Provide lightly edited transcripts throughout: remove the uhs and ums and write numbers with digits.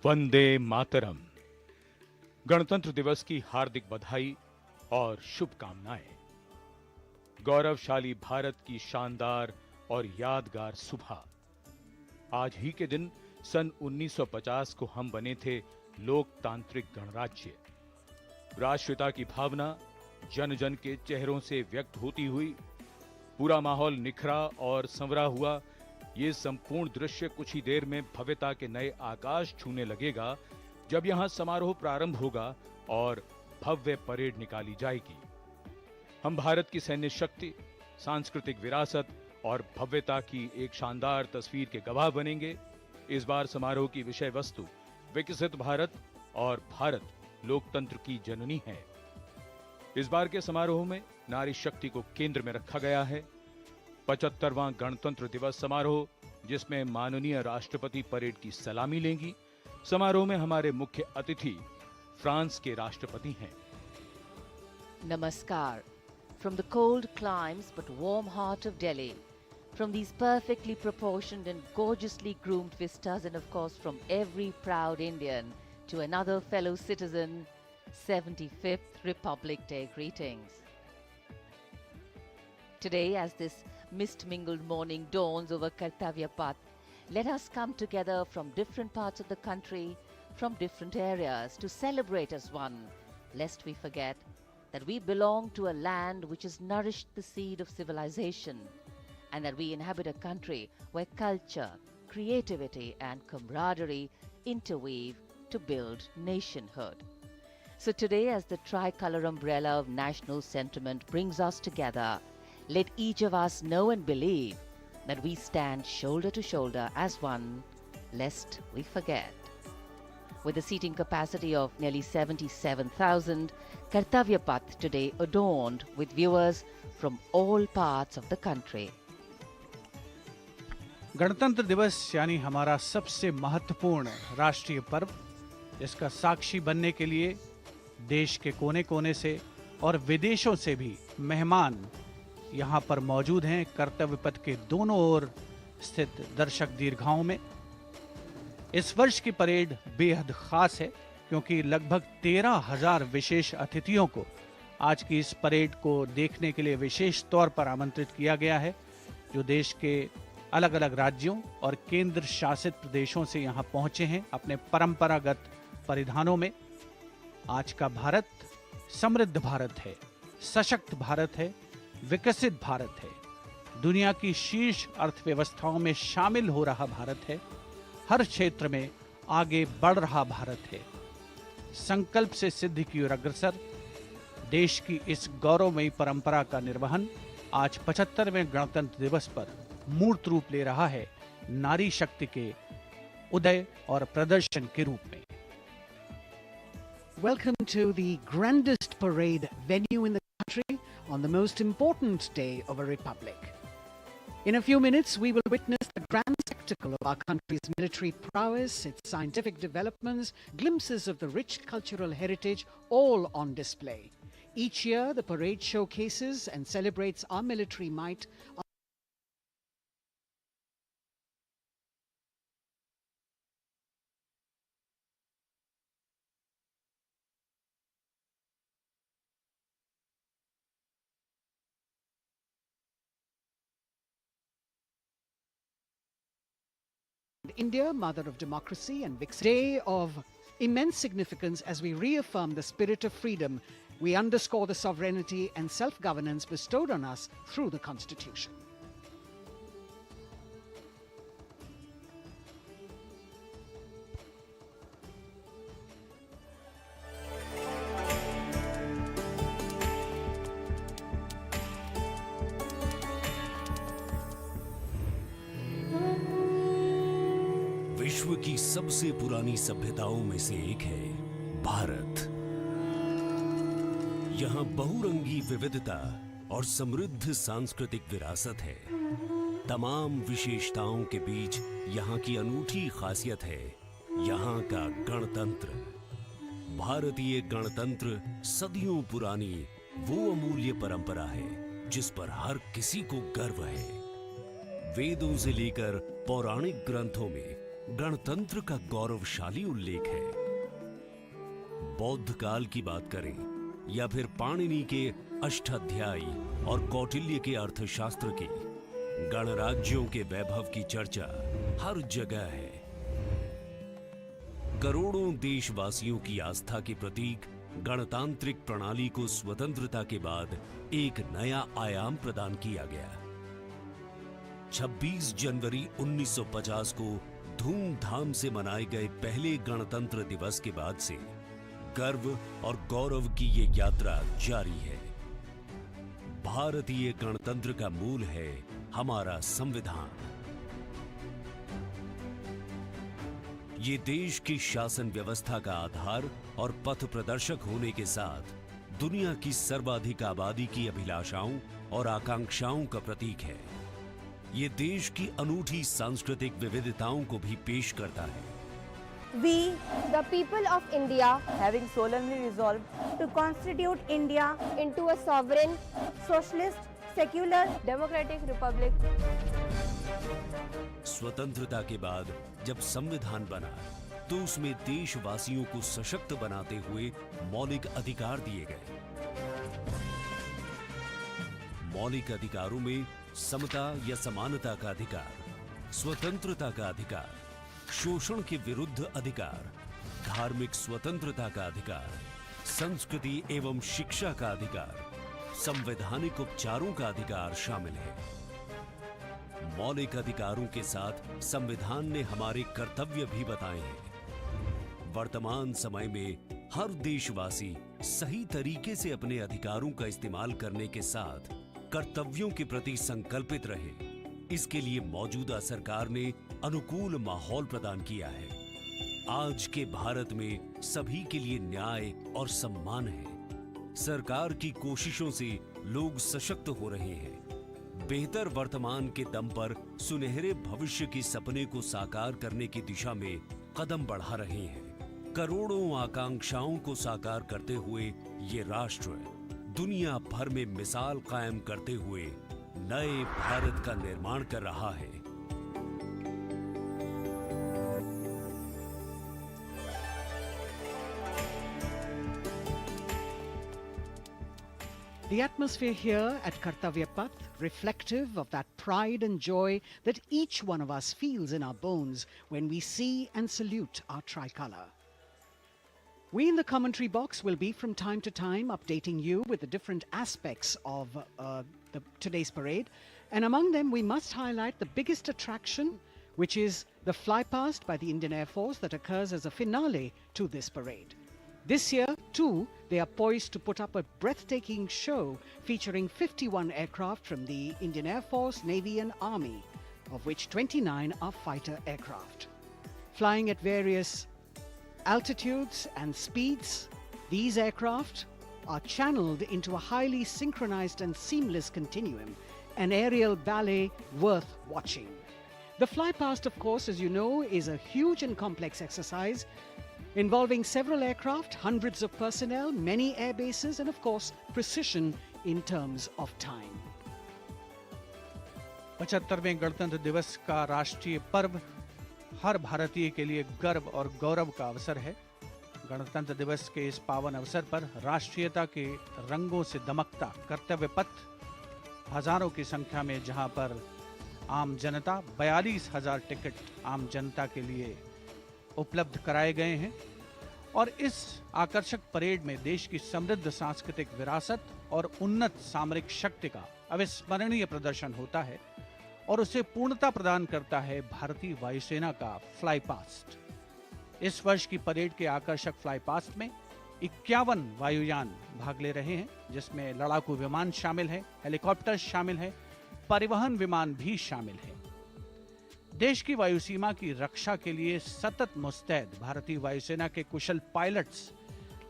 वंदे मातरम। गणतंत्र दिवस की हार्दिक बधाई और शुभकामनाएं। गौरवशाली भारत की शानदार और यादगार सुबह। आज ही के दिन सन 1950 को हम बने थे लोकतांत्रिक गणराज्य। राष्ट्रीयता की भावना जन जन के चेहरों से व्यक्त होती हुई पूरा माहौल निखरा और संवरा हुआ। ये संपूर्ण दृश्य कुछ ही देर में भव्यता के नए आकाश छूने लगेगा जब यहां समारोह प्रारंभ होगा और भव्य परेड निकाली जाएगी। हम भारत की सैन्य शक्ति, सांस्कृतिक विरासत और भव्यता की एक शानदार तस्वीर के गवाह बनेंगे। इस बार समारोह की विषय वस्तु विकसित भारत और भारत लोकतंत्र की जननी है। इस बार के समारोह में नारी शक्ति को केंद्र में रखा गया है। 75वां गणतंत्र दिवस समारोह, जिसमें माननीय राष्ट्रपति परेड की सलामी लेंगी। समारोह में हमारे मुख्य अतिथि फ्रांस के राष्ट्रपति हैं। Namaskar. From the cold climes but warm heart of Delhi, from these perfectly proportioned and gorgeously groomed vistas, and of course from every proud Indian to another fellow citizen, 75th Republic Day greetings. Today, as this mist-mingled morning dawns over Kartavya path, let us come together from different parts of the country, from different areas, to celebrate as one, lest we forget that we belong to a land which has nourished the seed of civilization, and that we inhabit a country where culture, creativity and camaraderie interweave to build nationhood. So today, as the tricolour umbrella of national sentiment brings us together, let each of us know and believe that we stand shoulder to shoulder as one, lest we forget. With a seating capacity of nearly 77,000, Kartavya Path today adorned with viewers from all parts of the country. गणतंत्र दिवस यानी हमारा सबसे महत्वपूर्ण राष्ट्रीय पर्व, इसका साक्षी बनने के लिए देश के कोने कोने से और विदेशों से भी मेहमान यहाँ पर मौजूद हैं। कर्तव्य पथ के दोनों ओर स्थित दर्शक दीर्घाओं में इस वर्ष की परेड बेहद खास है, क्योंकि लगभग 13,000 विशेष अतिथियों को आज की इस परेड को देखने के लिए विशेष तौर पर आमंत्रित किया गया है, जो देश के अलग अलग राज्यों और केंद्र शासित प्रदेशों से यहाँ पहुंचे हैं अपने परंपरागत परिधानों में। आज का भारत समृद्ध भारत है, सशक्त भारत है, विकसित भारत है, दुनिया की शीर्ष अर्थव्यवस्थाओं में शामिल हो रहा भारत है, हर क्षेत्र में आगे बढ़ रहा भारत है, संकल्प से सिद्धि की ओर अग्रसर। देश की इस गौरवमयी परंपरा का निर्वहन आज 75वें गणतंत्र दिवस पर मूर्त रूप ले रहा है, नारी शक्ति के उदय और प्रदर्शन के रूप में। Welcome to the grandest parade venue in the country on the most important day of a republic. In a few minutes, we will witness the grand spectacle of our country's military prowess, its scientific developments, glimpses of the rich cultural heritage, all on display. Each year, the parade showcases and celebrates our military might. India, mother of democracy and victory. Day of immense significance as we reaffirm the spirit of freedom. We underscore the sovereignty and self-governance bestowed on us through the Constitution. विश्व की सबसे पुरानी सभ्यताओं में से एक है भारत। यहाँ बहुरंगी विविधता और समृद्ध सांस्कृतिक विरासत है। तमाम विशेषताओं के बीच यहाँ की अनूठी खासियत है यहाँ का गणतंत्र। भारतीय गणतंत्र सदियों पुरानी वो अमूल्य परंपरा है जिस पर हर किसी को गर्व है। वेदों से लेकर पौराणिक ग्रंथों में गणतंत्र का गौरवशाली उल्लेख है। बौद्ध काल की बात करें या फिर पाणिनि के अष्टाध्यायी और कौटिल्य के अर्थशास्त्र की, गणराज्यों के वैभव की चर्चा हर जगह है। करोड़ों देशवासियों की आस्था के प्रतीक गणतांत्रिक प्रणाली को स्वतंत्रता के बाद एक नया आयाम प्रदान किया गया। 26 जनवरी 1950 को धूमधाम से मनाए गए पहले गणतंत्र दिवस के बाद से गर्व और गौरव की ये यात्रा जारी है। भारतीय गणतंत्र का मूल है हमारा संविधान। ये देश की शासन व्यवस्था का आधार और पथ प्रदर्शक होने के साथ दुनिया की सर्वाधिक आबादी की अभिलाषाओं और आकांक्षाओं का प्रतीक है। ये देश की अनूठी सांस्कृतिक विविधताओं को भी पेश करता है। We, the people of India, having solemnly resolved to constitute India into a sovereign, socialist, secular, democratic republic. स्वतंत्रता के बाद जब संविधान बना तो उसमें देशवासियों को सशक्त बनाते हुए मौलिक अधिकार दिए गए। मौलिक अधिकारों में समता या समानता का अधिकार, स्वतंत्रता का अधिकार, शोषण के विरुद्ध अधिकार, धार्मिक स्वतंत्रता का अधिकार, संस्कृति एवं शिक्षा का अधिकार, संवैधानिक उपचारों का अधिकार शामिल है। मौलिक अधिकारों के साथ संविधान ने हमारे कर्तव्य भी बताए हैं। वर्तमान समय में हर देशवासी सही तरीके से अपने अधिकारों का इस्तेमाल करने के साथ कर्तव्यों के प्रति संकल्पित रहे, इसके लिए मौजूदा सरकार ने अनुकूल माहौल प्रदान किया है। आज के भारत में सभी के लिए न्याय और सम्मान है। सरकार की कोशिशों से लोग सशक्त हो रहे हैं। बेहतर वर्तमान के दम पर सुनहरे भविष्य के सपने को साकार करने की दिशा में कदम बढ़ा रहे हैं। करोड़ों आकांक्षाओं को साकार करते हुए ये राष्ट्र दुनिया भर में मिसाल कायम करते हुए नए भारत का निर्माण कर रहा है। The atmosphere here at Kartavya Path, reflective of that pride and joy that each one of us feels in our bones when we see and salute our tricolour. We in the commentary box will be from time to time updating you with the different aspects of today's parade, and among them we must highlight the biggest attraction, which is the flypast by the Indian Air Force that occurs as a finale to this parade. This year, too, they are poised to put up a breathtaking show featuring 51 aircraft from the Indian Air Force, Navy and Army, of which 29 are fighter aircraft. Flying at various altitudes and speeds, these aircraft are channeled into a highly synchronized and seamless continuum, an aerial ballet worth watching. The flypast, of course, as you know, is a huge and complex exercise involving several aircraft, hundreds of personnel, many air bases, and of course, precision in terms of time. 75वें गणतंत्र दिवस का राष्ट्रीय पर्व हर भारतीय के लिए गर्व और गौरव का अवसर है। गणतंत्र दिवस के इस पावन अवसर पर राष्ट्रीयता के रंगों से दमकता कर्तव्य पथ हजारों की संख्या में, जहां पर आम जनता 42,000 टिकट आम जनता के लिए उपलब्ध कराए गए हैं। और इस आकर्षक परेड में देश की समृद्ध सांस्कृतिक विरासत और उन्नत सामरिक शक्ति का अविस्मरणीय प्रदर्शन होता है और उसे पूर्णता प्रदान करता है भारतीय वायुसेना का फ्लाई पास्ट। इस वर्ष की परेड के आकर्षक फ्लाई पास्ट में 51 वायुयान भाग ले रहे हैं, जिसमें लड़ाकू विमान शामिल है, हेलीकॉप्टर शामिल है, परिवहन विमान भी शामिल है। देश की वायुसीमा की रक्षा के लिए सतत मुस्तैद भारतीय वायुसेना के कुशल पायलट्स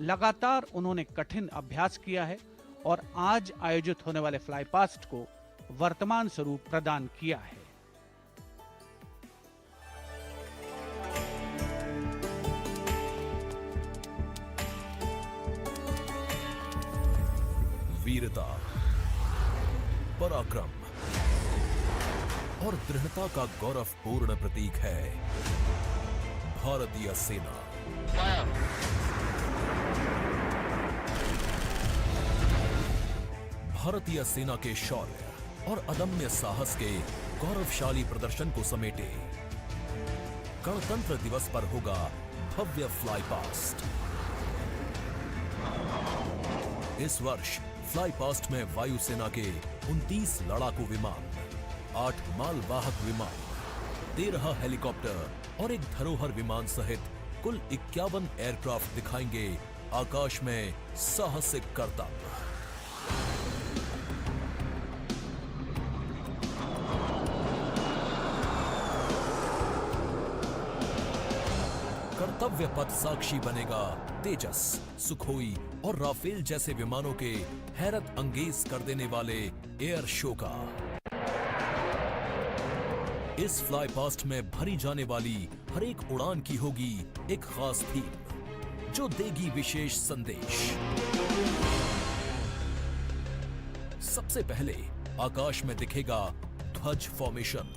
लगातार उन्होंने कठिन अभ्यास किया है और आज आयोजित होने वाले फ्लाई पास्ट को वर्तमान स्वरूप प्रदान किया है। वीरता, पराक्रम और दृढ़ता का गौरवपूर्ण प्रतीक है भारतीय सेना। भारतीय सेना के शौर्य और अदम्य साहस के गौरवशाली प्रदर्शन को समेटे गणतंत्र दिवस पर होगा भव्य फ्लाई पास्ट। इस वर्ष फ्लाई पास्ट में वायुसेना के 29 लड़ाकू विमान, 8 मालवाहक विमान, 13 हेलीकॉप्टर और एक धरोहर विमान सहित कुल 51 एयरक्राफ्ट दिखाएंगे आकाश में साहसिक करतब। कर्तव्य पथ साक्षी बनेगा तेजस, सुखोई और राफेल जैसे विमानों के हैरत अंगेज कर देने वाले एयर शो का। इस फ्लाई पास्ट में भरी जाने वाली हर एक उड़ान की होगी एक खास थीम जो देगी विशेष संदेश। सबसे पहले आकाश में दिखेगा ध्वज फॉर्मेशन।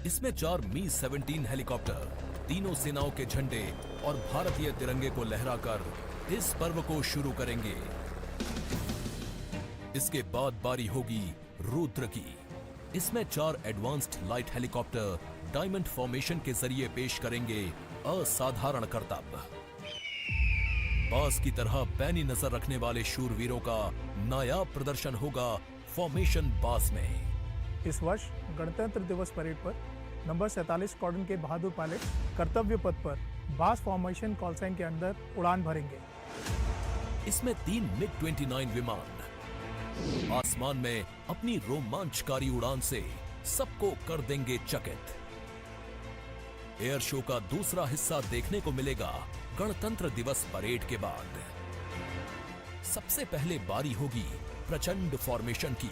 इसमें 4 मी-17 हेलीकॉप्टर तीनों सेनाओं के झंडे और भारतीय तिरंगे को लहराकर इस पर्व को शुरू करेंगे। इसके बाद बारी होगी रुद्र की। इसमें 4 advanced light helicopter diamond formation के जरिए पेश करेंगे असाधारण करतब। बास की तरह पैनी नजर रखने वाले शूरवीरों का नायाब प्रदर्शन होगा फॉर्मेशन बास में। इस वर्ष गणतंत्र दिवस परेड पर नंबर 47 स्क्वाड्रन के बहादुर पायलट कर्तव्य पथ पर बास फॉर्मेशन कॉल साइन के अंदर उड़ान भरेंगे। इसमें 3 मिग-29 विमान आसमान में अपनी रोमांचकारी उड़ान से सबको कर देंगे चकित। एयर शो का दूसरा हिस्सा देखने को मिलेगा गणतंत्र दिवस परेड के बाद। सबसे पहले बारी होगी प्रचंड फॉर्मेशन की।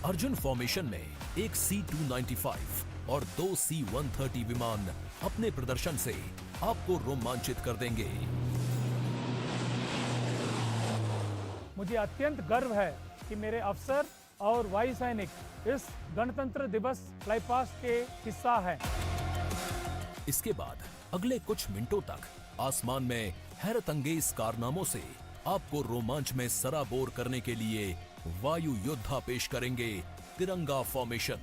अर्जुन फॉर्मेशन में एक C-295 और 2 C-130 विमान अपने प्रदर्शन से आपको रोमांचित कर देंगे। मुझे अत्यंत गर्व है कि मेरे अफसर और वायु सैनिक इस गणतंत्र दिवस फ्लाई पास्ट के हिस्सा हैं। इसके बाद अगले कुछ मिनटों तक आसमान में हैरत अंगेज कारनामों से आपको रोमांच में सराबोर करने के लिए वायु योद्धा पेश करेंगे तिरंगा फॉर्मेशन।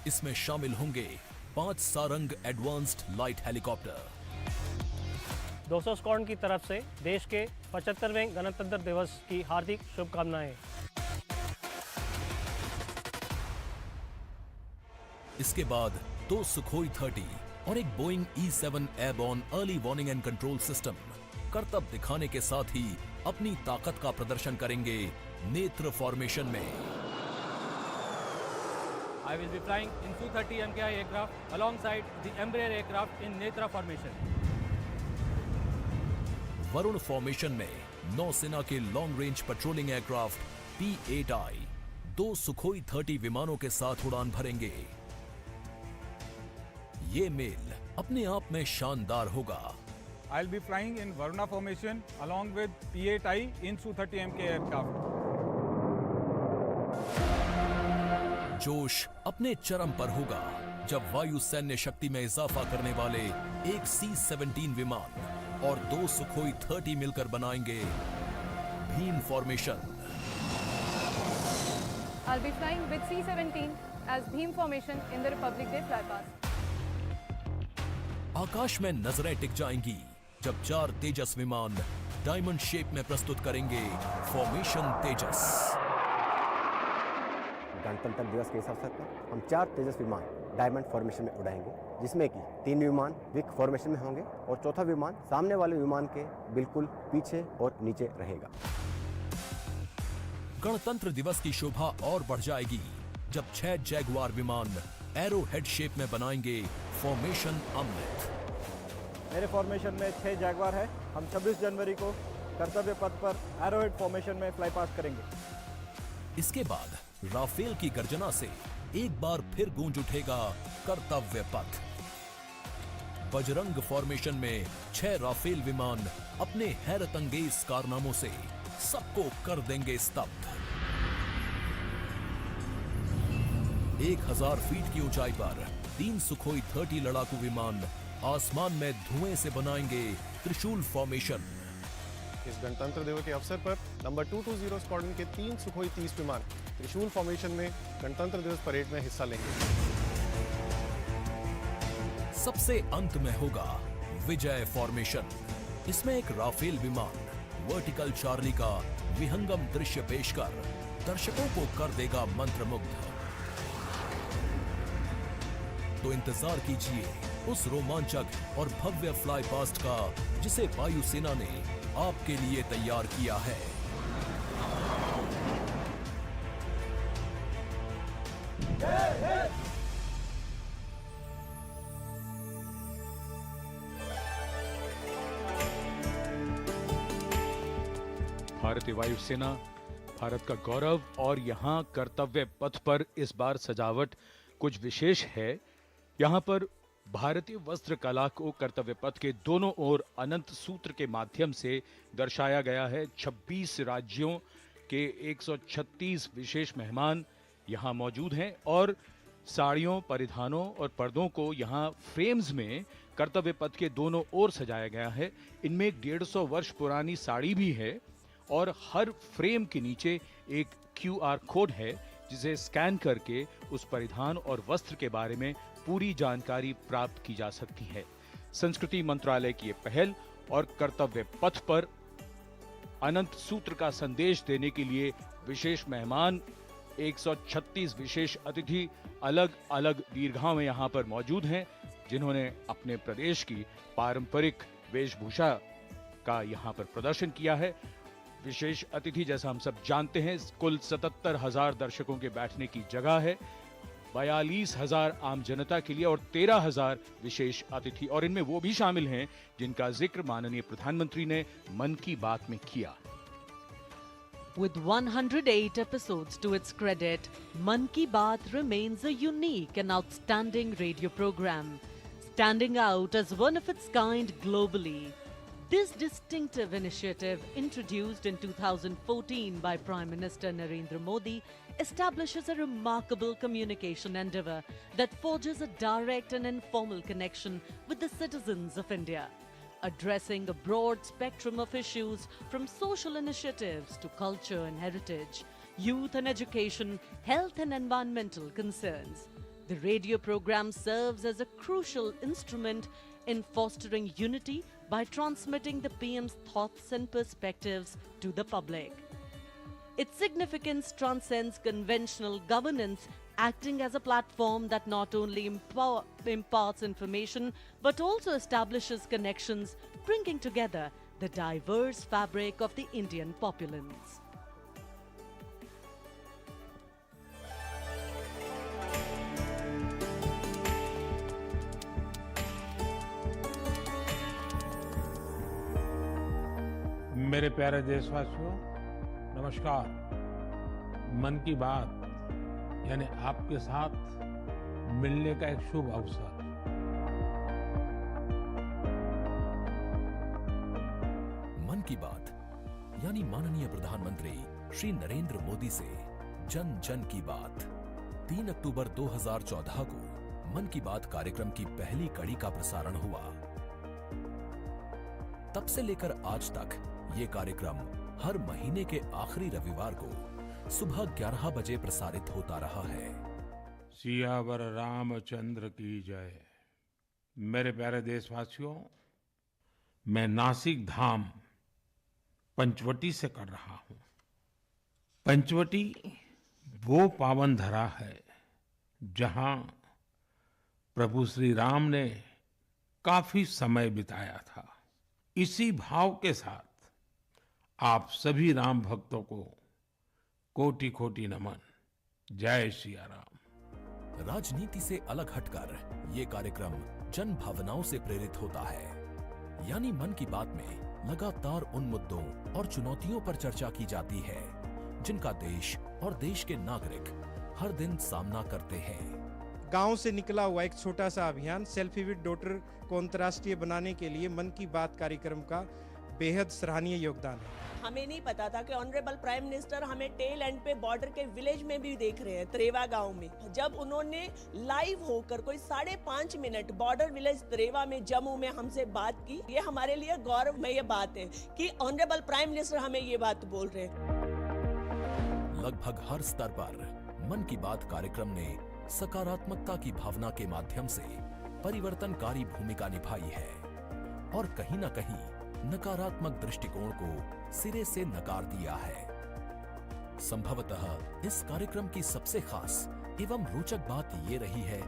इसमें शामिल होंगे 5 Sarang advanced light helicopter. 200 squadron की तरफ से देश के 75वें गणतंत्र दिवस की हार्दिक शुभकामनाएं। इसके बाद 2 सुखोई 30 और एक Boeing E-7 airborne early warning and control system करतब दिखाने के साथ ही अपनी ताकत का प्रदर्शन करेंगे नेत्र फॉर्मेशन में। I will be flying in Su-30 MKI aircraft alongside the Embraer aircraft in Netra formation. Varun formation में नौसेना के long range patrolling aircraft P-8I 2 Sukhoi 30 विमानों के साथ उड़ान भरेंगे। ये मेल अपने आप में शानदार होगा। I'll be flying in Varuna formation along with P-8I in Su-30 MK aircraft. जोश अपने चरम पर होगा जब वायु सैन्य शक्ति में इजाफा करने वाले एक C-17 विमान और 2 सुखोई 30 मिलकर बनाएंगे Bhim formation. I'll be flying with C-17 as Bhim formation in the Republic Day flypast. आकाश में नजरें टिक जाएंगी जब 4 तेजस विमान डायमंड शेप में प्रस्तुत करेंगे फॉर्मेशन तेजस। गणतंत्र दिवस के इस अवसर पर हम 4 तेजस विमान डायमंड फॉर्मेशन में उड़ाएंगे, जिसमें कि 3 विमान विक फॉर्मेशन में होंगे और चौथा विमान सामने वाले विमान के बिल्कुल पीछे और नीचे रहेगा। गणतंत्र दिवस की शोभा और बढ़ जाएगी जब 6 जैगुआर विमान एरो हेड शेप में बनाएंगे फॉर्मेशन अमृत। मेरे फॉर्मेशन में 6 जैगुआर है। हम 26 जनवरी को कर्तव्य पथ पर एरोहेड फॉर्मेशन में फ्लाई पास्ट करेंगे। इसके बाद राफेल की गर्जना से एक बार फिर गूंज उठेगा कर्तव्य पथ। बजरंग फॉर्मेशन में 6 राफेल विमान अपने हैरत अंगेज कारनामों से सबको कर देंगे स्तब्ध। 1000 फीट की ऊंचाई पर 3 सुखोई 30 लड़ाकू विमान आसमान में धुएं से बनाएंगे त्रिशूल फॉर्मेशन। इस गणतंत्र दिवस के अवसर पर नंबर 220 स्क्वाड्रन के 3 सुखोई 30 विमान त्रिशूल फॉर्मेशन में गणतंत्र दिवस परेड में हिस्सा लेंगे। सबसे अंत में होगा विजय फॉर्मेशन। इसमें एक राफेल विमान वर्टिकल चार्ली का विहंगम दृश्य पेश कर दर्शकों को कर देगा मंत्रमुग्ध। तो इंतजार कीजिए उस रोमांचक और भव्य फ्लाई पास्ट का जिसे वायुसेना ने आपके लिए तैयार किया है। भारतीय वायुसेना भारत का गौरव, और यहाँ कर्तव्य पथ पर इस बार सजावट कुछ विशेष है। यहाँ पर भारतीय वस्त्र कला को कर्तव्य पथ के दोनों ओर अनंत सूत्र के माध्यम से दर्शाया गया है। 26 राज्यों के 136 विशेष मेहमान यहाँ मौजूद हैं और साड़ियों, परिधानों और पर्दों को यहाँ फ्रेम्स में कर्तव्य पथ के दोनों ओर सजाया गया है। इनमें 150 वर्ष पुरानी साड़ी भी है और हर फ्रेम के नीचे एक QR कोड है जिसे स्कैन करके उस परिधान और वस्त्र के बारे में पूरी जानकारी प्राप्त की जा सकती है। संस्कृति मंत्रालय की ये पहल और कर्तव्य पथ पर अनंत सूत्र का संदेश देने के लिए विशेष मेहमान 136 विशेष अतिथि अलग अलग दीर्घाओं में यहाँ पर मौजूद हैं, जिन्होंने अपने प्रदेश की पारंपरिक वेशभूषा का यहाँ पर प्रदर्शन किया है। विशेष अतिथि, जैसा हम सब जानते हैं, कुल 77,000 दर्शकों के बैठने की जगह है, 42,000 आम जनता के लिए और 13,000 विशेष अतिथि, और इनमें वो भी शामिल हैं जिनका जिक्र माननीय प्रधानमंत्री ने मन की बात में किया। With 108 episodes to its credit, Man Ki Baat remains a unique and outstanding radio program, standing out as one of its kind globally. This distinctive initiative, introduced in 2014 by Prime Minister Narendra Modi, establishes a remarkable communication endeavour that forges a direct and informal connection with the citizens of India, addressing a broad spectrum of issues from social initiatives to culture and heritage, youth and education, health and environmental concerns. The radio program serves as a crucial instrument in fostering unity by transmitting the PM's thoughts and perspectives to the public. Its significance transcends conventional governance, acting as a platform that not only imparts information but also establishes connections, bringing together the diverse fabric of the Indian populace. मेरे प्यारे देशवासियों, नमस्कार। मन की बात यानी आपके साथ मिलने का एक शुभ अवसर। मन की बात यानी माननीय प्रधानमंत्री श्री नरेंद्र मोदी से जन जन की बात। 3 अक्टूबर 2014 को मन की बात कार्यक्रम की पहली कड़ी का प्रसारण हुआ। तब से लेकर आज तक ये कार्यक्रम हर महीने के आखिरी रविवार को सुबह 11 बजे प्रसारित होता रहा है। सियावर रामचंद्र की जय। मेरे प्यारे देशवासियों, मैं नासिक धाम पंचवटी से कर रहा हूं। पंचवटी वो पावन धरा है जहां प्रभु श्री राम ने काफी समय बिताया था। इसी भाव के साथ आप सभी राम भक्तों को कोटि कोटि नमन। जय सिया राम। राजनीति से अलग हटकर ये कार्यक्रम जन भावनाओं से प्रेरित होता है। यानी मन की बात में लगातार उन मुद्दों और चुनौतियों पर चर्चा की जाती है जिनका देश और देश के नागरिक हर दिन सामना करते हैं। गांव से निकला हुआ एक छोटा सा अभियान सेल्फी विद डॉटर को अंतर्राष्ट्रीय बनाने के लिए मन की बात कार्यक्रम का बेहद सराहनीय योगदान है। हमें नहीं पता था कि ऑनरेबल प्राइम मिनिस्टर हमें टेल एंड पे बॉर्डर के विलेज में भी देख रहे हैं, त्रेवा गांव में। जब उन्होंने लाइव होकर कोई 5.5 मिनट बॉर्डर विलेज त्रेवा में जम्मू में हमसे बात की, ये हमारे लिए गौरवमय बात है कि ऑनरेबल प्राइम मिनिस्टर हमें ये बात बोल रहे हैं। लगभग हर स्तर पर मन की बात कार्यक्रम ने सकारात्मकता की भावना के माध्यम से परिवर्तनकारी भूमिका निभाई है और कहीं न कहीं नकारात्मक दृष्टिकोण को सिरे से नकार दिया है। संभवतः इस कार्यक्रम की सबसे खास एवं रोचक बात ये रही है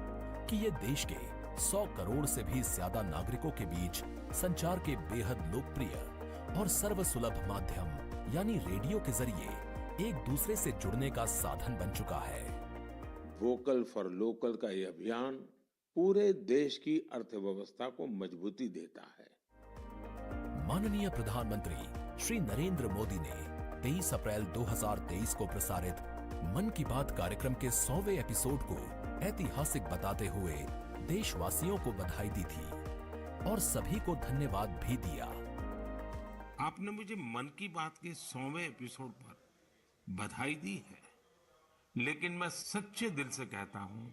कि ये देश के 100 करोड़ से भी ज्यादा नागरिकों के बीच संचार के बेहद लोकप्रिय और सर्वसुलभ माध्यम यानी रेडियो के जरिए एक दूसरे से जुड़ने का साधन बन चुका है। वोकल फॉर लोकल का ये अभियान पूरे देश की अर्थव्यवस्था को मजबूती देता है। माननीय प्रधानमंत्री श्री नरेंद्र मोदी ने 23 अप्रैल 2023 को प्रसारित मन की बात कार्यक्रम के 100वें एपिसोड को ऐतिहासिक बताते हुए देशवासियों को बधाई दी थी और सभी को धन्यवाद भी दिया। आपने मुझे मन की बात के 100वें एपिसोड पर बधाई दी है, लेकिन मैं सच्चे दिल से कहता हूं,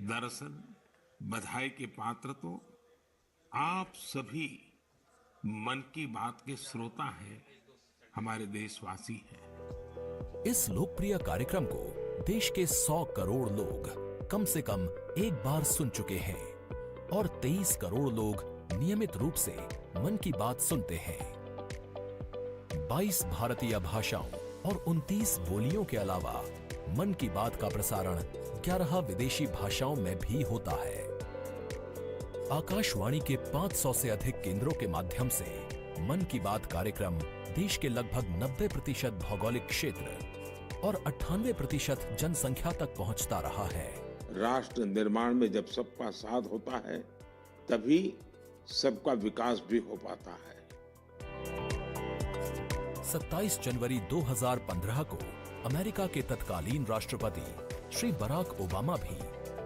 दरअसल बधाई के पात्र तो आप सभी मन की बात के श्रोता हैं, हमारे देशवासी हैं। इस लोकप्रिय कार्यक्रम को देश के 100 करोड़ लोग कम से कम एक बार सुन चुके हैं और 23 करोड़ लोग नियमित रूप से मन की बात सुनते हैं। 22 भारतीय भाषाओं और 29 बोलियों के अलावा मन की बात का प्रसारण 11 विदेशी भाषाओं में भी होता है। आकाशवाणी के 500 से अधिक केंद्रों के माध्यम से मन की बात कार्यक्रम देश के लगभग 90% भौगोलिक क्षेत्र और 98% जनसंख्या तक पहुंचता रहा है। राष्ट्र निर्माण में जब सबका साथ होता है, तभी सबका विकास भी हो पाता है। 27 जनवरी 2015 को अमेरिका के तत्कालीन राष्ट्रपति श्री बराक ओबामा भी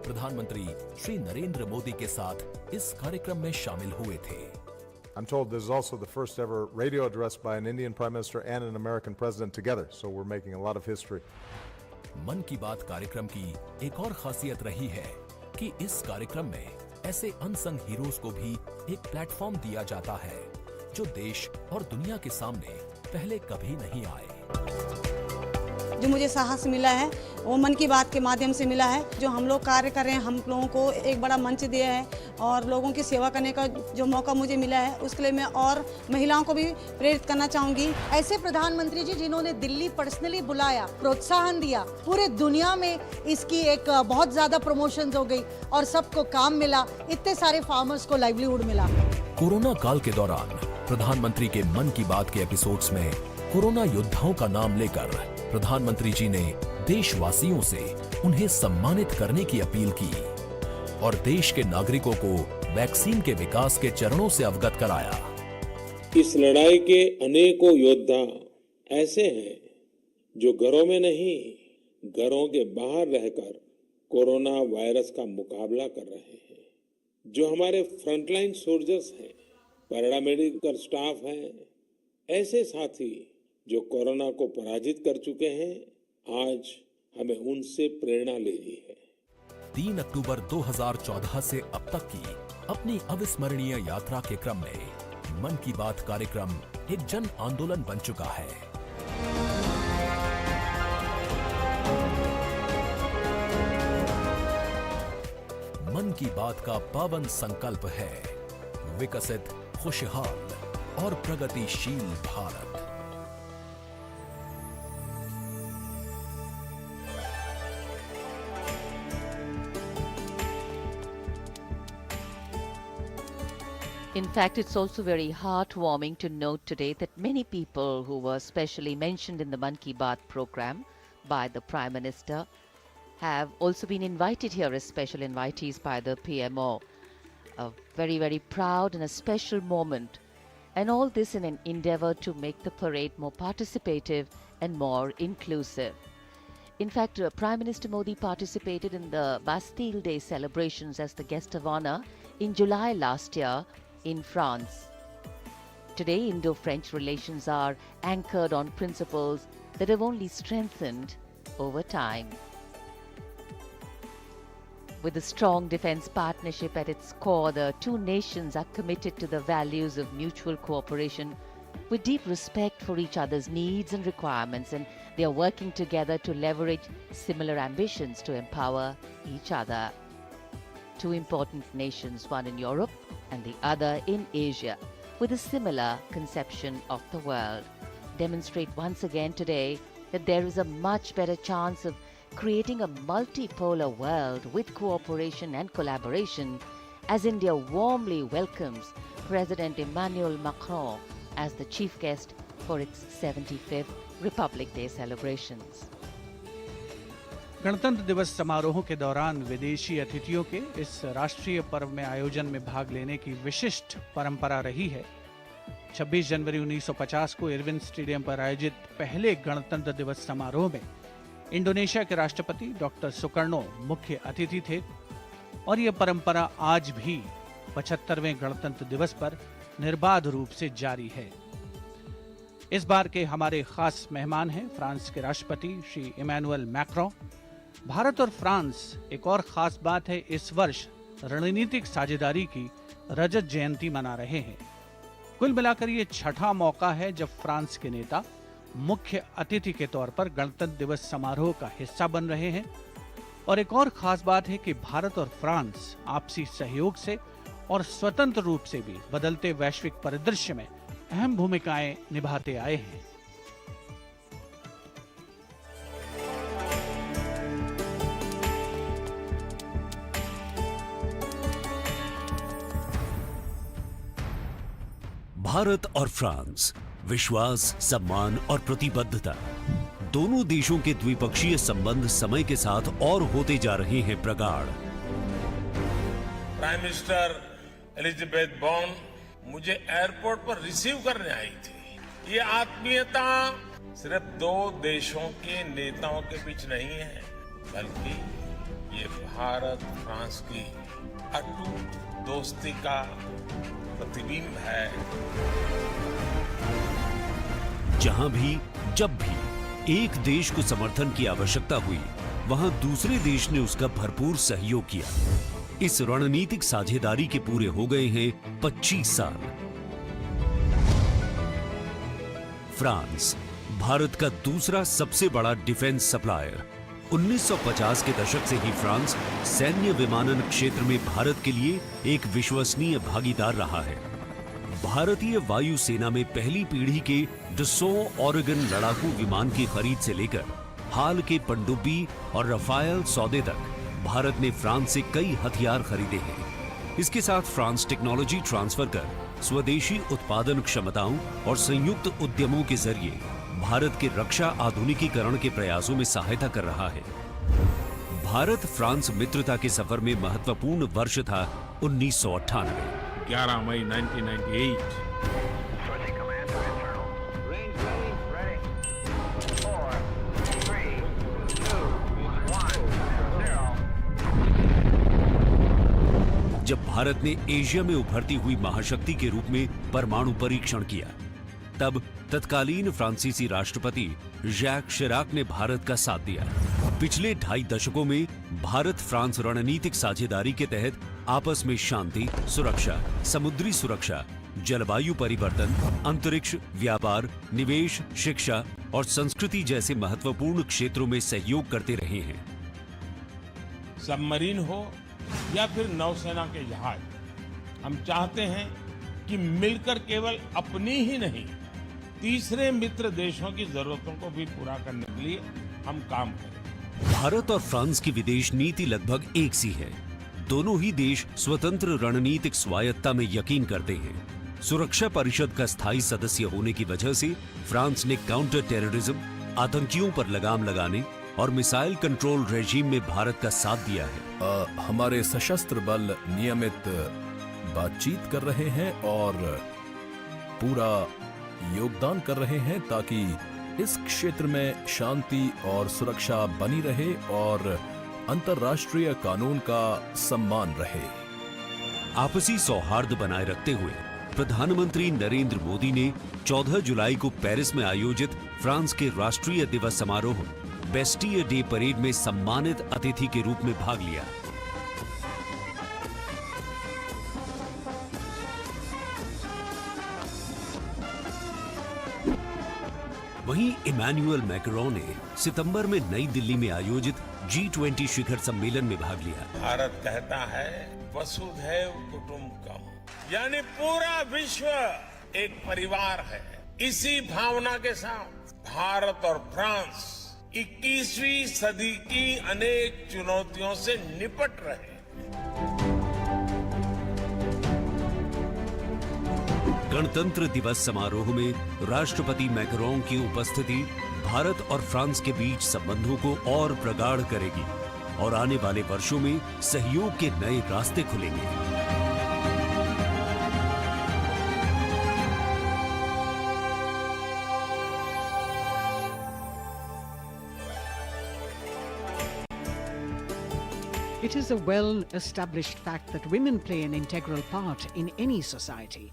प्रधानमंत्री श्री नरेंद्र मोदी के साथ इस कार्यक्रम में शामिल हुए थे। I'm told this is also the first ever radio address by an Indian Prime Minister and an American President together, so we're making a lot of history. मन की बात कार्यक्रम की एक और खासियत रही है कि इस कार्यक्रम में ऐसे अनसंग हीरोज को भी एक प्लेटफॉर्म दिया जाता है जो देश और दुनिया के सामने पहले कभी नहीं आए। जो मुझे साहस मिला है वो मन की बात के माध्यम से मिला है। जो हम लोग कार्य कर रहे हैं, हम लोगों को एक बड़ा मंच दिया है और लोगों की सेवा करने का जो मौका मुझे मिला है, उसके लिए मैं और महिलाओं को भी प्रेरित करना चाहूँगी। ऐसे प्रधानमंत्री जी जिन्होंने दिल्ली पर्सनली बुलाया, प्रोत्साहन दिया, पूरे दुनिया में इसकी एक बहुत ज़्यादा प्रमोशन हो गई और सबको काम मिला, इतने सारे फार्मर्स को लाइवलीहुड मिला। कोरोना काल के दौरान प्रधानमंत्री के मन की बात के एपिसोड्स में कोरोना योद्धाओं का नाम लेकर प्रधानमंत्री जी ने देशवासियों से उन्हें सम्मानित करने की अपील की और देश के नागरिकों को वैक्सीन के विकास के चरणों से अवगत कराया। इस लड़ाई के अनेकों योद्धा ऐसे हैं जो घरों में नहीं, घरों के बाहर रहकर कोरोना वायरस का मुकाबला कर रहे हैं। जो हमारे फ्रंटलाइन सोल्जर्स हैं, पैरामेडिकल स्टाफ हैं, ऐसे साथी जो कोरोना को पराजित कर चुके हैं, आज हमें उनसे प्रेरणा लेनी है। 3 अक्टूबर 2014 से अब तक की अपनी अविस्मरणीय यात्रा के क्रम में मन की बात कार्यक्रम एक जन आंदोलन बन चुका है। मन की बात का पावन संकल्प है विकसित, खुशहाल और प्रगतिशील Bharat. In fact, it's also very heartwarming to note today that many people who were specially mentioned in the Man Ki Baat program by the Prime Minister have also been invited here as special invitees by the PMO. A very, very proud and a special moment. And all this in an endeavor to make the parade more participative and more inclusive. In fact, Prime Minister Modi participated in the Bastille Day celebrations as the guest of honor in July last year in France. Today, Indo-French relations are anchored on principles that have only strengthened over time. With a strong defense partnership at its core, the two nations are committed to the values of mutual cooperation with deep respect for each other's needs and requirements, and they are working together to leverage similar ambitions to empower each other. Two important nations, one in Europe and the other in Asia, with a similar conception of the world, demonstrate once again today that there is a much better chance of creating a multipolar world with cooperation and collaboration, as India warmly welcomes President Emmanuel Macron as the chief guest for its 75th Republic Day celebrations. गणतंत्र दिवस समारोहों के दौरान विदेशी अतिथियों के इस राष्ट्रीय पर्व में आयोजन में भाग लेने की विशिष्ट परंपरा रही है। 26 जनवरी 1950 को इरविन स्टेडियम पर आयोजित पहले गणतंत्र दिवस समारोह में इंडोनेशिया के राष्ट्रपति डॉक्टर सुकर्णो मुख्य अतिथि थे और यह परंपरा आज भी 75वें गणतंत्र दिवस पर निर्बाध रूप से जारी है। इस बार के हमारे खास मेहमान हैं फ्रांस के राष्ट्रपति श्री इमैनुअल मैक्रों। भारत और फ्रांस, एक और खास बात है, इस वर्ष रणनीतिक साझेदारी की रजत जयंती मना रहे हैं। कुल मिलाकर ये छठा मौका है जब फ्रांस के नेता मुख्य अतिथि के तौर पर गणतंत्र दिवस समारोह का हिस्सा बन रहे हैं। और एक और खास बात है कि भारत और फ्रांस आपसी सहयोग से और स्वतंत्र रूप से भी बदलते वैश्विक परिदृश्य में अहम भूमिकाएं निभाते आए हैं। भारत और फ्रांस, विश्वास, सम्मान और प्रतिबद्धता, दोनों देशों के द्विपक्षीय संबंध समय के साथ और होते जा रहे हैं प्रगाढ़। प्राइम मिनिस्टर एलिजाबेथ बॉर्न मुझे एयरपोर्ट पर रिसीव करने आई थी। ये आत्मीयता सिर्फ दो देशों के नेताओं के बीच नहीं है, बल्कि ये भारत फ्रांस की अटूट दोस्ती का प्रतिबिंब है। जहां भी, जब भी एक देश को समर्थन की आवश्यकता हुई, वहां दूसरे देश ने उसका भरपूर सहयोग किया। इस रणनीतिक साझेदारी के पूरे हो गए हैं 25 साल। फ्रांस, भारत का दूसरा सबसे बड़ा डिफेंस सप्लायर। 1950 के दशक से ही फ्रांस सैन्य विमानन क्षेत्र में भारत के लिए एक विश्वसनीय भागीदार रहा है। भारतीय वायुसेना में पहली पीढ़ी के डसॉ ओरेगन लड़ाकू विमान की खरीद से लेकर हाल के पनडुब्बी और रफायल सौदे तक भारत ने फ्रांस से कई हथियार खरीदे हैं। इसके साथ फ्रांस टेक्नोलॉजी ट्रांसफर कर स्वदेशी उत्पादन क्षमताओं और संयुक्त उद्यमों के जरिए भारत के रक्षा आधुनिकीकरण के प्रयासों में सहायता कर रहा है। भारत फ्रांस मित्रता के सफर में महत्वपूर्ण वर्ष था 1998। 11 मई 1998। जब भारत ने एशिया में उभरती हुई महाशक्ति के रूप में परमाणु परीक्षण किया, तब तत्कालीन फ्रांसीसी राष्ट्रपति जैक शिराक ने भारत का साथ दिया। पिछले 2.5 दशकों में भारत फ्रांस रणनीतिक साझेदारी के तहत आपस में शांति, सुरक्षा, समुद्री सुरक्षा, जलवायु परिवर्तन, अंतरिक्ष, व्यापार, निवेश, शिक्षा और संस्कृति जैसे महत्वपूर्ण क्षेत्रों में सहयोग करते रहे हैं। सबमरीन हो या फिर नौसेना के जहाज, हम चाहते हैं कि मिलकर केवल अपनी ही नहीं, तीसरे मित्र देशों की जरूरतों को भी पूरा करने के लिए हम काम करें। भारत और फ्रांस की विदेश नीति लगभग एक सी है। दोनों ही देश स्वतंत्र रणनीतिक स्वायत्ता में यकीन करते हैं। सुरक्षा परिषद का स्थायी सदस्य होने की वजह से फ्रांस ने काउंटर टेररिज्म, आतंकियों पर लगाम लगाने और मिसाइल कंट्रोल रेजीम में भारत का साथ दिया है। हमारे सशस्त्र बल नियमित बातचीत कर रहे हैं और पूरा योगदान कर रहे हैं ताकि इस क्षेत्र में शांति और सुरक्षा बनी रहे और अंतर्राष्ट्रीय कानून का सम्मान रहे। आपसी सौहार्द बनाए रखते हुए प्रधानमंत्री नरेंद्र मोदी ने 14 जुलाई को पेरिस में आयोजित फ्रांस के राष्ट्रीय दिवस समारोह बेस्टियर डे परेड में सम्मानित अतिथि के रूप में भाग लिया। वहीं इमैनुअल मैक्रोन ने सितंबर में नई दिल्ली में आयोजित G20 शिखर सम्मेलन में भाग लिया। भारत कहता है वसुधैव कुटुंबकम, यानी पूरा विश्व एक परिवार है। इसी भावना के साथ भारत और फ्रांस 21वीं सदी की अनेक चुनौतियों से निपट रहे हैं। गणतंत्र दिवस समारोह में राष्ट्रपति मैक्रोन की उपस्थिति भारत और फ्रांस के बीच संबंधों को और प्रगाढ़ करेगी और आने वाले वर्षों में सहयोग के नए रास्ते खुलेंगे। It is a well-established fact that women play an integral part in any society.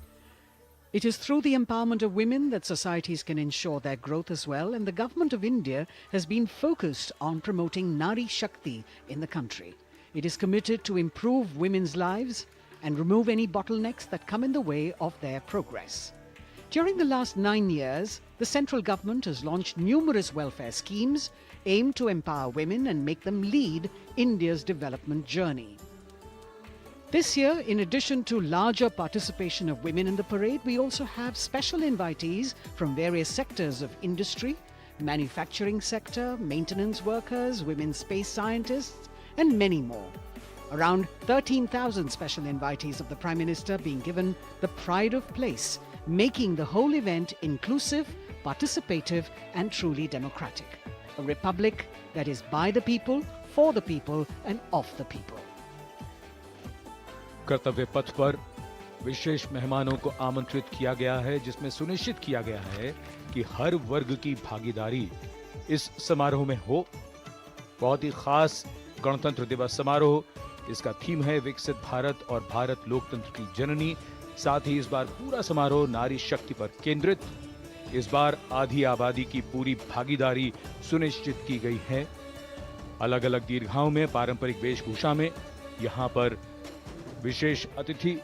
It is through the empowerment of women that societies can ensure their growth as well, and the Government of India has been focused on promoting Nari Shakti in the country. It is committed to improve women's lives and remove any bottlenecks that come in the way of their progress. During the last 9 years, the central government has launched numerous welfare schemes aimed to empower women and make them lead India's development journey. This year, in addition to larger participation of women in the parade, we also have special invitees from various sectors of industry, manufacturing sector, maintenance workers, women space scientists, and many more. Around 13,000 special invitees of the Prime Minister being given the pride of place, making the whole event inclusive, participative, and truly democratic. A republic that is by the people, for the people, and of the people. कर्तव्य पथ पर विशेष मेहमानों को आमंत्रित किया गया है, जिसमें सुनिश्चित किया गया है कि हर वर्ग की भागीदारी इस समारोह में हो। बहुत ही खास गणतंत्र दिवस समारोह, इसका थीम है विकसित भारत और भारत लोकतंत्र की जननी। साथ ही इस बार पूरा समारोह नारी शक्ति पर केंद्रित। इस बार आधी आबादी की पूरी भागीदारी सुनिश्चित की गई है। अलग अलग दीर्घाओं में पारंपरिक वेशभूषा में यहां पर विशेष अतिथि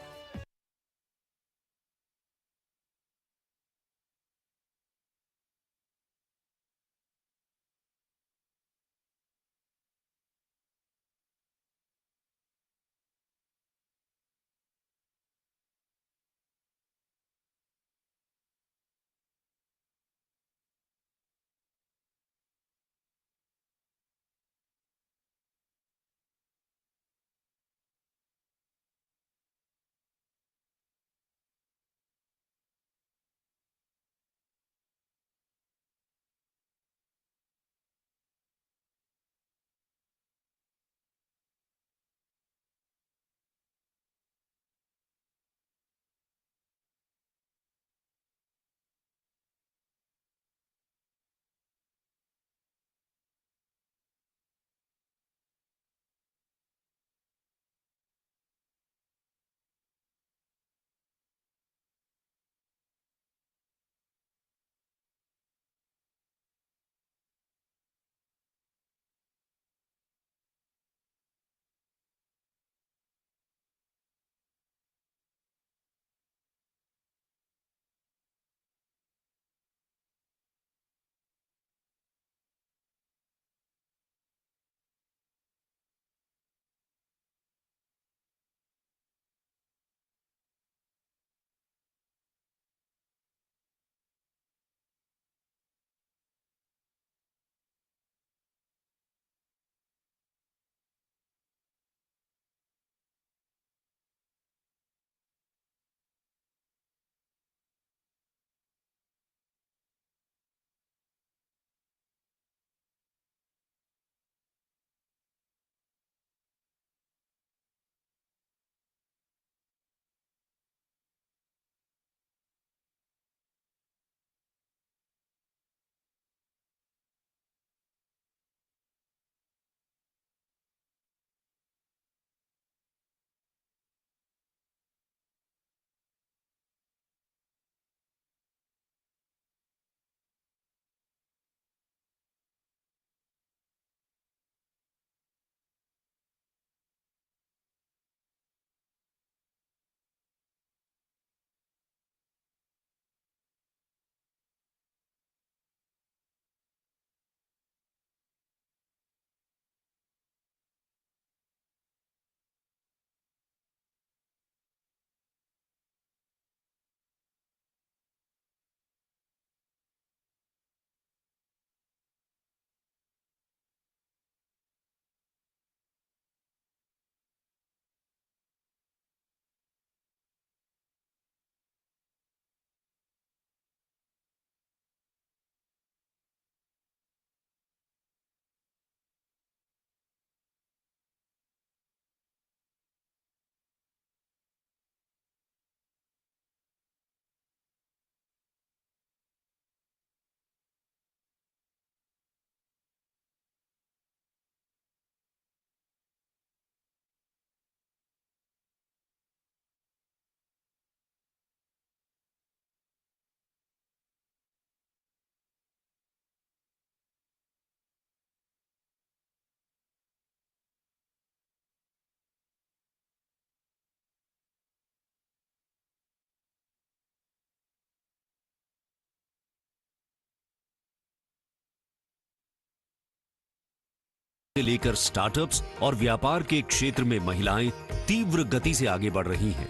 से लेकर स्टार्टअप्स और व्यापार के क्षेत्र में महिलाएं तीव्र गति से आगे बढ़ रही हैं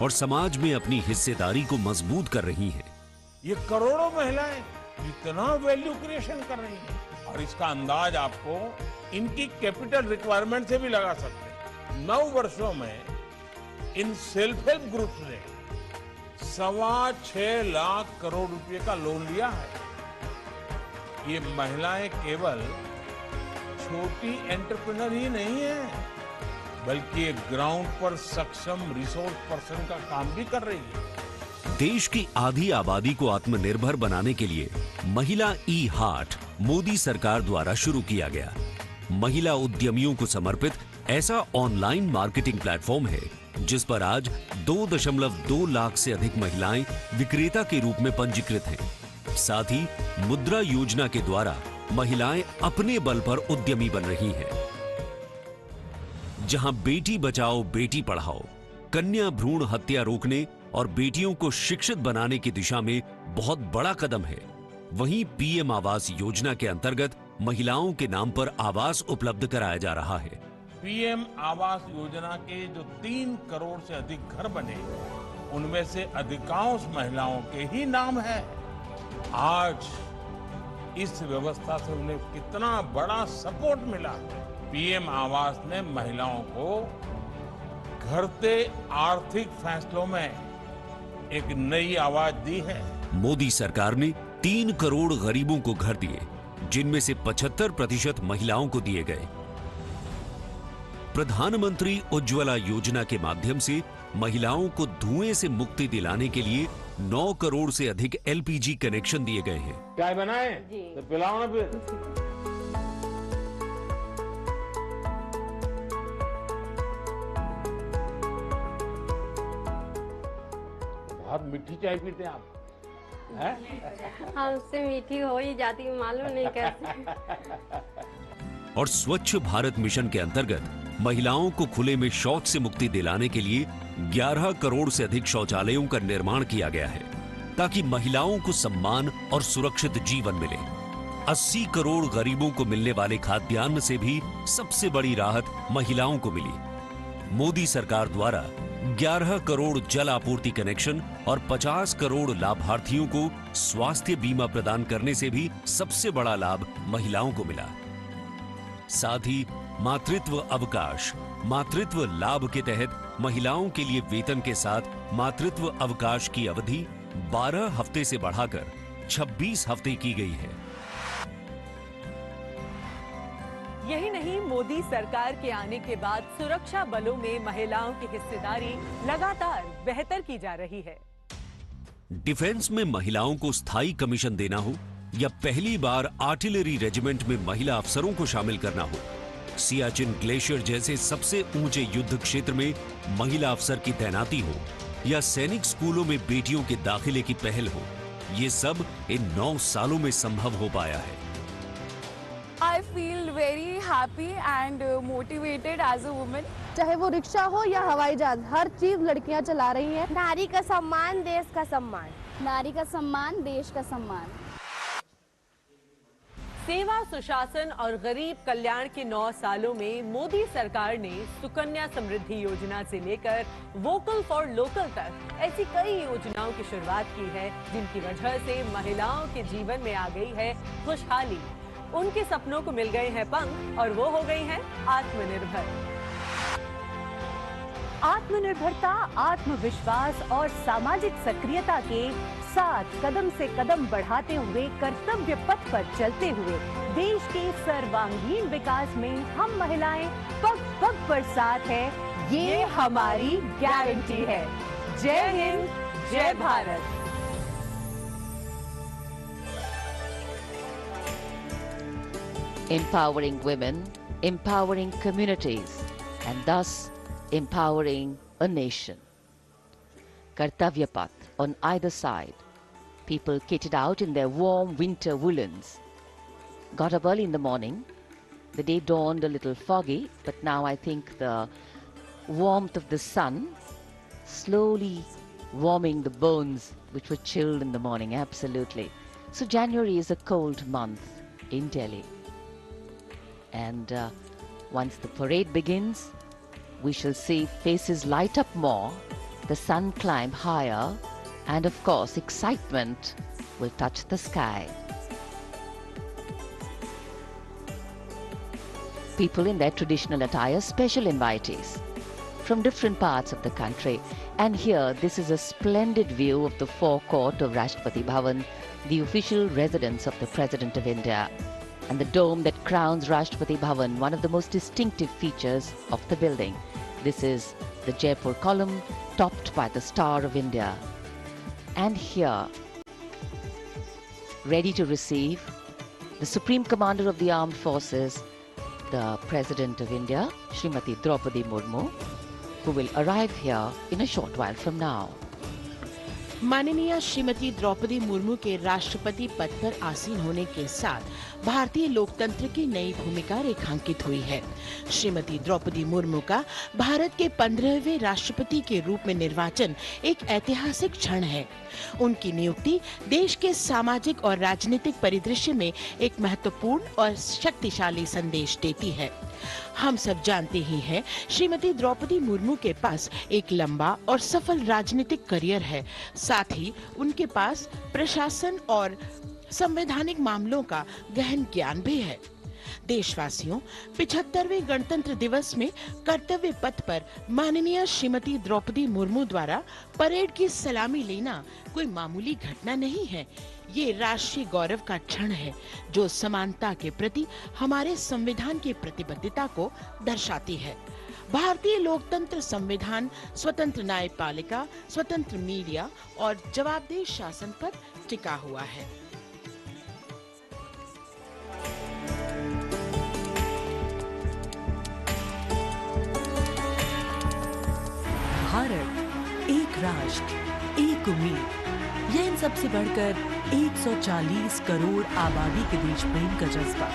और समाज में अपनी हिस्सेदारी को मजबूत कर रही हैं। ये करोड़ों महिलाएं इतना वैल्यू क्रिएशन कर रही हैं और इसका अंदाज आपको इनकी कैपिटल रिक्वायरमेंट से भी लगा सकते हैं। 9 वर्षों में इन सेल्फ हेल्प ग्रुप्स ने 6.25 लाख करोड़ रुपए का लोन लिया है। ये महिलाएं केवल छोटी एंटरप्रेन्योर ही नहीं है, बल्कि एक ग्राउंड पर सक्षम रिसोर्स पर्सन का काम भी कर रही है। देश की आधी आबादी को आत्मनिर्भर बनाने के लिए महिला ई हाट मोदी सरकार द्वारा शुरू किया गया। महिला उद्यमियों को समर्पित ऐसा ऑनलाइन मार्केटिंग प्लेटफॉर्म है जिस पर आज 2.2 लाख से अधिक महिलाएं विक्रेता के रूप में पंजीकृत हैं। साथ ही मुद्रा योजना के द्वारा महिलाएं अपने बल पर उद्यमी बन रही हैं। जहां बेटी बचाओ बेटी पढ़ाओ, कन्या भ्रूण हत्या रोकने और बेटियों को शिक्षित बनाने की दिशा में बहुत बड़ा कदम है, वहीं पीएम आवास योजना के अंतर्गत महिलाओं के नाम पर आवास उपलब्ध कराया जा रहा है। पीएम आवास योजना के जो 3 करोड़ से अधिक घर बने, उनमें से अधिकांश महिलाओं के ही नाम है। आज इस व्यवस्था से उन्हें कितना बड़ा सपोर्ट मिला। पीएम आवास ने महिलाओं को घटते आर्थिक फैसलों में एक नई आवाज दी है। मोदी सरकार ने 3 करोड़ गरीबों को घर दिए, जिनमें से 75% महिलाओं को दिए गए। प्रधानमंत्री उज्ज्वला योजना के माध्यम से महिलाओं को धुएं से मुक्ति दिलाने के लिए 9 करोड़ से अधिक एलपीजी कनेक्शन दिए गए हैं। चाय बनाए तो पिलाओ ना फिर। बहुत मीठी चाय पीते हैं आप, हैं? हमसे मीठी हो ही जाती है, मालूम नहीं कैसे। और स्वच्छ भारत मिशन के अंतर्गत महिलाओं को खुले में शौच से मुक्ति दिलाने के लिए 11 करोड़ से अधिक शौचालयों का निर्माण किया गया है, ताकि महिलाओं को सम्मान और सुरक्षित जीवन मिले। 80 करोड़ गरीबों को मिलने वाले खाद्यान्न से भी सबसे बड़ी राहत महिलाओं को मिली। मोदी सरकार द्वारा 11 करोड़ जल आपूर्ति कनेक्शन और 50 करोड़ लाभार्थियों को स्वास्थ्य बीमा प्रदान करने से भी सबसे बड़ा लाभ महिलाओं को मिला। साथ ही मातृत्व अवकाश, मातृत्व लाभ के तहत महिलाओं के लिए वेतन के साथ मातृत्व अवकाश की अवधि 12 हफ्ते से बढ़ाकर 26 हफ्ते की गई है। यही नहीं, मोदी सरकार के आने के बाद सुरक्षा बलों में महिलाओं की हिस्सेदारी लगातार बेहतर की जा रही है। डिफेंस में महिलाओं को स्थायी कमीशन देना हो या पहली बार आर्टिलरी रेजिमेंट में महिला अफसरों को शामिल करना हो, सियाचिन ग्लेशियर जैसे सबसे ऊंचे युद्ध क्षेत्र में महिला अफसर की तैनाती हो या सैनिक स्कूलों में बेटियों के दाखिले की पहल हो, ये सब इन 9 सालों में संभव हो पाया है। I feel very happy and motivated as a woman. चाहे वो रिक्शा हो या हवाई जहाज, हर चीज लड़कियां चला रही हैं। नारी का सम्मान, देश का सम्मान। नारी का सम्मान, देश का सम्मान। सेवा, सुशासन और गरीब कल्याण के 9 सालों में मोदी सरकार ने सुकन्या समृद्धि योजना से लेकर वोकल फॉर लोकल तक ऐसी कई योजनाओं की शुरुआत की है, जिनकी वजह से महिलाओं के जीवन में आ गई है खुशहाली। उनके सपनों को मिल गए हैं पंख और वो हो गई हैं आत्मनिर्भर। आत्मनिर्भरता, आत्मविश्वास और सामाजिक सक्रियता के साथ कदम से कदम बढ़ाते हुए कर्तव्य पथ पर चलते हुए देश के सर्वांगीण विकास में हम महिलाएं पग पग पर साथ है, ये हमारी गारंटी है। जय हिंद, जय Bharat. Empowering women, empowering communities, and thus empowering a nation. Kartavya path on either side, people kitted out in their warm winter woolens. Got up early in the morning. The day dawned a little foggy, but now I think the warmth of the sun slowly warming the bones which were chilled in the morning, absolutely. So January is a cold month in Delhi. And Once the parade begins, we shall see faces light up more, the sun climb higher, and of course, excitement will touch the sky. People in their traditional attire, special invitees from different parts of the country. And here, this is a splendid view of the forecourt of Rashtrapati Bhavan, the official residence of the President of India, and the dome that crowns Rashtrapati Bhavan, one of the most distinctive features of the building. This is the Jaipur column, topped by the Star of India. And here, ready to receive the Supreme Commander of the Armed Forces, the President of India, Srimati Draupadi Murmu, who will arrive here in a short while from now. माननीय श्रीमती द्रौपदी मुर्मू के राष्ट्रपति पद पर आसीन होने के साथ भारतीय लोकतंत्र की नई भूमिका रेखांकित हुई है। श्रीमती द्रौपदी मुर्मू का भारत के 15वें राष्ट्रपति के रूप में निर्वाचन एक ऐतिहासिक क्षण है। उनकी नियुक्ति देश के सामाजिक और राजनीतिक परिदृश्य में एक महत्वपूर्ण और शक्तिशाली संदेश देती है। हम सब जानते ही हैं, श्रीमती द्रौपदी मुर्मू के पास एक लंबा और सफल राजनीतिक करियर है। साथ ही उनके पास प्रशासन और संवैधानिक मामलों का गहन ज्ञान भी है। देशवासियों, 75वें गणतंत्र दिवस में कर्तव्य पथ पर माननीय श्रीमती द्रौपदी मुर्मू द्वारा परेड की सलामी लेना कोई मामूली घटना नहीं है। ये राष्ट्रीय गौरव का क्षण है, जो समानता के प्रति हमारे संविधान की प्रतिबद्धता को दर्शाती है। भारतीय लोकतंत्र संविधान स्वतंत्र न्यायपालिका, स्वतंत्र मीडिया और जवाबदेह शासन पर टिका हुआ है। भारत एक राष्ट्र, एक उम्मीद, यह इन सबसे बढ़कर 140 करोड़ आबादी के देश प्रेम का जज्बा।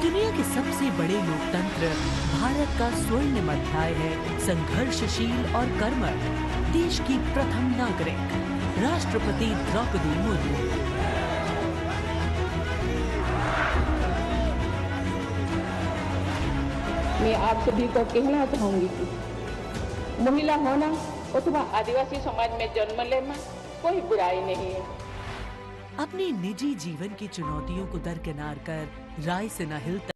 दुनिया के सबसे बड़े लोकतंत्र भारत का स्वर्णिम अध्याय है। संघर्षशील और कर्मठ देश की प्रथम नागरिक राष्ट्रपति द्रौपदी मुर्मू। मैं आप सभी को कहना चाहूंगी कि महिला होना अथवा आदिवासी समाज में जन्म लेना कोई बुराई नहीं है। अपने निजी जीवन की चुनौतियों को दरकिनार कर राय से न हिलता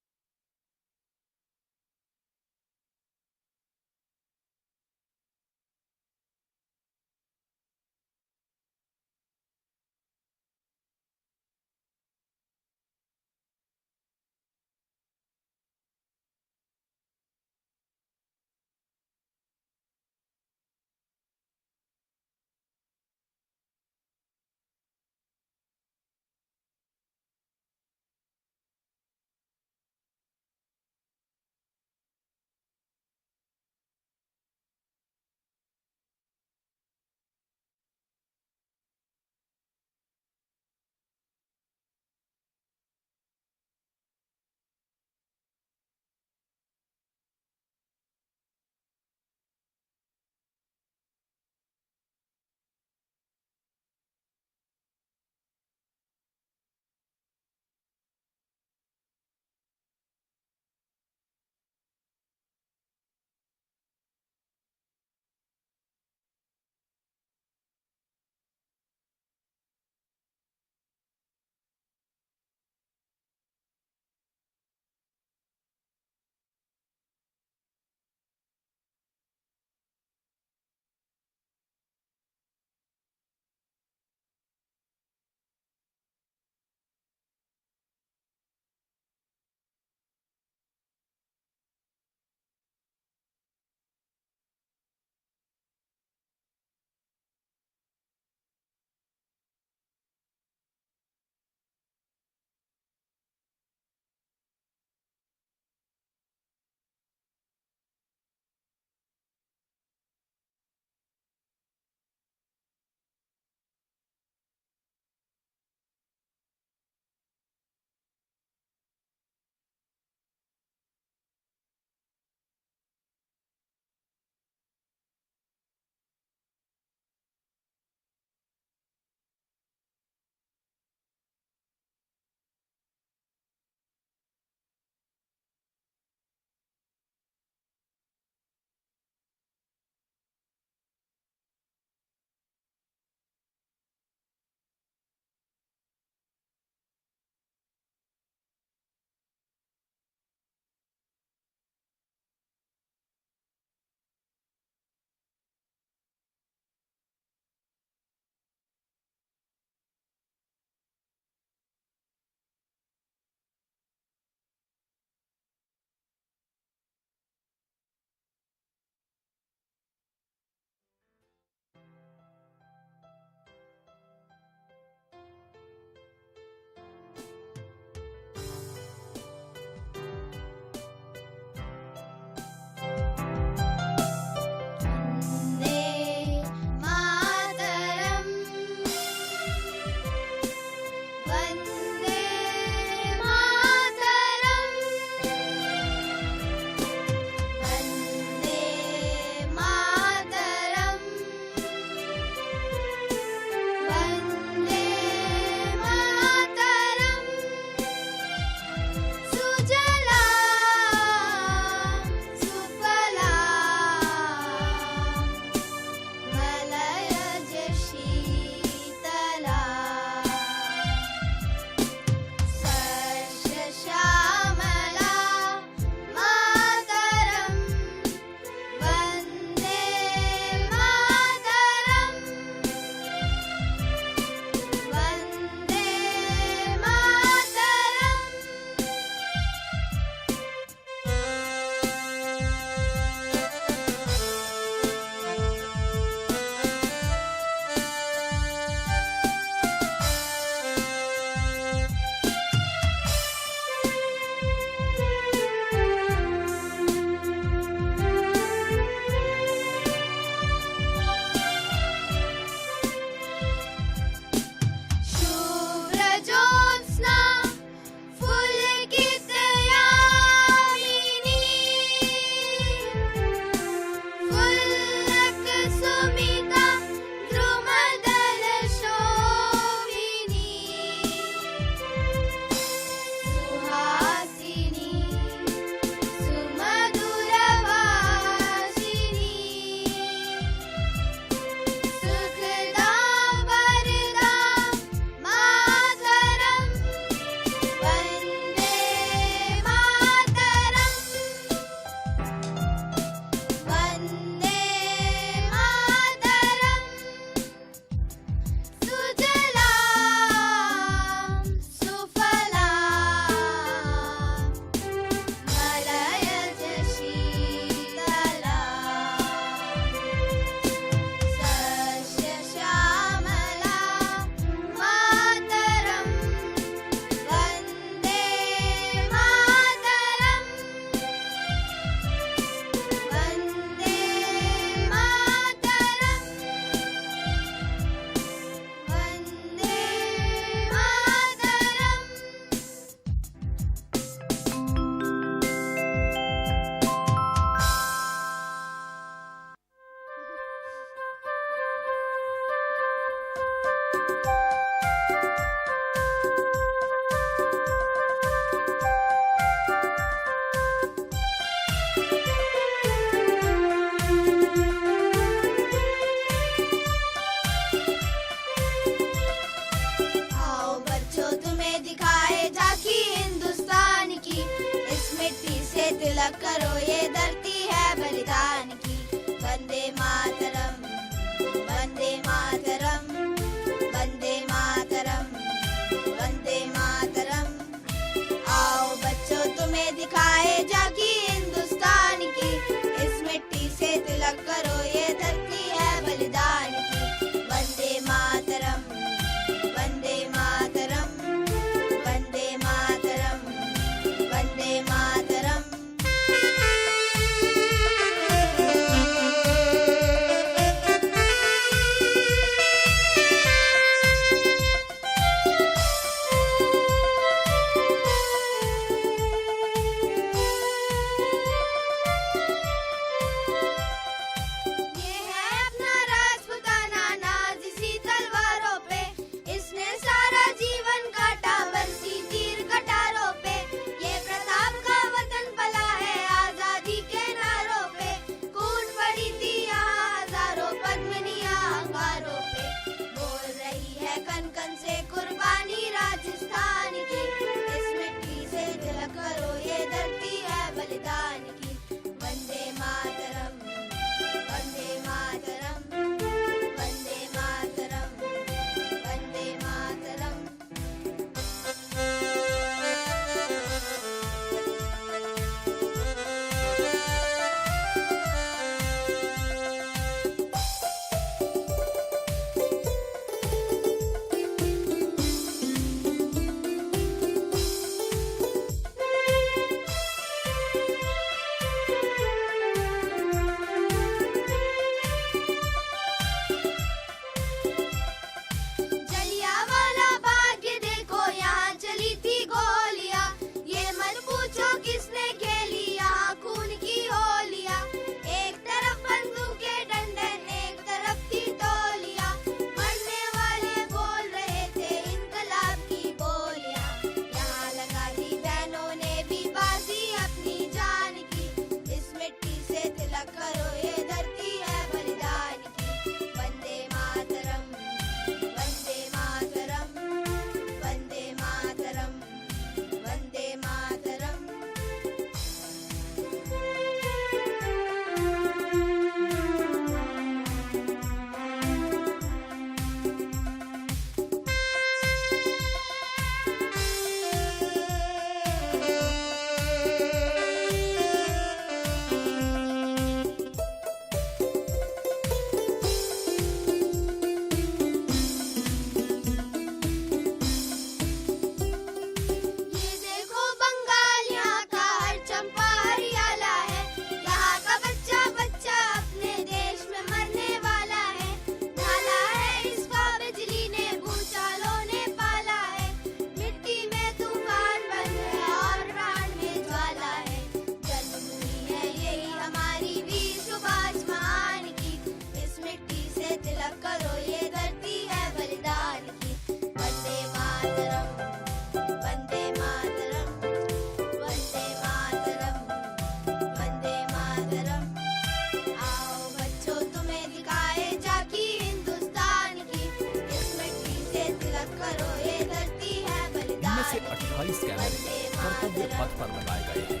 इनमें से 28 कैमरे कर्तव्य पथ पर लगाए गए हैं।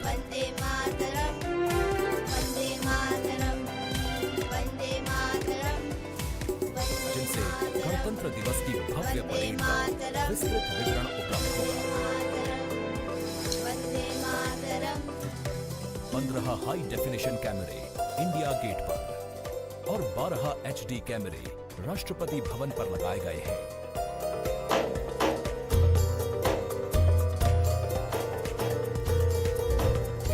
जिनसे गणतंत्र दिवस की भव्य परेड का विस्तृत विवरण उपलब्ध होगा। 15 हाई डेफिनेशन कैमरे इंडिया गेट पर और 12 HD कैमरे राष्ट्रपति भवन पर लगाए गए हैं।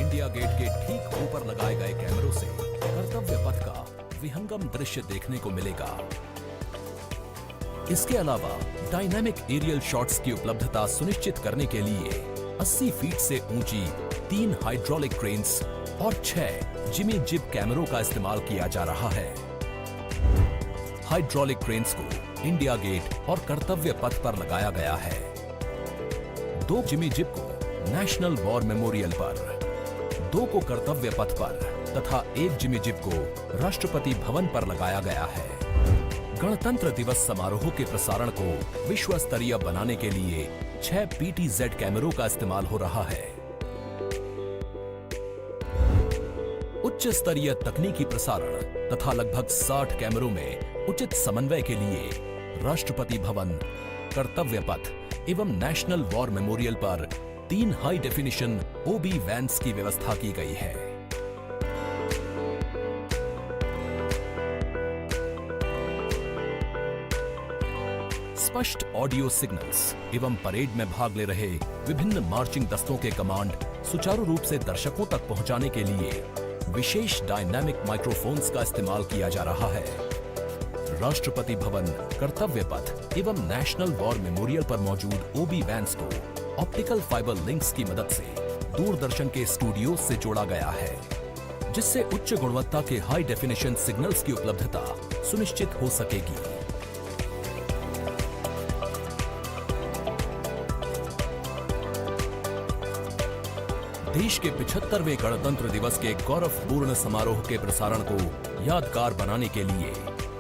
इंडिया गेट के ठीक ऊपर लगाए गए कैमरों से कर्तव्य पथ का विहंगम दृश्य देखने को मिलेगा। इसके अलावा डायनामिक एरियल शॉट्स की उपलब्धता सुनिश्चित करने के लिए 80 फीट से ऊंची 3 हाइड्रोलिक क्रेन्स और 6 जिमी जिब कैमरों का इस्तेमाल किया जा रहा है। हाइड्रोलिक क्रेन्स को इंडिया गेट और कर्तव्य पथ पर लगाया गया है। 2 जिमी जिब को नेशनल वॉर मेमोरियल पर, 2 को कर्तव्य पथ पर तथा 1 जिमी जिब को राष्ट्रपति भवन पर लगाया गया है। गणतंत्र दिवस समारोह के प्रसारण को विश्व स्तरीय बनाने के लिए 6 PTZ कैमरों का इस्तेमाल हो रहा है। उच्च स्तरीय तकनीकी प्रसारण तथा लगभग 60 कैमरों में उचित समन्वय के लिए राष्ट्रपति भवन, कर्तव्य पथ एवं नेशनल वॉर मेमोरियल पर 3 हाई डेफिनेशन OB वैन्स की व्यवस्था की गई है। स्पष्ट ऑडियो सिग्नल्स एवं परेड में भाग ले रहे विभिन्न मार्चिंग दस्तों के कमांड सुचारू रूप से दर्शकों तक पहुंचाने के लिए विशेष डायनामिक माइक्रोफोन्स का इस्तेमाल किया जा रहा है। राष्ट्रपति भवन, कर्तव्य पथ एवं नेशनल वॉर मेमोरियल पर मौजूद OB वैन्स को ऑप्टिकल फाइबर लिंक्स की मदद से दूरदर्शन के स्टूडियो से जोड़ा गया है, जिससे उच्च गुणवत्ता के हाई डेफिनेशन सिग्नल्स की उपलब्धता सुनिश्चित हो सकेगी। देश के 75वें गणतंत्र दिवस के गौरवपूर्ण समारोह के प्रसारण को यादगार बनाने के लिए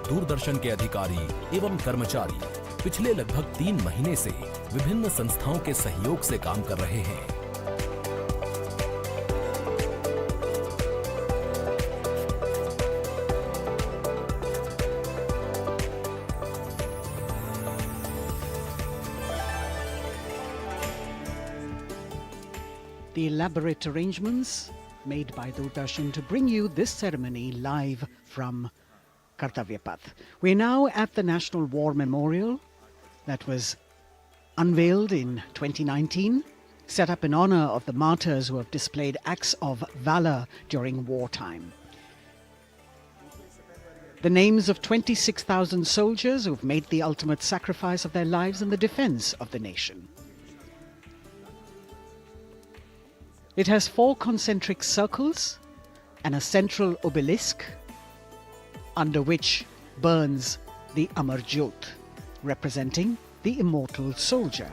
दूरदर्शन के अधिकारी एवं कर्मचारी पिछले लगभग 3 महीने से विभिन्न संस्थाओं के सहयोग से काम कर रहे हैं। The elaborate arrangements made by Doordarshan to bring you this ceremony live from Kartavya Path. We're now at the National War Memorial that was unveiled in 2019, set up in honor of the martyrs who have displayed acts of valor during wartime. The names of 26,000 soldiers who've made the ultimate sacrifice of their lives in the defense of the nation. It has 4 concentric circles and a central obelisk under which burns the Amar Jyot, representing the immortal soldier.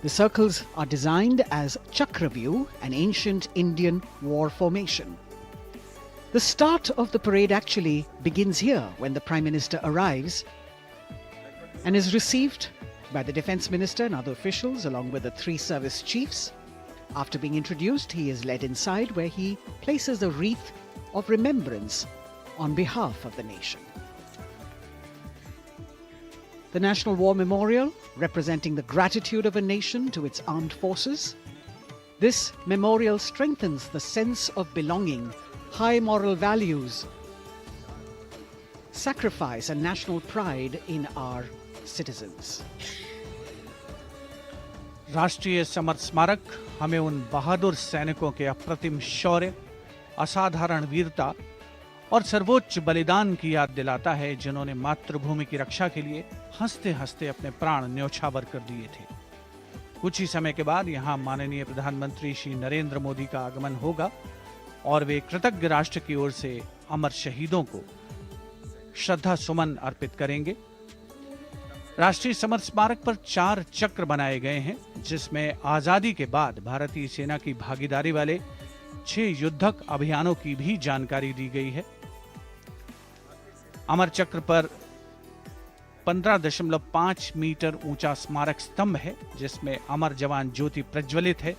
The circles are designed as Chakravyu, an ancient Indian war formation. The start of the parade actually begins here when the Prime Minister arrives and is received by the Defence Minister and other officials along with the 3 service chiefs. After being introduced, he is led inside where he places a wreath of remembrance on behalf of the nation. The National War Memorial, representing the gratitude of a nation to its armed forces. This memorial strengthens the sense of belonging, high moral values, sacrifice and national pride in our citizens. राष्ट्रीय summer स्मारक हमें उन बहादुर सैनिकों के अप्रतिम शौर्य, असाधारण वीरता और सर्वोच्च बलिदान की याद दिलाता है, जिन्होंने मातृभूमि की रक्षा के लिए हंसते हंसते अपने प्राण न्योछावर कर दिए थे। कुछ ही समय के बाद यहाँ माननीय प्रधानमंत्री श्री नरेंद्र मोदी का आगमन होगा और वे कृतज्ञ राष्ट्र की ओर से अमर शहीदों को श्रद्धा सुमन अर्पित करेंगे। राष्ट्रीय समर स्मारक पर 4 चक्र बनाए गए हैं, जिसमें आजादी के बाद भारतीय सेना की भागीदारी वाले 6 युद्धक अभियानों की भी जानकारी दी गई है। अमर चक्र पर 15.5 मीटर ऊंचा स्मारक स्तंभ है जिसमें अमर जवान ज्योति प्रज्वलित है।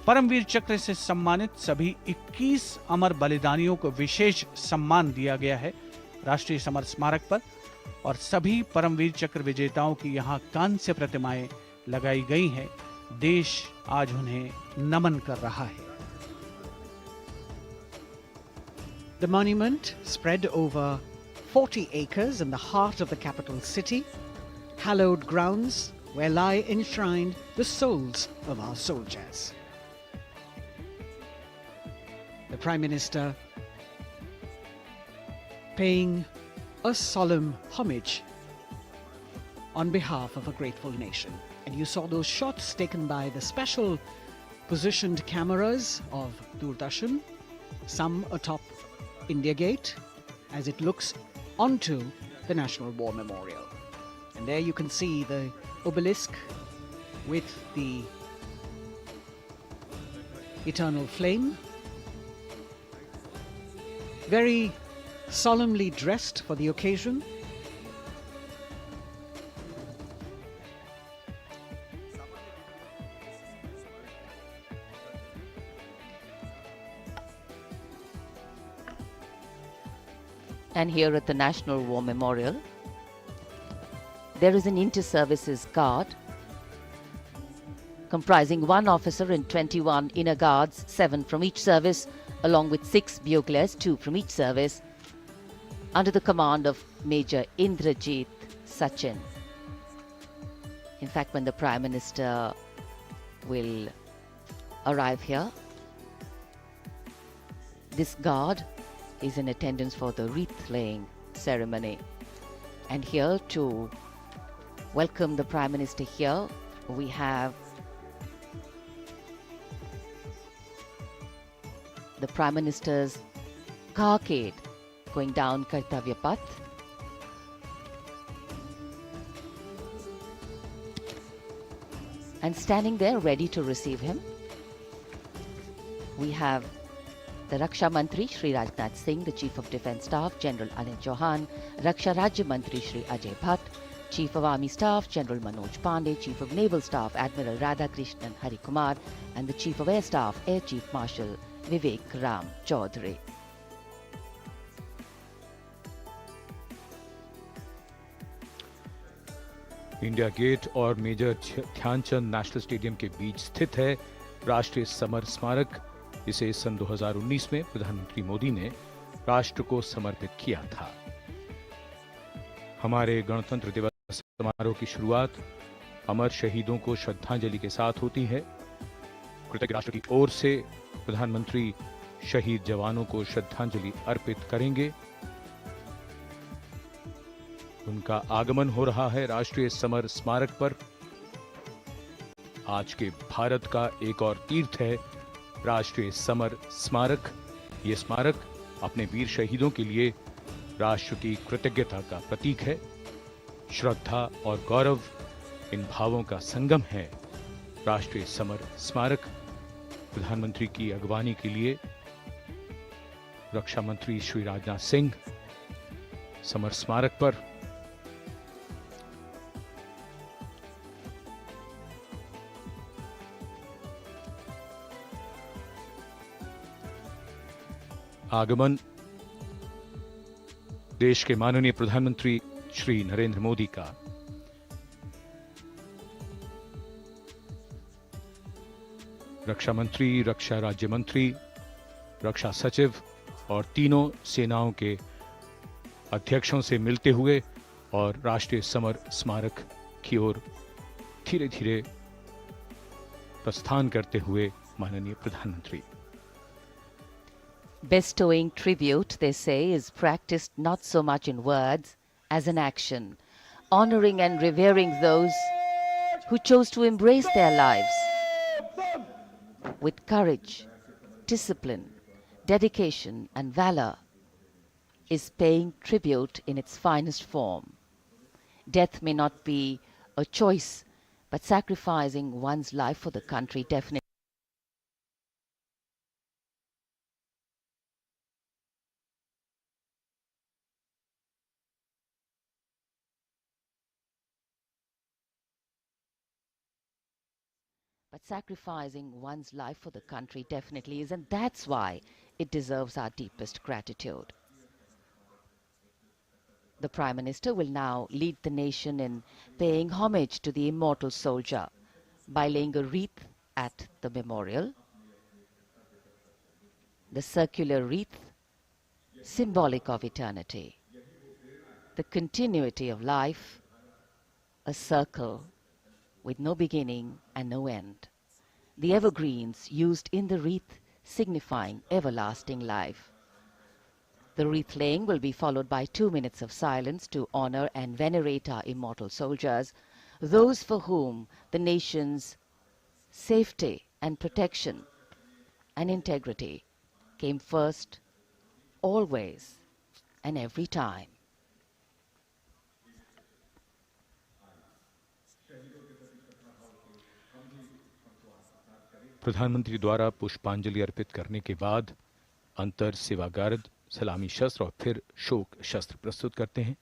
परमवीर चक्र से सम्मानित सभी 21 अमर बलिदानियों को विशेष सम्मान दिया गया है राष्ट्रीय समर स्मारक पर, और सभी परमवीर चक्र विजेताओं की यहाँ कांस्य प्रतिमाएं लगाई गई हैं। देश आज उन्हें नमन कर रहा है। The monument, spread over 40 acres in the heart of the capital city, hallowed grounds where lie enshrined the souls of our soldiers. The Prime Minister paying a solemn homage on behalf of a grateful nation. And you saw those shots taken by the special positioned cameras of Doordarshan, some atop India Gate as it looks onto the National War Memorial. And there you can see the obelisk with the eternal flame, very solemnly dressed for the occasion. And here at the National War Memorial, there is an inter-services guard comprising 1 officer and 21 inner guards, 7 from each service, along with 6 buglers, 2 from each service, under the command of Major Indrajit Sachin. In fact, when the Prime Minister will arrive here, this guard is in attendance for the wreath-laying ceremony. And here to welcome the Prime Minister here, we have the Prime Minister's carcade going down Kartavya Path. And standing there ready to receive him, we have the Raksha Mantri Shri Rajnath Singh, the Chief of Defence Staff General Anil Chauhan, Raksha Rajya Mantri Shri Ajay Bhatt, Chief of Army Staff General Manoj Pandey, Chief of Naval Staff Admiral Radhakrishnan Harikumar, and the Chief of Air Staff Air Chief Marshal Vivek Ram Chaudhary. India Gate और Major Dhyanchand National Stadium के बीच स्थित है राष्ट्रीय summer स्मारक। इसे सन 2019 में प्रधानमंत्री मोदी ने राष्ट्र को समर्पित किया था। हमारे गणतंत्र दिवस समारोह की शुरुआत अमर शहीदों को श्रद्धांजलि के साथ होती है। कृतज्ञ राष्ट्र की ओर से प्रधानमंत्री शहीद जवानों को श्रद्धांजलि अर्पित करेंगे। उनका आगमन हो रहा है राष्ट्रीय समर स्मारक पर। आज के भारत का एक और तीर्थ है राष्ट्रीय समर स्मारक। ये स्मारक अपने वीर शहीदों के लिए राष्ट्र की कृतज्ञता का प्रतीक है। श्रद्धा और गौरव इन भावों का संगम है राष्ट्रीय समर स्मारक। प्रधानमंत्री की अगवानी के लिए रक्षा मंत्री श्री राजनाथ सिंह समर स्मारक पर आगमन देश के माननीय प्रधानमंत्री श्री नरेंद्र मोदी का रक्षा मंत्री, रक्षा राज्य मंत्री, रक्षा सचिव और तीनों सेनाओं के अध्यक्षों से मिलते हुए और राष्ट्रीय समर स्मारक की ओर धीरे धीरे प्रस्थान करते हुए माननीय प्रधानमंत्री। Bestowing tribute, they say, is practiced not so much in words as in action, honoring and revering those who chose to embrace their lives with courage, discipline, dedication and valor is paying tribute in its finest form. Death may not be a choice, but sacrificing one's life for the country definitely that sacrificing one's life for the country definitely is, and that's why it deserves our deepest gratitude. The Prime Minister will now lead the nation in paying homage to the immortal soldier by laying a wreath at the memorial. The circular wreath, symbolic of eternity, the continuity of life, a circle with no beginning and no end. The evergreens used in the wreath signifying everlasting life. The wreath laying will be followed by 2 minutes of silence to honor and venerate our immortal soldiers, those for whom the nation's safety and protection and integrity came first, always and every time. प्रधानमंत्री द्वारा पुष्पांजलि अर्पित करने के बाद अंतर सेवागार्द सलामी शस्त्र और फिर शोक शस्त्र प्रस्तुत करते हैं।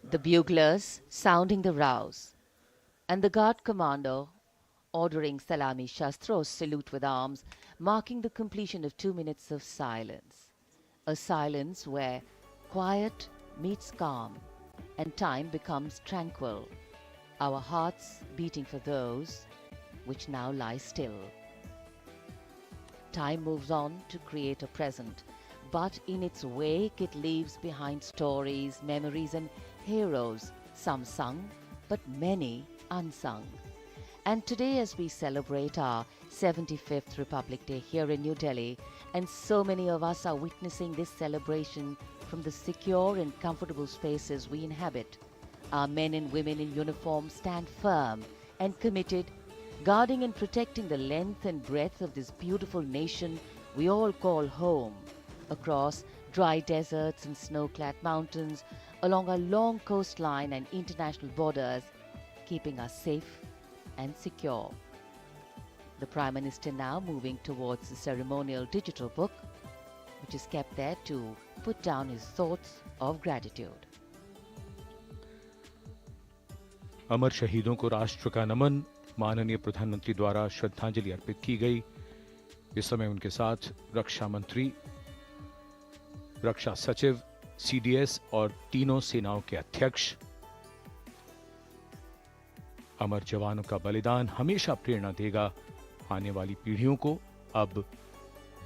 The buglers sounding the rouse, and the guard commander ordering Salami Shastros salute with arms, marking the completion of 2 minutes of silence. A silence where quiet meets calm and time becomes tranquil, our hearts beating for those which now lie still. Time moves on to create a present, but in its wake it leaves behind stories, memories and heroes, some sung, but many unsung. And today, as we celebrate our 75th Republic Day here in New Delhi, and so many of us are witnessing this celebration from the secure and comfortable spaces we inhabit, our men and women in uniform stand firm and committed, guarding and protecting the length and breadth of this beautiful nation we all call home, across dry deserts and snow-clad mountains, along our long coastline and international borders, keeping us safe and secure. The Prime Minister now moving towards the ceremonial digital book, which is kept there to put down his thoughts of gratitude. अमर शहीदों को राष्ट्र का नमन, माननीय प्रधानमंत्री द्वारा श्रद्धांजलि अर्पित की गई। इस समय उनके साथ रक्षा मंत्री, रक्षा सचिव, सीडीएस और तीनों सेनाओं के अध्यक्ष। अमर जवानों का बलिदान हमेशा प्रेरणा देगा आने वाली पीढ़ियों को। अब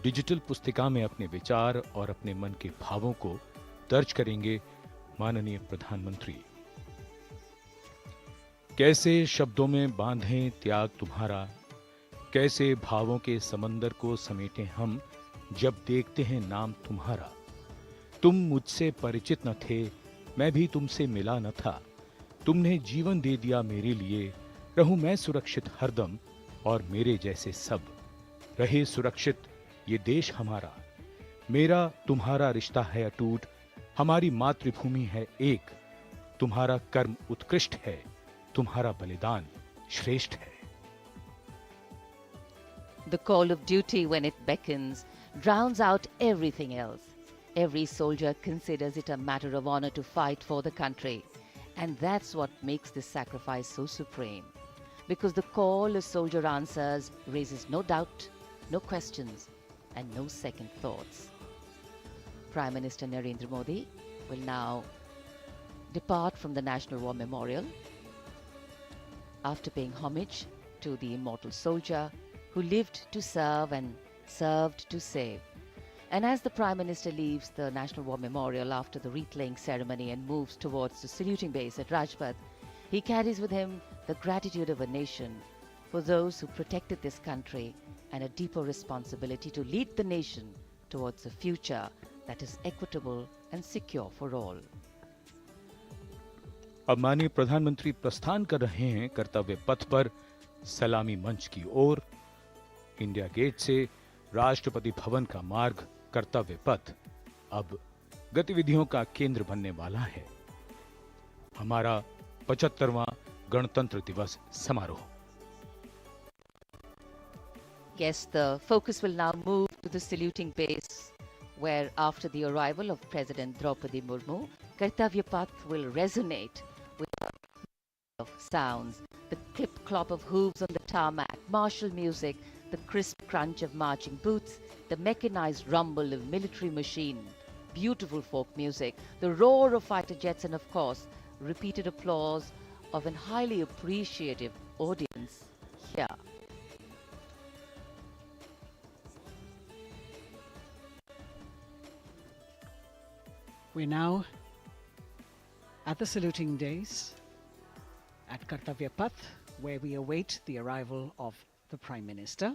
डिजिटल पुस्तिका में अपने विचार और अपने मन के भावों को दर्ज करेंगे माननीय प्रधानमंत्री। कैसे शब्दों में बांधें त्याग तुम्हारा, कैसे भावों के समंदर को समेटें हम जब देखते हैं नाम तुम्हारा। तुम मुझसे परिचित न थे, मैं भी तुमसे मिला न था, तुमने जीवन दे दिया मेरे लिए, रहूं मैं सुरक्षित हरदम और मेरे जैसे सब रहे सुरक्षित ये देश हमारा। मेरा तुम्हारा रिश्ता है अटूट, हमारी मातृभूमि है एक, तुम्हारा कर्म उत्कृष्ट है, तुम्हारा बलिदान श्रेष्ठ है। The call of duty, when it beckons, drowns out everything else. Every soldier considers it a matter of honor to fight for the country. And that's what makes this sacrifice so supreme. Because the call a soldier answers raises no doubt, no questions, and no second thoughts. Prime Minister Narendra Modi will now depart from the National War Memorial after paying homage to the immortal soldier who lived to serve and served to save. And as the Prime Minister leaves the National War Memorial after the wreath-laying ceremony and moves towards the saluting base at Rajpath, he carries with him the gratitude of a nation for those who protected this country and a deeper responsibility to lead the nation towards a future that is equitable and secure for all. अब माननीय प्रधानमंत्री प्रस्थान कर रहे हैं कर्तव्य पथ पर सलामी मंच की ओर। इंडिया गेट से राष्ट्रपति भवन का मार्ग कर्तव्य पथ अब गतिविधियों का केंद्र बनने वाला है। हमारा 75वां गणतंत्र दिवस समारोह। Yes, the focus will now move to the saluting base, where after the arrival of President Draupadi Murmu, Kartavya Path will resonate with of sounds, the clip clop of hooves on the tarmac, martial music, the crisp crunch of marching boots, the mechanized rumble of military machine, beautiful folk music, the roar of fighter jets, and of course, repeated applause of an highly appreciative audience here. We're now at the saluting days at Kartavya Path, where we await the arrival of the Prime Minister.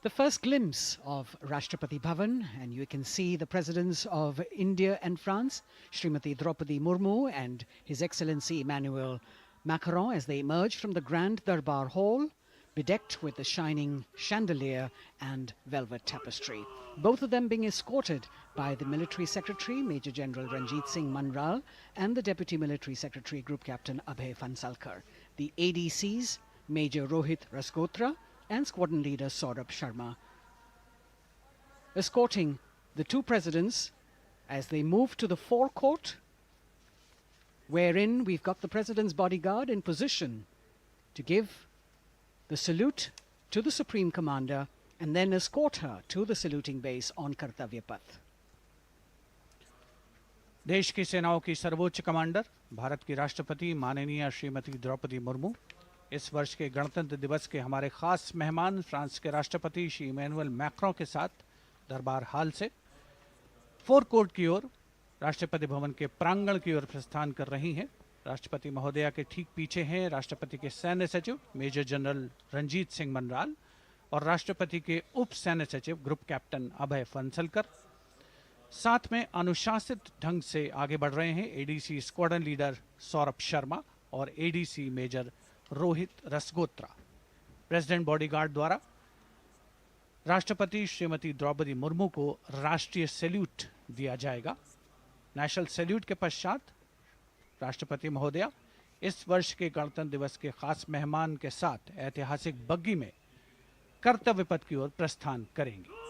The first glimpse of Rashtrapati Bhavan, and you can see the presidents of India and France, Srimati Draupadi Murmu and His Excellency Emmanuel Macron, as they emerge from the Grand Darbar Hall, bedecked with the shining chandelier and velvet tapestry. Both of them being escorted by the Military Secretary, Major General Ranjit Singh Manral, and the Deputy Military Secretary, Group Captain Abhay Fansalkar. The ADCs, Major Rohit Rasgotra and Squadron Leader Saurabh Sharma, escorting the two presidents as they move to the forecourt, wherein we've got the President's bodyguard in position to give the salute to the Supreme Commander and then escort her to the saluting base on Kartavya Path. देश की सेनाओं की सर्वोच्च commander Bharat की राष्ट्रपति माननीय श्रीमती द्रौपदी मुर्मू इस वर्ष के गणतंत्र दिवस के हमारे खास मेहमान फ्रांस के राष्ट्रपति श्री इमैनुअल मैक्रों के साथ दरबार हाल से फोरकोर्ट की ओर राष्ट्रपति भवन के प्रांगण की ओर प्रस्थान कर रही हैं। राष्ट्रपति महोदया के ठीक पीछे हैं राष्ट्रपति के सैन्य सचिव मेजर जनरल रंजीत सिंह मनराल और राष्ट्रपति के उप सैन्य सचिव ग्रुप कैप्टन अभय फंसलकर। साथ में अनुशासित ढंग से आगे बढ़ रहे हैं ADC squadron leader Saurabh Sharma और ADC major Rohit Rasgotra. President bodyguard द्वारा राष्ट्रपति श्रीमती द्रौपदी मुर्मू को राष्ट्रीय सैल्यूट दिया जाएगा। नेशनल सैल्यूट के पश्चात राष्ट्रपति महोदया इस वर्ष के गणतंत्र दिवस के खास मेहमान के साथ ऐतिहासिक बग्गी में कर्तव्य पथ की ओर प्रस्थान करेंगी।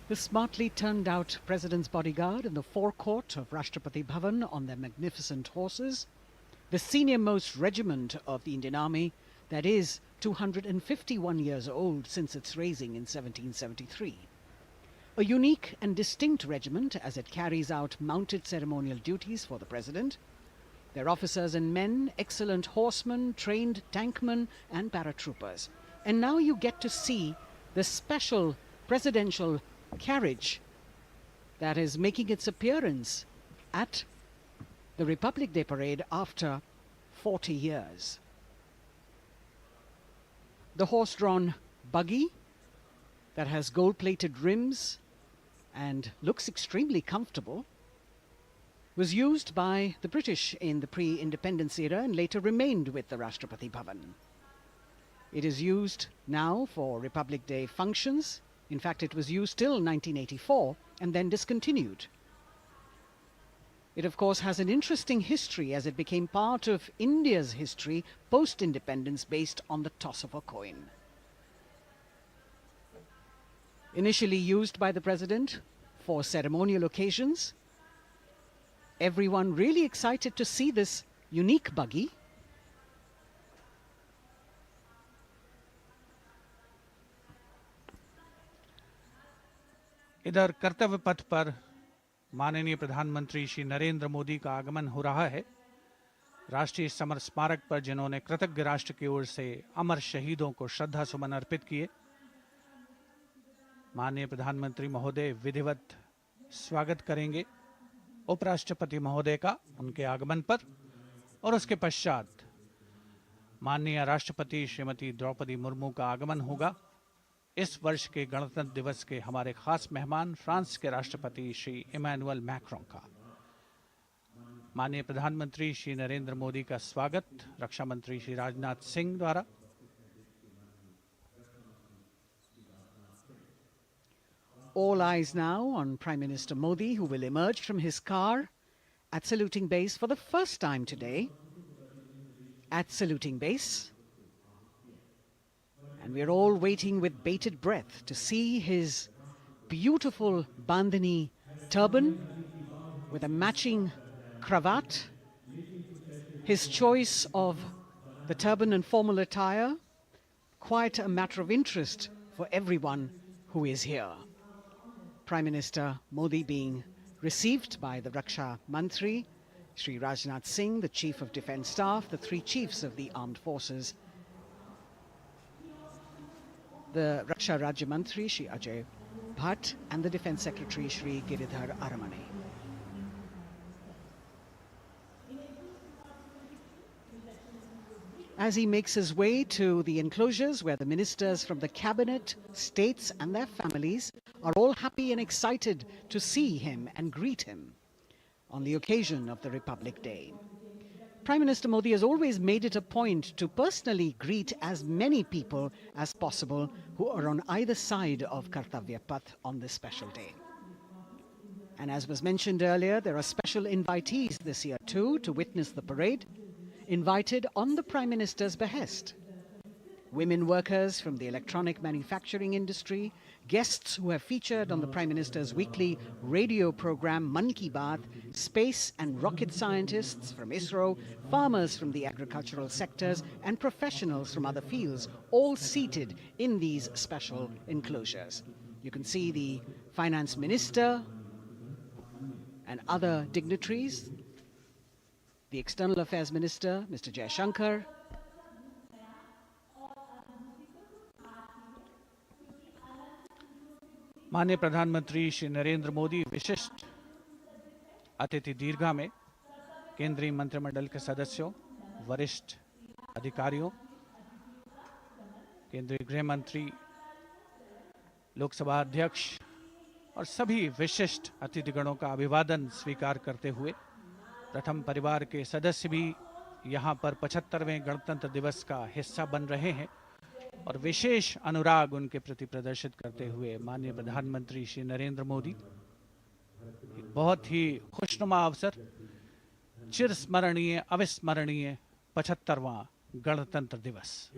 The smartly turned out President's bodyguard in the forecourt of Rashtrapati Bhavan on their magnificent horses, the senior-most regiment of the Indian Army that is 251 years old since its raising in 1773. A unique and distinct regiment as it carries out mounted ceremonial duties for the President. Their officers and men, excellent horsemen, trained tankmen and paratroopers. And now you get to see the special presidential carriage that is making its appearance at the Republic Day parade after 40 years. The horse-drawn buggy that has gold-plated rims and looks extremely comfortable was used by the British in the pre-independence era and later remained with the Rashtrapati Bhavan. It is used now for Republic Day functions. In fact, it was used till 1984 and then discontinued. It, of course, has an interesting history as it became part of India's history post-independence based on the toss of a coin. Initially used by the President for ceremonial occasions, everyone really excited to see this unique buggy. इधर कर्तव्य पथ पर माननीय प्रधानमंत्री श्री नरेंद्र मोदी का आगमन हो रहा है। राष्ट्रीय समर स्मारक पर जिन्होंने कृतज्ञ राष्ट्र की ओर से अमर शहीदों को श्रद्धा सुमन अर्पित किए, माननीय प्रधानमंत्री महोदय विधिवत स्वागत करेंगे उपराष्ट्रपति महोदय का उनके आगमन पर। और उसके पश्चात माननीय राष्ट्रपति श्रीमती द्रौपदी मुर्मू का आगमन होगा। इस वर्ष के गणतंत्र दिवस के हमारे खास मेहमान फ्रांस के राष्ट्रपति श्री इमैनुअल मैक्रों का। माननीय प्रधानमंत्री श्री नरेंद्र मोदी का स्वागत रक्षा मंत्री श्री राजनाथ सिंह द्वारा। All eyes now on Prime Minister Modi, who will emerge from his car at saluting base for the first time today. At saluting base. And we're all waiting with bated breath to see his beautiful bandhani turban with a matching cravat. His choice of the turban and formal attire, quite a matter of interest for everyone who is here. Prime Minister Modi being received by the Raksha Mantri, Shri Rajnath Singh, the Chief of Defence Staff, the three chiefs of the armed forces, the Raksha Rajya Mantri, Shri Ajay Bhatt, and the Defence Secretary, Shri Giridhar Aramane. As he makes his way to the enclosures where the ministers from the cabinet, states and their families are all happy and excited to see him and greet him on the occasion of the Republic Day. Prime Minister Modi has always made it a point to personally greet as many people as possible who are on either side of Kartavya Path on this special day. And as was mentioned earlier, there are special invitees this year too to witness the parade, invited on the Prime Minister's behest. Women workers from the electronic manufacturing industry, guests who have featured on the Prime Minister's weekly radio program Mann Ki Baat, space and rocket scientists from ISRO, farmers from the agricultural sectors and professionals from other fields, all seated in these special enclosures. You can see the Finance Minister and other dignitaries, the External Affairs Minister, Mr. Jaishankar, माननीय प्रधानमंत्री श्री नरेंद्र मोदी विशिष्ट अतिथि दीर्घा में केंद्रीय मंत्रिमंडल के सदस्यों, वरिष्ठ अधिकारियों, केंद्रीय गृह मंत्री, लोकसभा अध्यक्ष और सभी विशिष्ट अतिथिगणों का अभिवादन स्वीकार करते हुए प्रथम परिवार के सदस्य भी यहां पर 75वें गणतंत्र दिवस का हिस्सा बन रहे हैं और विशेष अनुराग उनके प्रति प्रदर्शित करते हुए माननीय प्रधानमंत्री श्री नरेंद्र मोदी बहुत ही खुशनुमा अवसर, चिरस्मरणीय अविस्मरणीय 75वां गणतंत्र दिवस।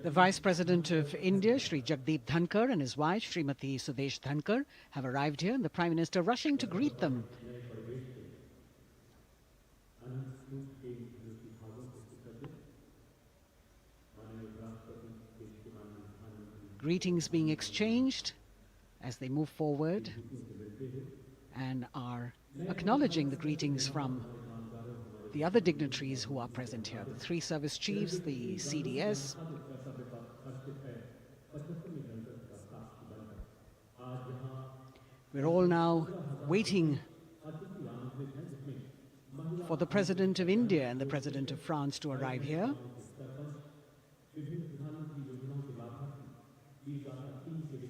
The Vice President of India, Shri Jagdeep Dhankar, and his wife, Srimati Sudesh Dhankar, have arrived here, and the Prime Minister rushing to greet them. Greetings being exchanged as they move forward and are acknowledging the greetings from the other dignitaries who are present here, the three service chiefs, the CDS. We're all now waiting for the President of India and the President of France to arrive here.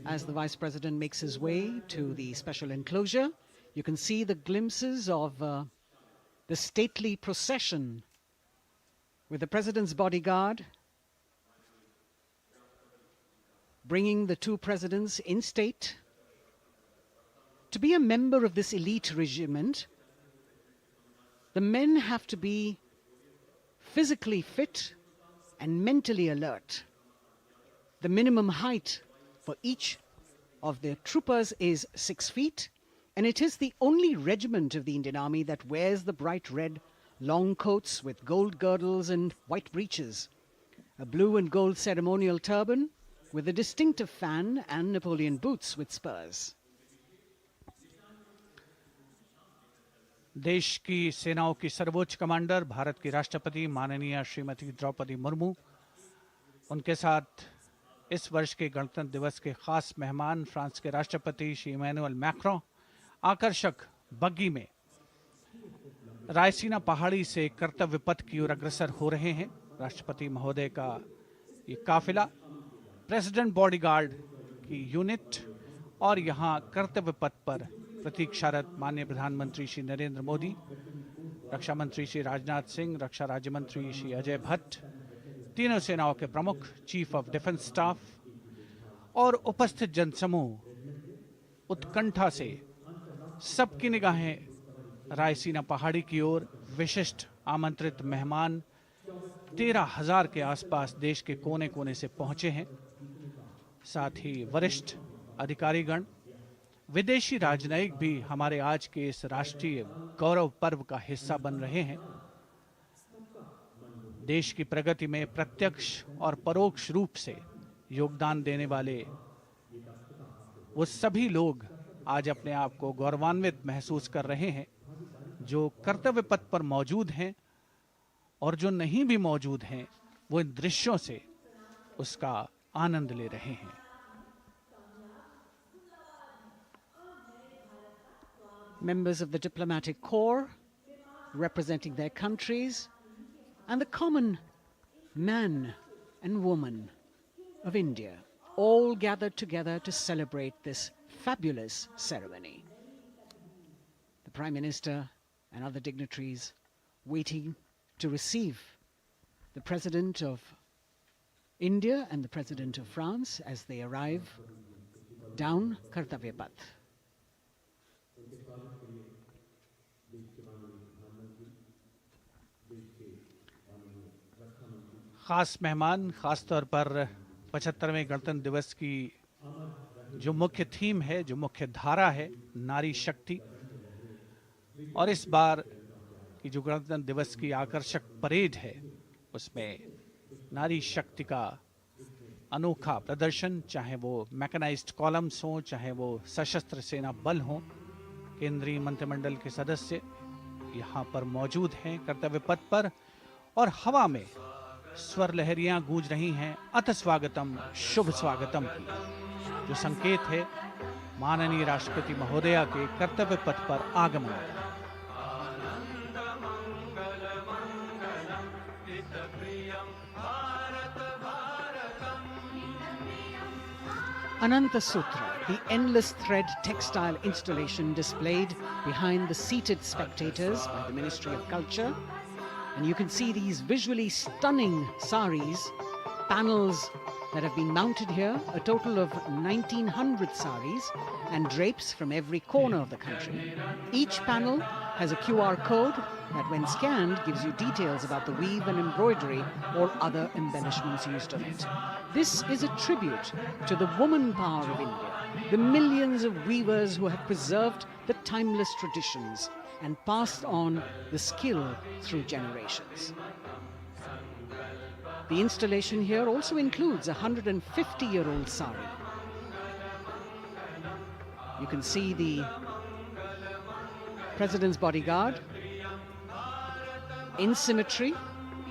As the Vice President makes his way to the special enclosure, you can see the glimpses of the stately procession with the President's bodyguard bringing the two presidents in state. To be a member of this elite regiment, the men have to be physically fit and mentally alert. The minimum height for each of the troopers is 6 feet, and it is the only regiment of the Indian Army that wears the bright red long coats with gold girdles and white breeches, a blue and gold ceremonial turban with a distinctive fan and Napoleon boots with spurs. देश की सेनाओं की सर्वोच्च commander Bharat की राष्ट्रपति माननीय श्रीमती द्रौपदी मुर्मू, उनके साथ इस वर्ष के गणतंत्र दिवस के खास मेहमान फ्रांस के राष्ट्रपति श्री इमैनुअल मैक्रों आकर्षक बग्गी में रायसीना पहाड़ी से कर्तव्य पथ की ओर अग्रसर हो रहे हैं। राष्ट्रपति महोदय का ये काफिला प्रेसिडेंट बॉडीगार्ड की यूनिट और यहाँ कर्तव्य पथ पर प्रतीक्षारत माननीय प्रधानमंत्री श्री नरेंद्र मोदी, रक्षा मंत्री श्री राजनाथ सिंह, रक्षा राज्य मंत्री श्री अजय भट्ट, तीनों सेनाओं के प्रमुख, चीफ ऑफ डिफेंस स्टाफ और उपस्थित जनसमूह उत्कंठा से सबकी निगाहें रायसीना पहाड़ी की ओर। विशिष्ट आमंत्रित मेहमान 13,000 के आसपास देश के कोने कोने से पहुंचे हैं। साथ ही वरिष्ठ अधिकारीगण, विदेशी राजनयिक भी हमारे आज के इस राष्ट्रीय गौरव पर्व का हिस्सा बन रहे हैं। देश की प्रगति में प्रत्यक्ष और परोक्ष रूप से योगदान देने वाले वो सभी लोग आज अपने आप को गौरवान्वित महसूस कर रहे हैं, जो कर्तव्य पथ पर मौजूद हैं और जो नहीं भी मौजूद हैं, वो इन दृश्यों से उसका आनंद ले रहे हैं। Members of the diplomatic corps representing their countries and the common man and woman of India all gathered together to celebrate this fabulous ceremony. The Prime Minister and other dignitaries waiting to receive the President of India and the President of France as they arrive down Kartavya Path. खास मेहमान, खास तौर पर 75वें गणतंत्र दिवस की जो मुख्य थीम है, जो मुख्य धारा है, नारी शक्ति, और इस बार की जो गणतंत्र दिवस की आकर्षक परेड है उसमें नारी शक्ति का अनोखा प्रदर्शन, चाहे वो मैकेनाइज्ड कॉलम्स हों, चाहे वो सशस्त्र सेना बल हों, केंद्रीय मंत्रिमंडल के सदस्य यहाँ पर मौजूद हैं कर्तव्य पथ पर, और हवा में स्वर लहरियां गूंज रही हैं अथ स्वागतम, शुभ स्वागतम की, जो संकेत है माननीय राष्ट्रपति महोदया के कर्तव्य पथ पर आगमन का। Ananta Sutra, the endless thread textile installation displayed behind the seated spectators by the Ministry of Culture. And you can see these visually stunning saris, panels that have been mounted here, a total of 1,900 saris and drapes from every corner of the country. Each panel has a QR code that when scanned gives you details about the weave and embroidery or other embellishments used on it. This is a tribute to the woman power of India, the millions of weavers who have preserved the timeless traditions and passed on the skill through generations. The installation here also includes a 150-year-old sari. You can see the President's bodyguard in symmetry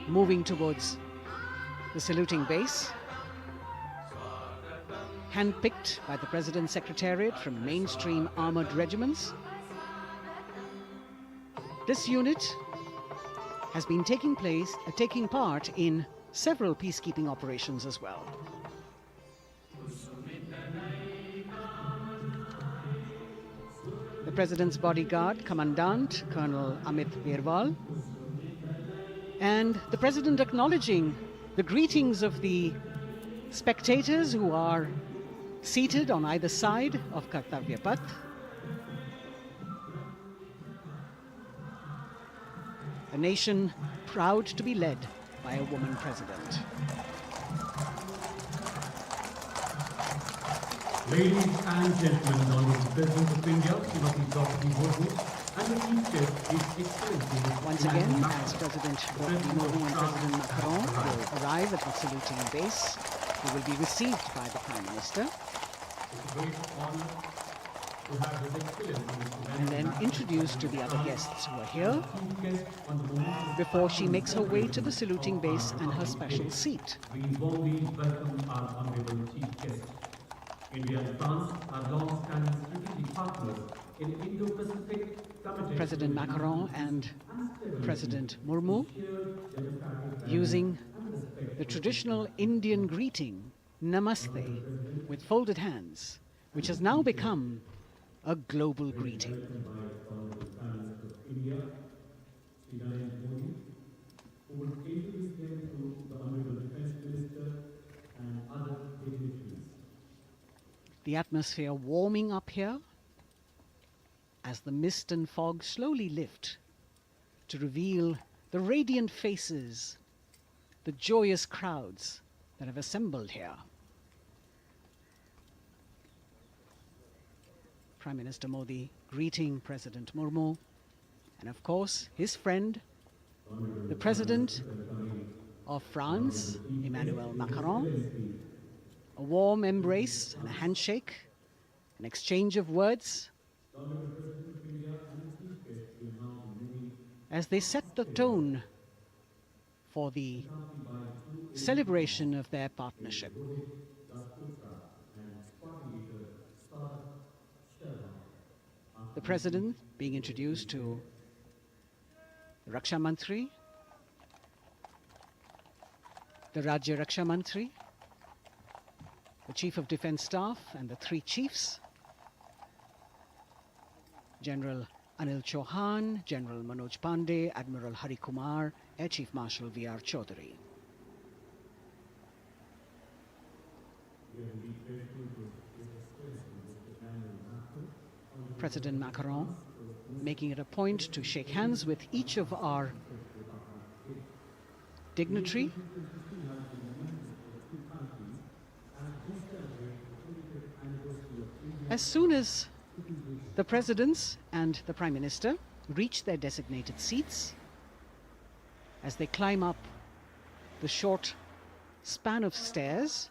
moving towards the saluting base, handpicked by the President's Secretariat from mainstream armored regiments. This unit has been taking part in several peacekeeping operations as well. The President's bodyguard, Commandant Colonel Amit Birwal, and the President acknowledging the greetings of the spectators who are seated on either side of Kartavya Path. A nation proud to be led by a woman president. Ladies and gentlemen, Honorable President of India, Srimati Draupadi Murmu, and the Chief Guest, His Excellency. Once again, as President Draupadi Murmu and President Macron will arrive at the saluting base, they will be received by the Prime Minister. It's a great honor to have His Excellency and then introduced to the other guests who are here before she makes her way to the saluting base and her special seat. We warmly welcome our Honorable Chief Guest. India and France are long-standing strategic partners in Indo-Pacific, committed President to Macron and President Murmu democratic using the traditional Indian greeting, Namaste, with folded hands, which has now become a global greeting. India, Sri Narendra Modi, who would introduce him to the Honorable Defence Minister and other dignitaries. The atmosphere warming up here as the mist and fog slowly lift to reveal the radiant faces, the joyous crowds that have assembled here. Prime Minister Modi greeting President Murmu, and of course his friend, the President of France, Emmanuel Macron. A warm embrace and a handshake, an exchange of words as they set the tone for the celebration of their partnership. The President being introduced to the Raksha Mantri, the Rajya Raksha Mantri, the Chief of Defence Staff and the three chiefs, General Anil Chauhan, General Manoj Pandey, Admiral Hari Kumar, Air Chief Marshal V.R. Chaudhary. President Macron making it a point to shake hands with each of our dignitary. As soon as the presidents and the Prime Minister reach their designated seats, as they climb up the short span of stairs,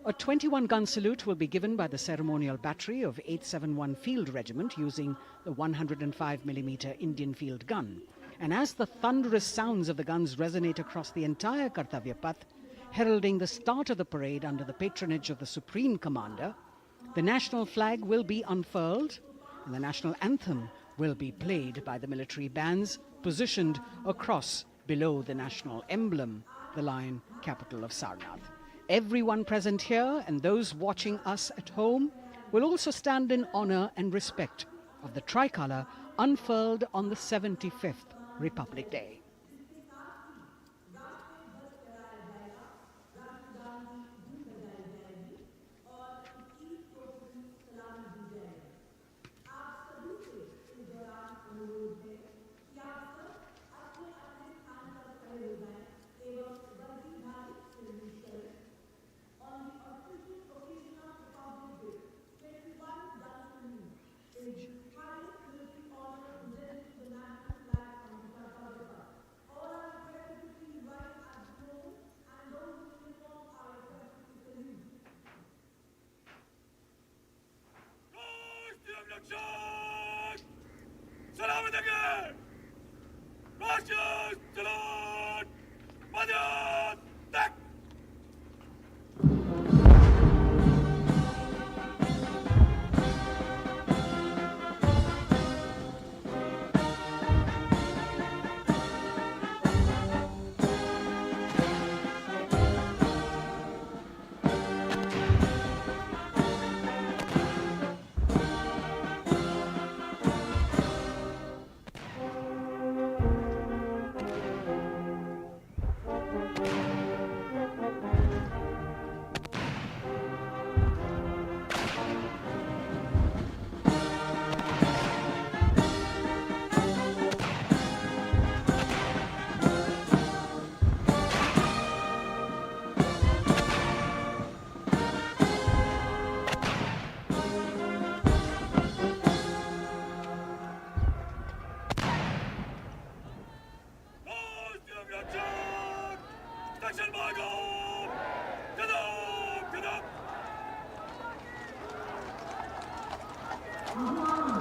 a 21-gun salute will be given by the ceremonial battery of 871 Field Regiment using the 105mm Indian field gun. And as the thunderous sounds of the guns resonate across the entire Kartavya Path, heralding the start of the parade under the patronage of the Supreme Commander, the national flag will be unfurled and the national anthem will be played by the military bands positioned across below the national emblem, the lion capital of Sarnath. Everyone present here and those watching us at home will also stand in honor and respect of the tricolour unfurled on the 75th Republic Day.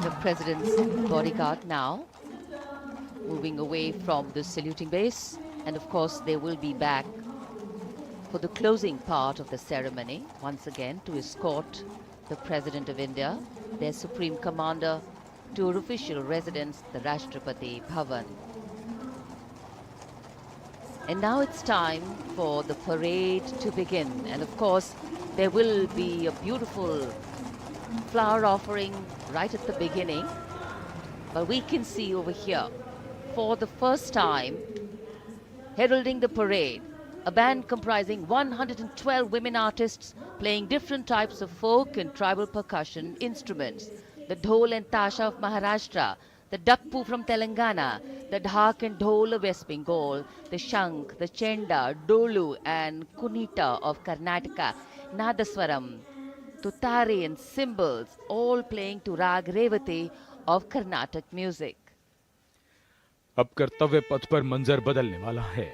The President's bodyguard now moving away from the saluting base, and of course they will be back for the closing part of the ceremony, once again to escort the President of India, their Supreme Commander, to her official residence, the Rashtrapati Bhavan. And now it's time for the parade to begin. And of course, there will be a beautiful flower offering right at the beginning. But we can see over here, for the first time, heralding the parade, a band comprising 112 women artists playing different types of folk and tribal percussion instruments. The dhol and tasha of Maharashtra, the dakpu from Telangana, the dhak and dhol of West Bengal, the shank, the chenda, dolu and kunita of Karnataka, nadaswaram, tutari and cymbals, all playing to Rag Revati of Carnatic music. अब कर्तव्य पथ पर मंजर बदलने वाला है।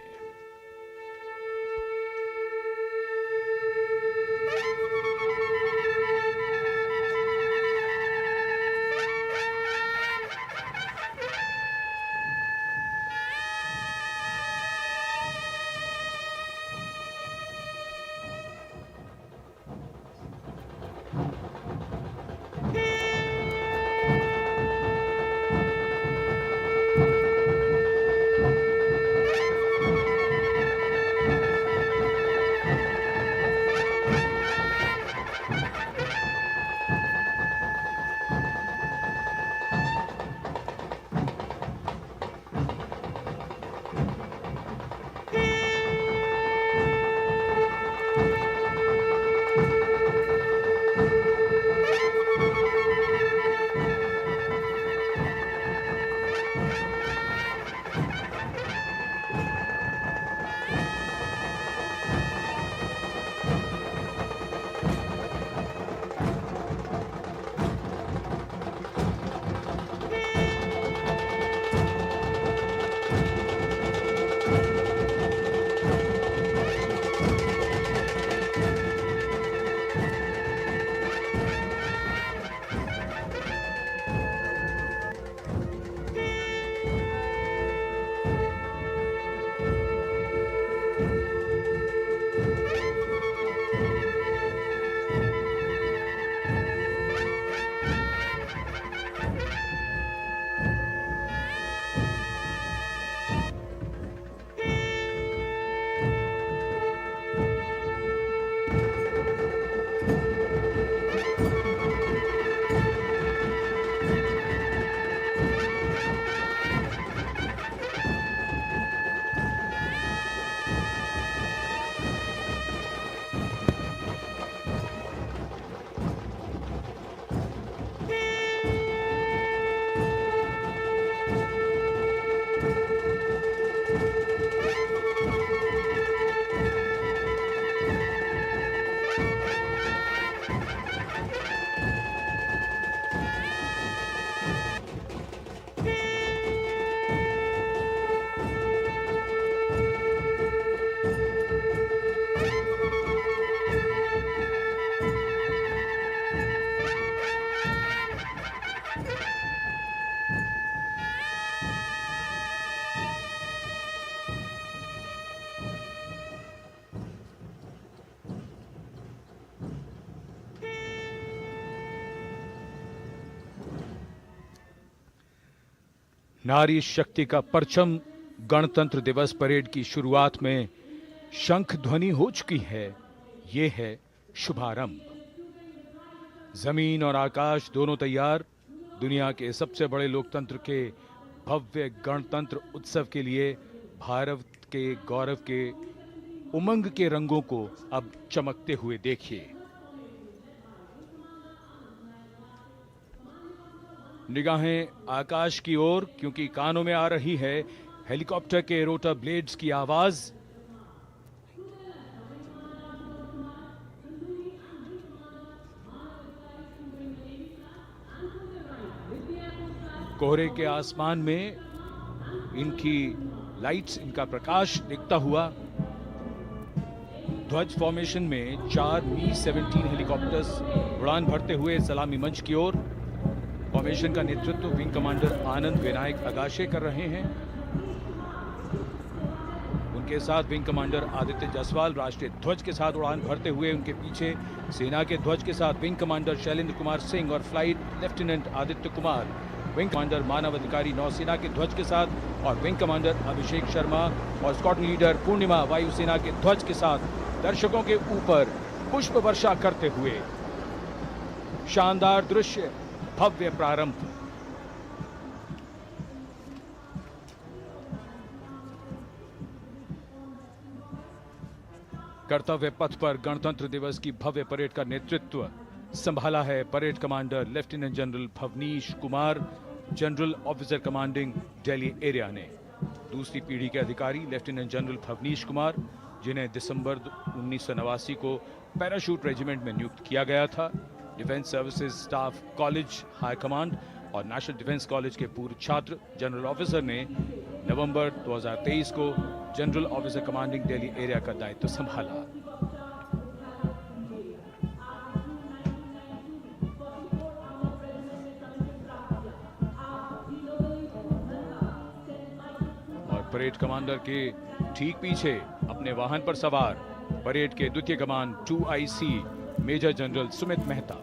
नारी शक्ति का परचम गणतंत्र दिवस परेड की शुरुआत में शंख ध्वनि हो चुकी है। ये है शुभारंभ। जमीन और आकाश दोनों तैयार दुनिया के सबसे बड़े लोकतंत्र के भव्य गणतंत्र उत्सव के लिए भारत के गौरव के उमंग के रंगों को अब चमकते हुए देखिए। निगाहें आकाश की ओर, क्योंकि कानों में आ रही है हेलीकॉप्टर के रोटर ब्लेड्स की आवाज। कोहरे के आसमान में इनकी लाइट्स, इनका प्रकाश दिखता हुआ ध्वज फॉर्मेशन में 4 मी-17 हेलीकॉप्टर्स उड़ान भरते हुए सलामी मंच की ओर। फॉर्मेशन का नेतृत्व विंग कमांडर आनंद विनायक अगाशे कर रहे हैं। उनके साथ विंग कमांडर आदित्य जायसवाल राष्ट्रीय ध्वज के साथ उड़ान भरते हुए उनके पीछे सेना के ध्वज के साथ विंग कमांडर शैलेंद्र कुमार सिंह और flight lieutenant Aditya Kumar, wing commander Manav Adhikari नौसेना के ध्वज के साथ और विंग कमांडर अभिषेक शर्मा और स्क्वाड्रन लीडर पूर्णिमा वायुसेना के ध्वज के साथ दर्शकों के ऊपर पुष्प वर्षा करते हुए। शानदार दृश्य, भव्य प्रारंभ। कर्तव्य पथ पर गणतंत्र दिवस की भव्य परेड का नेतृत्व संभाला है parade commander lieutenant general Bhavnish Kumar, general officer commanding Delhi area ने। दूसरी पीढ़ी के अधिकारी लेफ्टिनेंट जनरल भवनीश कुमार, जिन्हें दिसंबर 1989 को पैराशूट रेजिमेंट में नियुक्त किया गया था, defence services staff college high command और नेशनल डिफेंस कॉलेज के पूर्व छात्र जनरल ऑफिसर ने नवंबर 2023 को general officer commanding Delhi area का दायित्व संभाला। और परेड कमांडर के ठीक पीछे अपने वाहन पर सवार परेड के द्वितीय कमान 2IC Major General Sumit Mehta.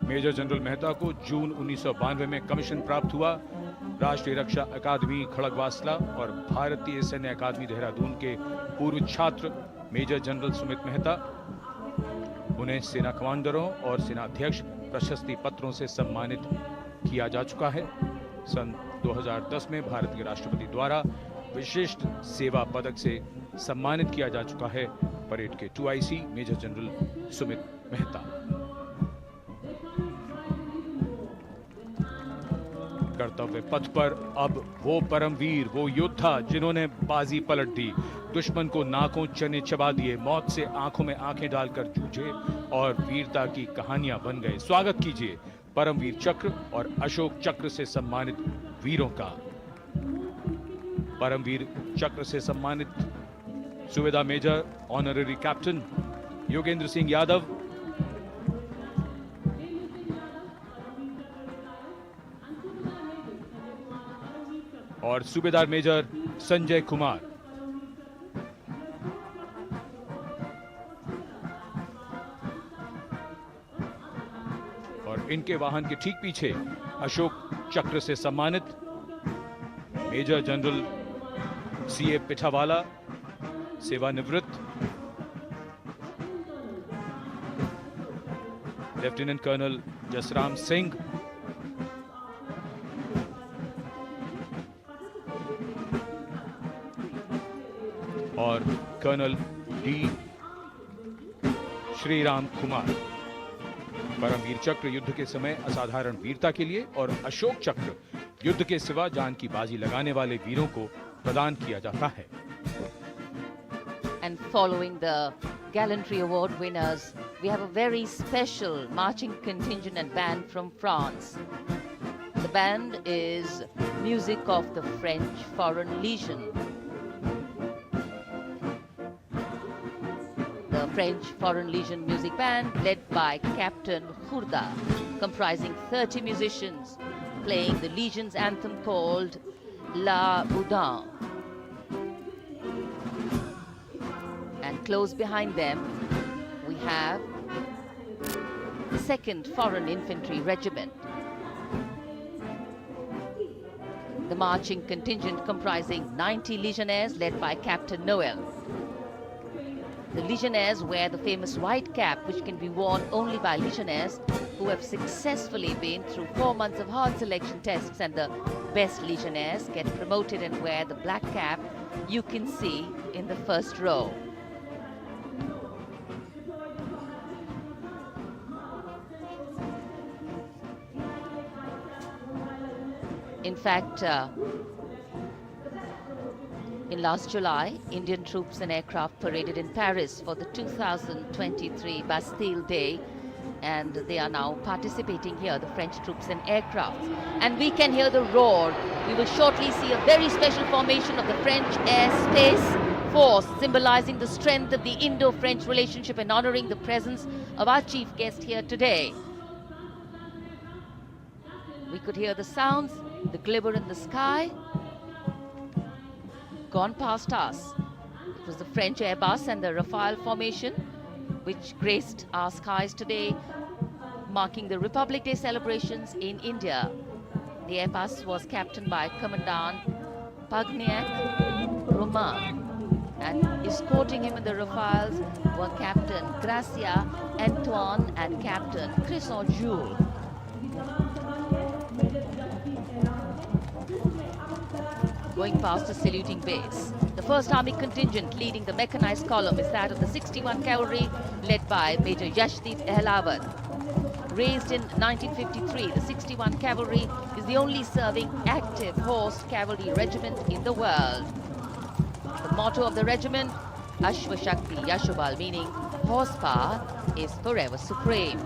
Major General Mehta को जून 1992 में कमीशन प्राप्त हुआ। राष्ट्रीय रक्षा अकादमी खड़गवासला और भारतीय सैन्य अकादमी देहरादून के पूर्व छात्र मेजर जनरल सुमित मेहता। उन्हें सेना कमांडरों और सेनाध्यक्ष प्रशस्ति पत्रों से सम्मानित किया जा चुका है। सन 2010 में भारत के राष्ट्रपति द्वारा विशिष्ट सेवा पदक से सम्मानित किया जा चुका है परेड के 2IC Major General Sumit Mehta. कर्तव्य पथ पर अब वो परमवीर, वो योद्धा जिन्होंने बाजी पलट दी, दुश्मन को नाकों चने चबा दिए, मौत से आंखों में आंखें डालकर जूझे और वीरता की कहानियां बन गए। स्वागत कीजिए परमवीर चक्र और अशोक चक्र से सम्मानित वीरों का। परमवीर चक्र से सम्मानित सूबेदार major honorary captain Yogendra Singh Yadav, और सूबेदार मेजर संजय कुमार। और इनके वाहन के ठीक पीछे अशोक चक्र से सम्मानित मेजर जनरल CA पिठावाला, सेवानिवृत्त, लेफ्टिनेंट कर्नल जसराम सिंह, और कर्नल D श्रीराम कुमार। परमवीर चक्र युद्ध के समय असाधारण वीरता के लिए और अशोक चक्र युद्ध के सिवा जान की बाजी लगाने वाले वीरों को प्रदान किया जाता है। And following the gallantry award winners, we have a very special marching contingent and band from France. The band is music of the French Foreign Legion. The French Foreign Legion music band led by Captain Khurda, comprising 30 musicians, playing the Legion's anthem called La Boudin. And close behind them, we have the 2nd Foreign Infantry Regiment. The marching contingent comprising 90 Legionnaires led by Captain Noel. The Legionnaires wear the famous white cap, which can be worn only by Legionnaires who have successfully been through 4 months of hard selection tests, and the best Legionnaires get promoted and wear the black cap you can see in the first row. In fact, in last July, Indian troops and aircraft paraded in Paris for the 2023 Bastille Day, and they are now participating here, the French troops and aircraft. And we can hear the roar. We will shortly see a very special formation of the French Air Space Force, symbolizing the strength of the Indo-French relationship and honoring the presence of our chief guest here today. We could hear the sounds, the glimmer in the sky. gone past us. It was the French Airbus and the Rafale formation which graced our skies today, marking the Republic Day celebrations in India. The Airbus was captained by Commandant Pagniak Roman, and escorting him in the Rafales were Captain Gracia Antoine and Captain Crisson Jules. Going past the saluting base, the 1st Army contingent leading the mechanized column is that of the 61 Cavalry, led by Major Yashdeep Ehlawat. Raised in 1953, the 61 Cavalry is the only serving active horse cavalry regiment in the world. The motto of the regiment, Ashva Shakti Yashobal, meaning horsepower is forever supreme.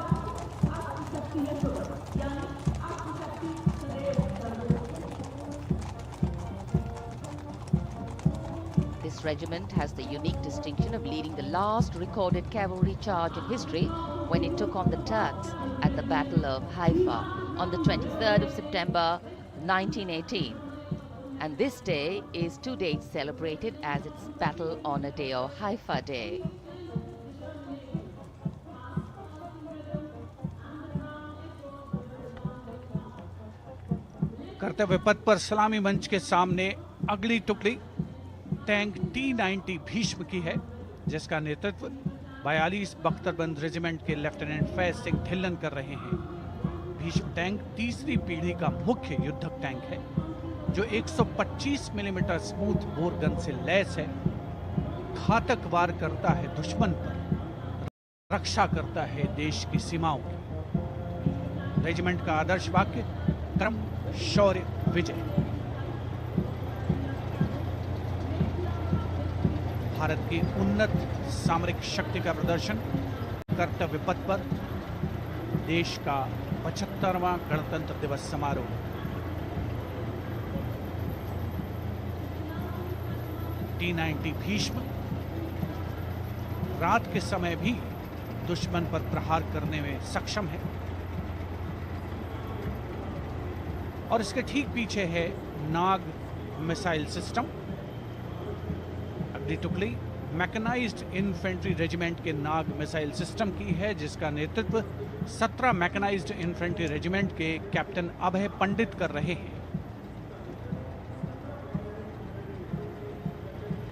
This regiment has the unique distinction of leading the last recorded cavalry charge in history when it took on the Turks at the Battle of Haifa on the 23rd of September 1918. And this day is to date celebrated as its Battle Honor Day or Haifa Day. कर्तव्य पथ पर सलामी मंच के सामने अगली टुकड़ी tank T-90 Bhishma की है, जिसका नेतृत्व 42 बख्तरबंद रेजिमेंट के लेफ्टिनेंट फैज सिंह ढिल्लन कर रहे हैं। भीष्म टैंक तीसरी पीढ़ी का मुख्य युद्धक टैंक है, जो 125 मिलीमीटर स्मूथ बोर गन से लैस है, घातक वार करता है दुश्मन पर, रक्षा करता है देश की सीमाओं की। रेजिमेंट का आदर्श वाक्य क्रम शौर्य विजय। भारत की उन्नत सामरिक शक्ति का प्रदर्शन कर्तव्य पथ पर देश का 75वां गणतंत्र दिवस समारोह। T-90 भीष्म रात के समय भी दुश्मन पर प्रहार करने में सक्षम है और इसके ठीक पीछे है नाग मिसाइल सिस्टम। अगली टुकड़ी मैकेनाइज्ड इन्फेंट्री रेजिमेंट के नाग मिसाइल सिस्टम की है, जिसका नेतृत्व 17 मैकेनाइज्ड इन्फेंट्री रेजिमेंट के कैप्टन अभय पंडित कर रहे हैं।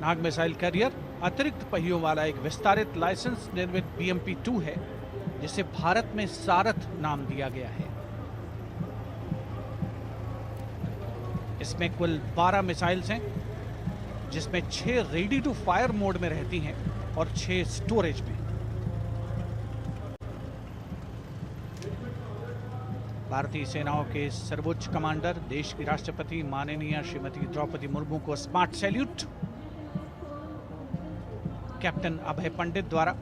नाग मिसाइल कैरियर अतिरिक्त पहियों वाला एक विस्तारित लाइसेंस निर्मित BMP-2 है, जिसे भारत में सारथ नाम दिया गया है। इसमें कुल 12 मिसाइल्स हैं, जिसमें 6 रेडी टू फायर मोड में रहती हैं और 6 स्टोरेज में। भारतीय सेनाओं के सर्वोच्च कमांडर देश की राष्ट्रपति माननीय श्रीमती द्रौपदी मुर्मू को स्मार्ट सैल्यूट कैप्टन अभय पंडित द्वारा।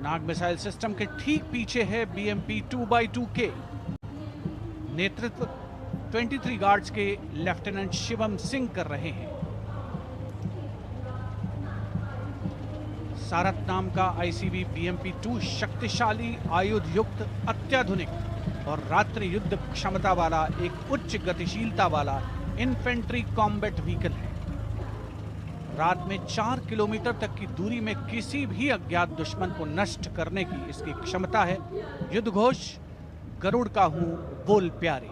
नाग मिसाइल सिस्टम के ठीक पीछे है BMP-2x2K। नेतृत्व 23 गार्ड्स के लेफ्टिनेंट शिवम सिंह कर रहे हैं। सारथ नाम का ICV BMP-2 शक्तिशाली आयुध युक्त अत्याधुनिक और रात्रि युद्ध क्षमता वाला एक उच्च गतिशीलता वाला इन्फेंट्री कॉम्बैट व्हीकल है। रात में 4 किलोमीटर तक की दूरी में किसी भी अज्ञात दुश्मन को नष्ट करने की इसकी क्षमता है। युद्ध घोष गरुड़ का हूं बोल प्यारे।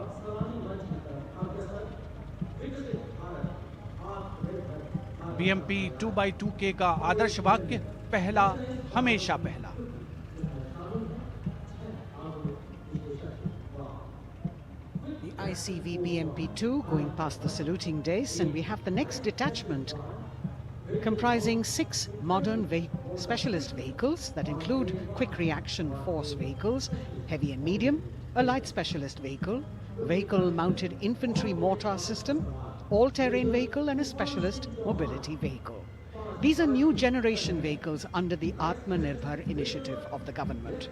BMP-2x2K का आदर्श वाक्य पहला हमेशा पहला। The ICV BMP-2 going past the saluting days, and we have the next detachment comprising 6 modern specialist vehicles that include quick reaction force vehicles, heavy and medium, a light specialist vehicle mounted infantry mortar system, all-terrain vehicle and a specialist mobility vehicle. These are new generation vehicles under the Atmanirbhar initiative of the government.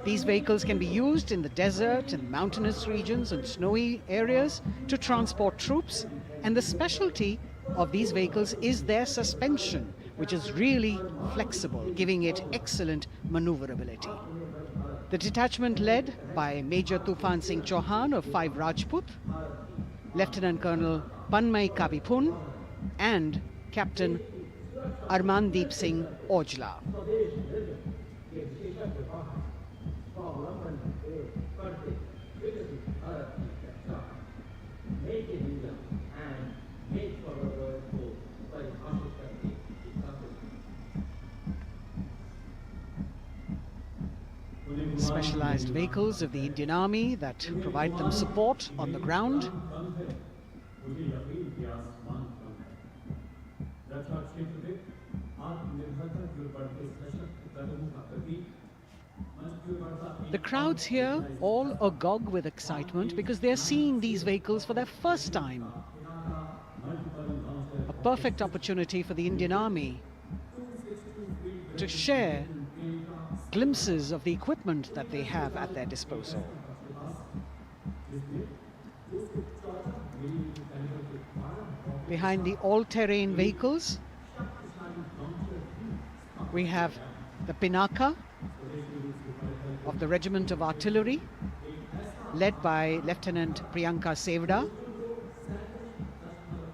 These vehicles can be used in the desert and mountainous regions and snowy areas to transport troops, and the specialty of these vehicles is their suspension, which is really flexible, giving it excellent maneuverability. The detachment led by Major Tufan Singh Chauhan of 5 Rajput, Lieutenant Colonel Panmay Kabipun and Captain Armandeep Singh Ojla. Specialized vehicles of the Indian Army that provide them support on the ground. The crowds here all agog with excitement because they're seeing these vehicles for their first time. A perfect opportunity for the Indian Army to share glimpses of the equipment that they have at their disposal. Behind the all-terrain vehicles, we have the Pinaka of the Regiment of Artillery, led by Lieutenant Priyanka Sevda.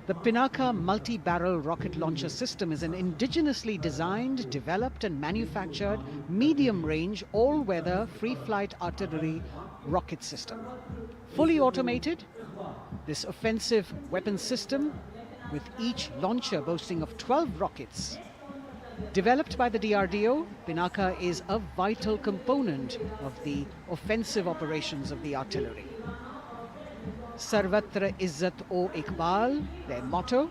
The Pinaka multi-barrel rocket launcher system is an indigenously designed, developed and manufactured medium-range, all-weather, free-flight artillery rocket system. Fully automated, this offensive weapon system, with each launcher boasting of 12 rockets, developed by the DRDO, Pinaka is a vital component of the offensive operations of the artillery. Sarvatra Izzat o Iqbal, their motto,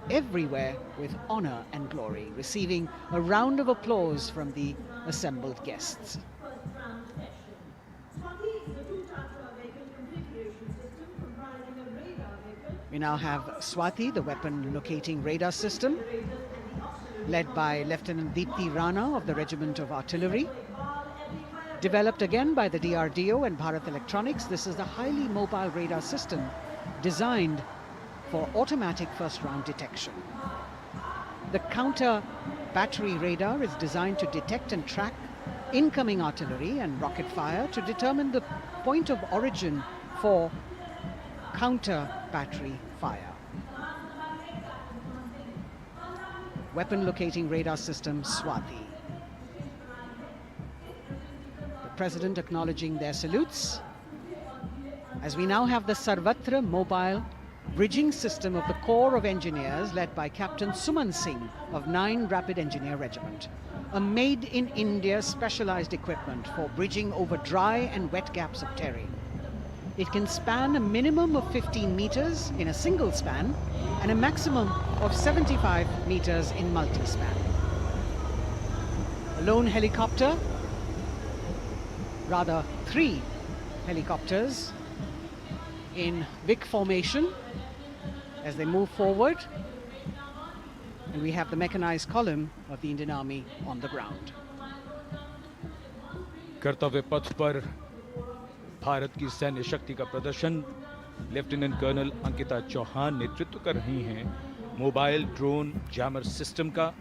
everywhere with honor and glory, receiving a round of applause from the assembled guests. We now have Swati, the weapon locating radar system, led by Lieutenant Deepthi Rana of the Regiment of Artillery. Developed again by the DRDO and Bharat Electronics, this is a highly mobile radar system designed for automatic first-round detection. The counter battery radar is designed to detect and track incoming artillery and rocket fire to determine the point of origin for counter battery fire. Weapon locating radar system Swati. The President acknowledging their salutes, as we now have the Sarvatra mobile bridging system of the Corps of Engineers led by Captain Suman Singh of 9 Rapid Engineer Regiment. A made-in-India specialized equipment for bridging over dry and wet gaps of terrain. It can span a minimum of 15 meters in a single span and a maximum of 75 meters in multi-span. A lone helicopter, rather 3 helicopters in Vic formation as they move forward, and we have the mechanized column of the Indian Army on the ground. कर्तव्य पथ पर भारत की सैन्य शक्ति का प्रदर्शन lieutenant colonel Ankita Chauhan नेतृत्व कर रही हैं मोबाइल ड्रोन जैमर सिस्टम का।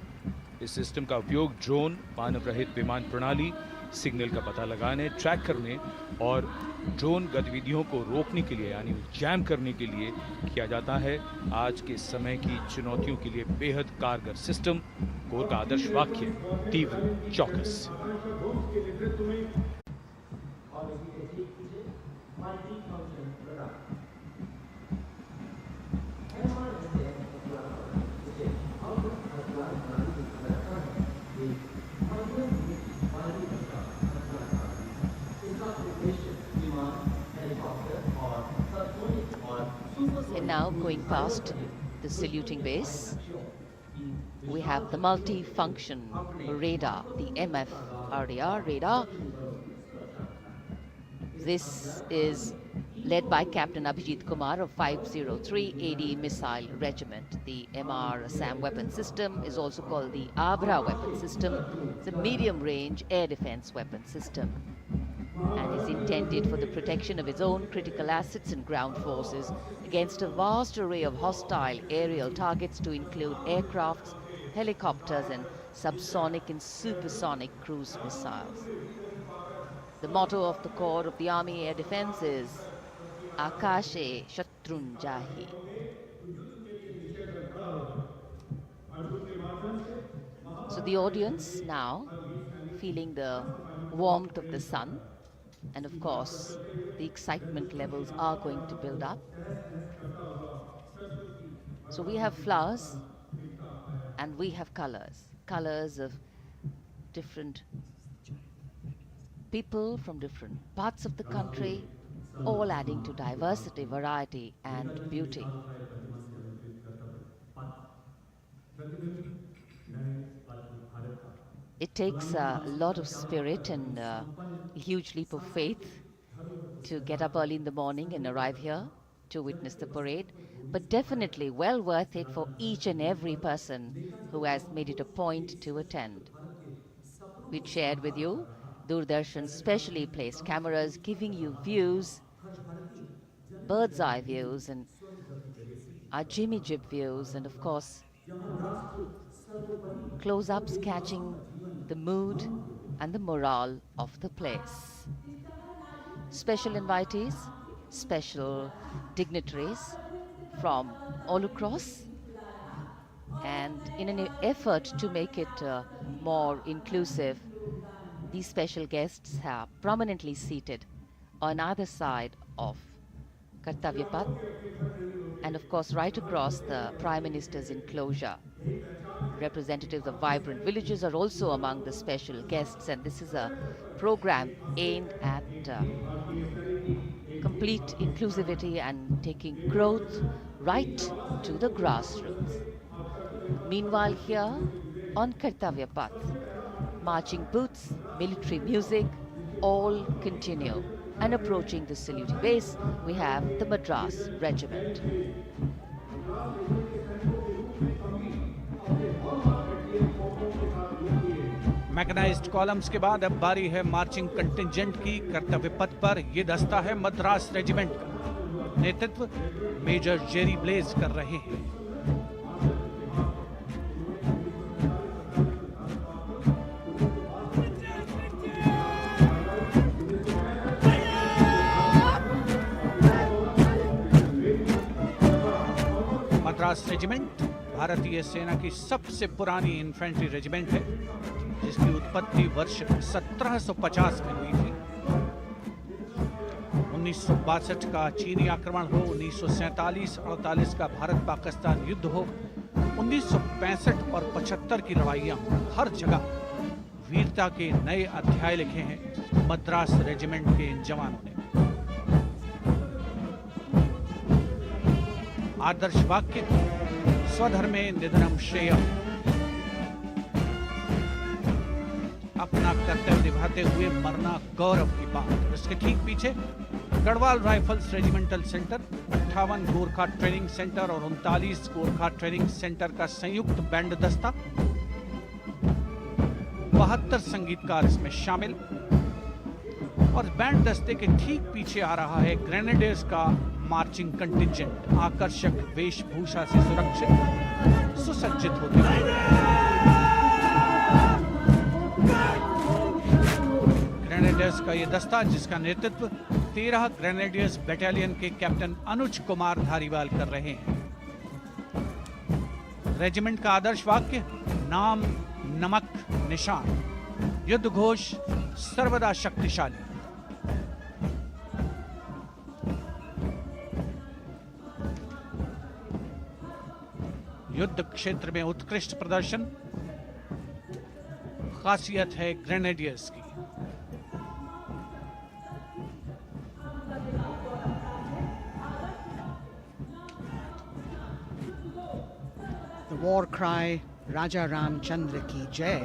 इस सिस्टम का उपयोग ड्रोन, मानव रहित विमान प्रणाली, सिग्नल का पता लगाने, ट्रैक करने और ड्रोन गतिविधियों को रोकने के लिए यानी जैम करने के लिए किया जाता है। आज के समय की चुनौतियों के लिए बेहद कारगर सिस्टम। कोर का आदर्श वाक्य तीव्र चौकस। And now going past the saluting base, we have the multi-function radar, the MFRDR radar. This is led by Captain Abhijit Kumar of 503 AD Missile Regiment. The MR SAM weapon system is also called the Abra weapon system. It's a medium-range air defense weapon system and is intended for the protection of its own critical assets and ground forces against a vast array of hostile aerial targets to include aircrafts, helicopters and subsonic and supersonic cruise missiles. The motto of the Corps of the Army Air Defense is Akashe Shatrun Jahi. So the audience now feeling the warmth of the sun, and of course the excitement levels are going to build up. So we have flowers and we have colors of different people from different parts of the country, all adding to diversity, variety and beauty. It takes a lot of spirit and a huge leap of faith to get up early in the morning and arrive here to witness the parade, but definitely well worth it for each and every person who has made it a point to attend. We shared with you Doordarshan's specially placed cameras giving you views, bird's eye views and our Jimmy Jib views, and of course close-ups catching the mood and the morale of the place. Special invitees, special dignitaries from all across, and in an effort to make it more inclusive, these special guests are prominently seated on either side of Kartavya Path, and of course right across the Prime Minister's enclosure. Representatives of vibrant villages are also among the special guests, and this is a program aimed at complete inclusivity and taking growth right to the grassroots. Meanwhile, here on Kartavya Path, marching boots, military music, all continue. And approaching the saluting base, we have the Madras Regiment. Mechanised columns के बाद अब बारी है marching contingent की। कर्तव्य पथ पर ये दस्ता है मद्रास रेजिमेंट का। नेतृत्व मेजर जेरी ब्लेज कर रहे हैं। मद्रास रेजिमेंट भारतीय सेना की सबसे पुरानी इन्फेंट्री रेजिमेंट है, जिसकी उत्पत्ति वर्ष 1750 में हुई थी। 1962 का चीनी आक्रमण हो, 1947-48 का भारत पाकिस्तान युद्ध हो, 1965 और 75 की लड़ाइयां हो, हर जगह वीरता के नए अध्याय लिखे हैं मद्रास रेजिमेंट के इन जवानों ने। आदर्श वाक्य स्वधर्मे निधनम श्रेयः, अपना कर्तव्य निभाते हुए मरना गौरव की बात। और इसके ठीक पीछे Garhwal rifles regimental centre, 58 Gorkha training centre और 39 गोरखा ट्रेनिंग सेंटर का संयुक्त बैंड दस्ता। 72 संगीतकार इसमें शामिल। और बैंड दस्ते के ठीक पीछे आ रहा है ग्रेनेडियर्स का मार्चिंग कंटिंजेंट, आकर्षक वेशभूषा से सुरक्षित सुसज्जित होते हुए। ग्रेनेडियर्स का ये दस्ता, जिसका नेतृत्व 13 ग्रेनेडियर्स बटालियन के कैप्टन अनुज कुमार धारीवाल कर रहे हैं। रेजिमेंट का आदर्श वाक्य नाम नमक निशान, युद्ध घोष सर्वदा शक्तिशाली। युद्ध क्षेत्र में उत्कृष्ट प्रदर्शन खासियत है ग्रेनेडियर्स की। The war cry Raja Ram Chandra Ki Jai,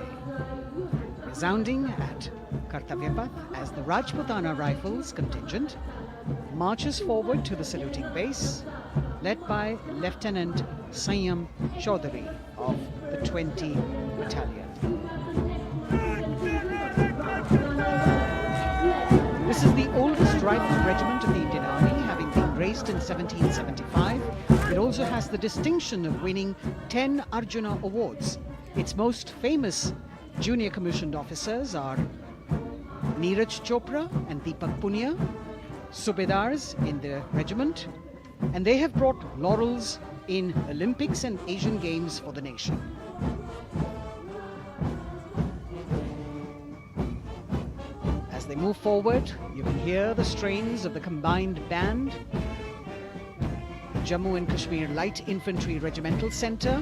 resounding at Kartavya Path as the Rajputana Rifles contingent marches forward to the saluting base, led by Lieutenant Sanyam Chaudhary of the 20 Battalion. This is the oldest rifle regiment of the Indian Army, having been raised in 1775. It also has the distinction of winning 10 Arjuna Awards. Its most famous junior commissioned officers are Neeraj Chopra and Deepak Punia, Subedars in the regiment, and they have brought laurels in Olympics and Asian Games for the nation. As they move forward, you can hear the strains of the combined band. Jammu and Kashmir Light Infantry Regimental Centre,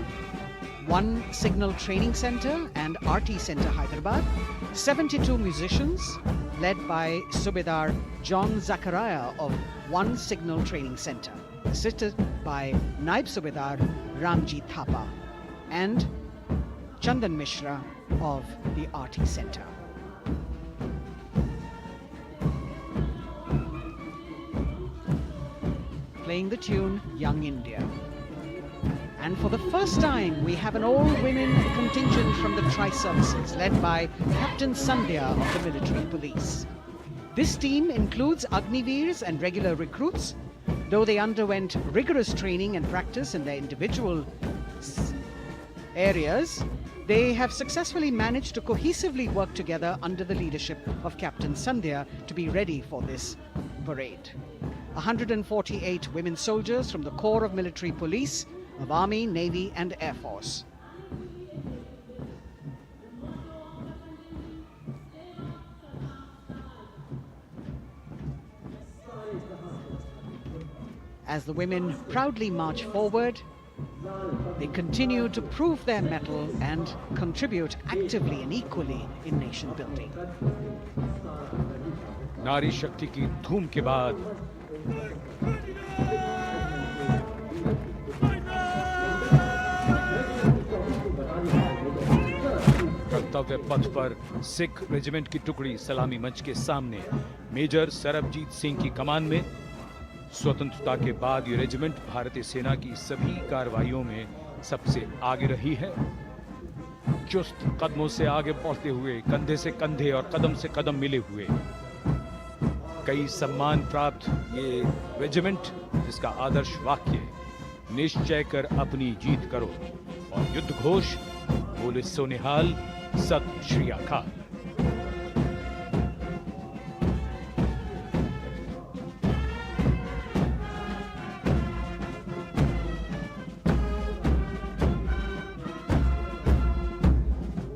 1 Signal Training Centre and RT Centre Hyderabad, 72 musicians led by Subedar John Zachariah of 1 Signal Training Centre, assisted by Naib Subedar Ramji Thapa and Chandan Mishra of the RT Centre. Playing the tune Young India. And for the first time, we have an all-women contingent from the Tri-Services, led by Captain Sandhya of the Military Police. This team includes Agniveers and regular recruits. Though they underwent rigorous training and practice in their individual areas, they have successfully managed to cohesively work together under the leadership of Captain Sandhya to be ready for this parade. 148 women soldiers from the Corps of Military Police, of Army, Navy and Air Force. As the women proudly march forward, they continue to prove their mettle and contribute actively and equally in nation building. नारी शक्ति की धूम के बाद कर्तव्य पथ पर Sikh regiment की टुकड़ी सलामी मंच के सामने मेजर सरबजीत सिंह की कमान में। स्वतंत्रता के बाद ये रेजिमेंट भारतीय सेना की सभी कार्रवाइयों में सबसे आगे रही है। चुस्त कदमों से आगे बढ़ते हुए, कंधे से कंधे और कदम से कदम मिले हुए, कई सम्मान प्राप्त ये रेजिमेंट, जिसका आदर्श वाक्य निश्चय कर अपनी जीत करो और युद्ध घोष बोले सोनिहाल सत श्री अकाल।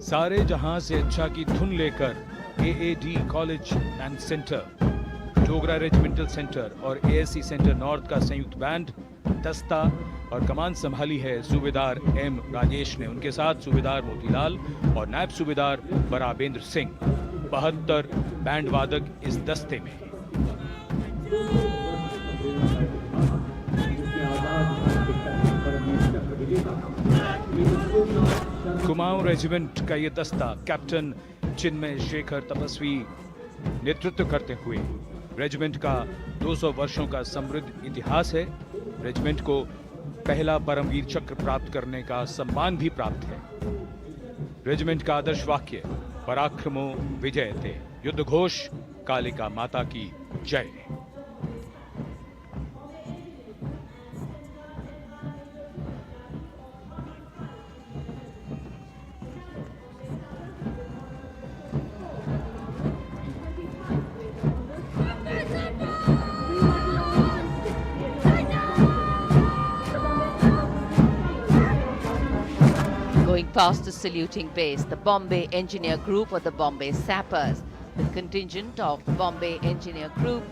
सारे जहां से अच्छा की धुन लेकर AAD college and centre, Dogra regimental centre और एएससी सेंटर नॉर्थ का संयुक्त बैंड, दस्ता और कमान संभाली है सूबेदार एम राजेश ने। उनके साथ सूबेदार मोतीलाल और नायब सूबेदार बराबेंद्र सिंह। 72 बैंड वादक इस दस्ते में। कुमाऊं रेजिमेंट का ये दस्ता कैप्टन चिन्मय शेखर तपस्वी नेतृत्व करते हुए, रेजिमेंट का 200 वर्षों का समृद्ध इतिहास है। रेजिमेंट को पहला परमवीर चक्र प्राप्त करने का सम्मान भी प्राप्त है। रेजिमेंट का आदर्श वाक्य पराक्रमो विजयते, युद्ध घोष कालिका माता की जय। Going past the saluting base, the Bombay Engineer Group or the Bombay Sappers, the contingent of the Bombay Engineer Group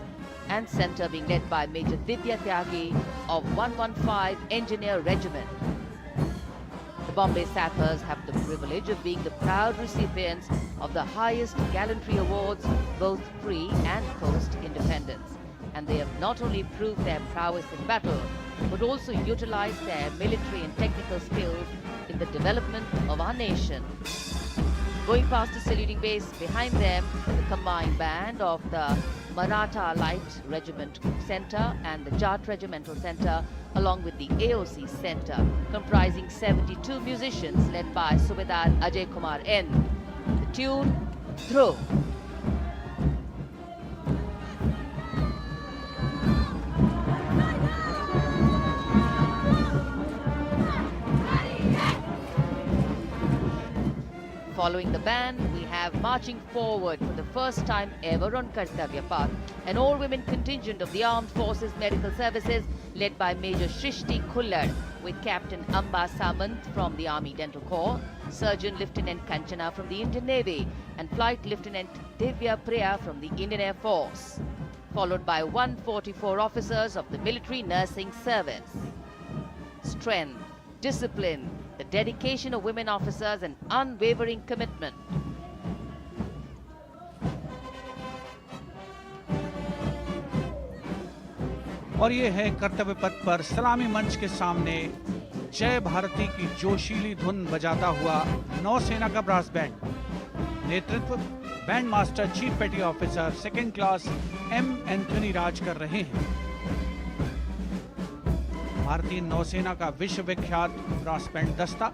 and centre being led by Major Divya Tyagi of 115 Engineer Regiment. The Bombay Sappers have the privilege of being the proud recipients of the highest gallantry awards, both pre and post-independence. And they have not only proved their prowess in battle, but also utilized their military and technical skills in the development of our nation. Going past the saluting base, behind them, the combined band of the Maratha Light Regiment Centre and the Jat Regimental Centre, along with the AOC Centre, comprising 72 musicians led by Subedar Ajay Kumar N. The tune, Dhruv. Following the band, we have marching forward for the first time ever on Kartavya Path, an all-women contingent of the Armed Forces Medical Services led by Major Shrishti Khullar, with Captain Amba Samant from the Army Dental Corps, Surgeon Lieutenant Kanchana from the Indian Navy, and Flight Lieutenant Divya Priya from the Indian Air Force, followed by 144 officers of the Military Nursing Service. Strength, discipline, the dedication of women officers and unwavering commitment. और ये है कर्तव्य पथ पर सलामी मंच के सामने जय भारती की जोशीली धुन बजाता हुआ नौसेना का ब्रास बैंड। नेतृत्व band master chief petty officer second class M Anthony Raj कर रहे हैं। भारतीय नौसेना का विश्व विख्यात ब्रास बैंड दस्ता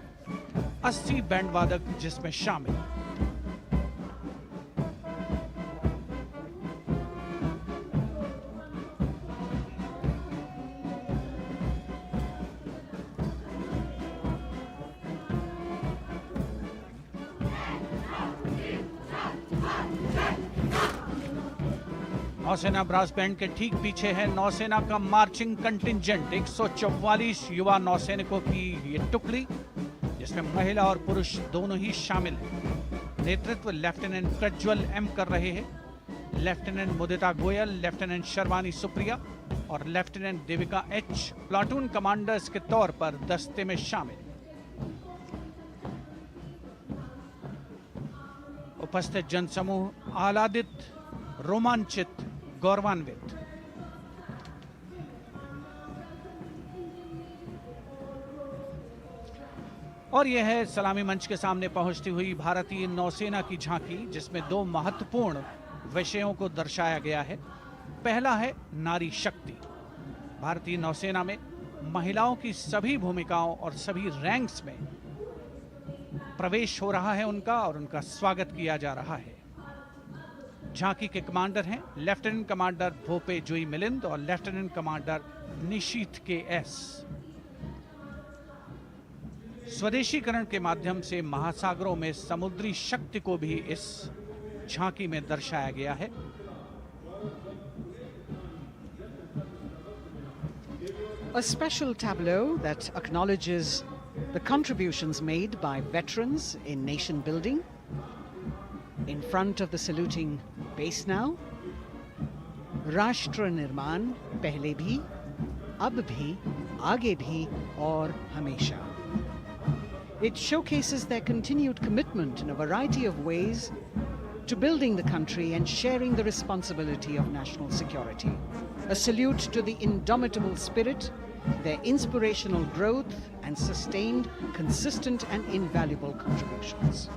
80 बैंड वादक जिसमें शामिल। नौसेना ब्रास बैंड के ठीक पीछे है नौसेना का मार्चिंग कंटिंजेंट 144 युवा नौसैनिकों की ये टुकड़ी, जिसमें महिला और पुरुष दोनों ही शामिल हैं। नेतृत्व लेफ्टिनेंट प्रज्वल एम कर रहे हैं। लेफ्टिनेंट मुदिता गोयल, लेफ्टिनेंट शर्वानी सुप्रिया और lieutenant Devika H platoon commanders के तौर पर दस्ते में शामिल। उपस्थित जनसमूह आह्लादित, रोमांचित, गौरवान्वित। और यह है सलामी मंच के सामने पहुंचती हुई भारतीय नौसेना की झांकी, जिसमें दो महत्वपूर्ण विषयों को दर्शाया गया है। पहला है नारी शक्ति। भारतीय नौसेना में महिलाओं की सभी भूमिकाओं और सभी रैंक्स में प्रवेश हो रहा है उनका, और उनका स्वागत किया जा रहा है। झांकी के कमांडर हैं लेफ्टिनेंट कमांडर भोपे जुई मिलिंद और लेफ्टिनेंट कमांडर निशीथ के एस। स्वदेशीकरण के माध्यम से महासागरों में समुद्री शक्ति को भी इस झांकी में दर्शाया गया है। A special tableau that acknowledges the contributions made by veterans in nation building. In front of the saluting base now, राष्ट्र निर्माण पहले भी, अब भी, आगे भी और हमेशा. It showcases their continued commitment in a variety of ways to building the country and sharing the responsibility of national security. A salute to the indomitable spirit, their inspirational growth and sustained, consistent and invaluable contributions.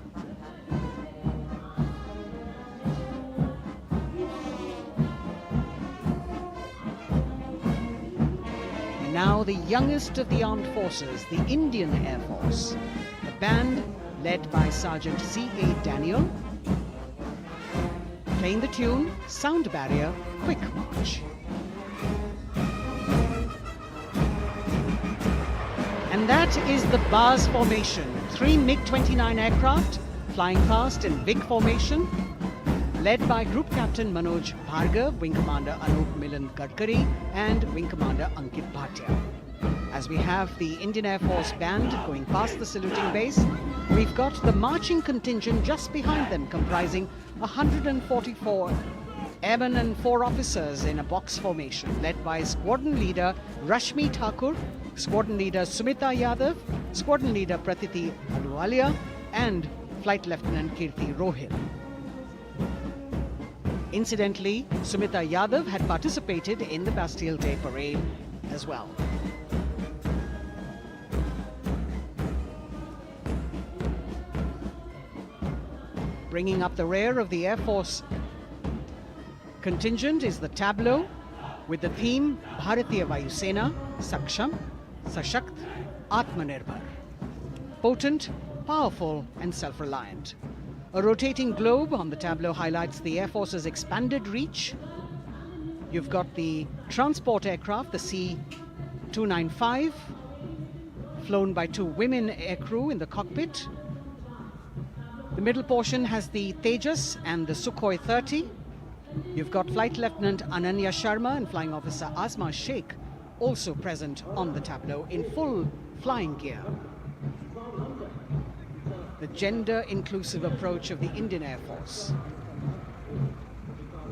Now the youngest of the armed forces, the Indian Air Force, the band led by Sergeant C.A. Daniel, playing the tune Sound Barrier Quick March. And that is the bars formation, 3 MiG-29 aircraft flying past in big formation, led by Group Captain Manoj Bhargav, Wing Commander Anup Milan Gadkari and Wing Commander Ankit Bhatia. As we have the Indian Air Force band going past the saluting base, we've got the marching contingent just behind them, comprising 144 airmen and 4 officers in a box formation, led by Squadron Leader Rashmi Thakur, Squadron Leader Sumita Yadav, Squadron Leader Pratiti Aluwalia and Flight Lieutenant Kirti Rohil. Incidentally, Sumita Yadav had participated in the Bastille Day parade as well. Bringing up the rear of the Air Force contingent is the tableau with the theme Bharatiya Vayu Sena, Saksham, Sashakt, Atmanirbhar. Potent, powerful and self-reliant. A rotating globe on the tableau highlights the Air Force's expanded reach. You've got the transport aircraft, the C-295, flown by 2 women aircrew in the cockpit. The middle portion has the Tejas and the Sukhoi 30. You've got Flight Lieutenant Ananya Sharma and Flying Officer Asma Sheikh also present on the tableau in full flying gear. The gender-inclusive approach of the Indian Air Force.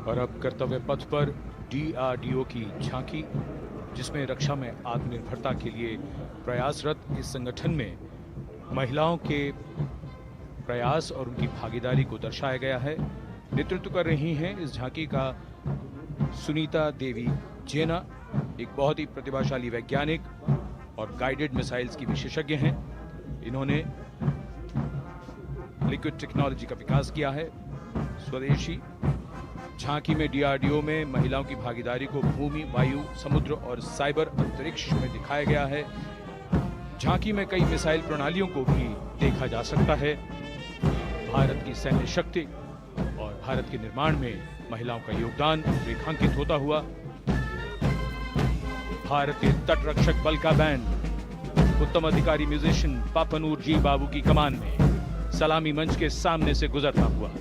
और अब कर्तव्य पथ पर DRDO की झांकी, जिसमें रक्षा में आत्मनिर्भरता के लिए प्रयासरत इस संगठन में महिलाओं के प्रयास और उनकी भागीदारी को दर्शाया गया है। नेतृत्व कर रही हैं इस झांकी का सुनीता देवी जेना, एक बहुत ही प्रतिभाशाली वैज्ञानिक और गाइडेड मिसाइल्स की विशेषज्ञ हैं। इन्होंने लिक्विड टेक्नोलॉजी का विकास किया है, स्वदेशी। झांकी में DRDO में महिलाओं की भागीदारी को भूमि, वायु, समुद्र और साइबर अंतरिक्ष में दिखाया गया है। झांकी में कई मिसाइल प्रणालियों को भी देखा जा सकता है। भारत की सैन्य शक्ति और भारत के निर्माण में महिलाओं का योगदान रेखांकित होता हुआ भारतीय तटरक्षक बल का बैंड उत्तम अधिकारी म्यूजिशियन पापनूर जी बाबू की कमान में सलामी मंच के सामने से गुजरता हुआ।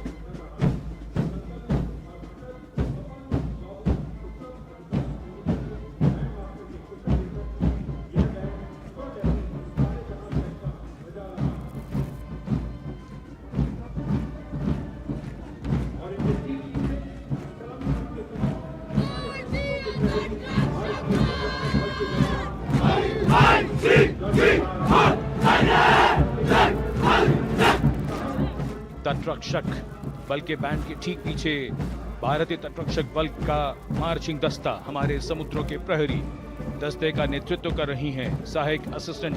तटरक्षक बल के बैंड के ठीक पीछे भारतीय तटरक्षक बल का मार्चिंग दस्ता, हमारे समुद्रों के प्रहरी दस्ते का नेतृत्व कर रही हैं सहायक असिस्टेंट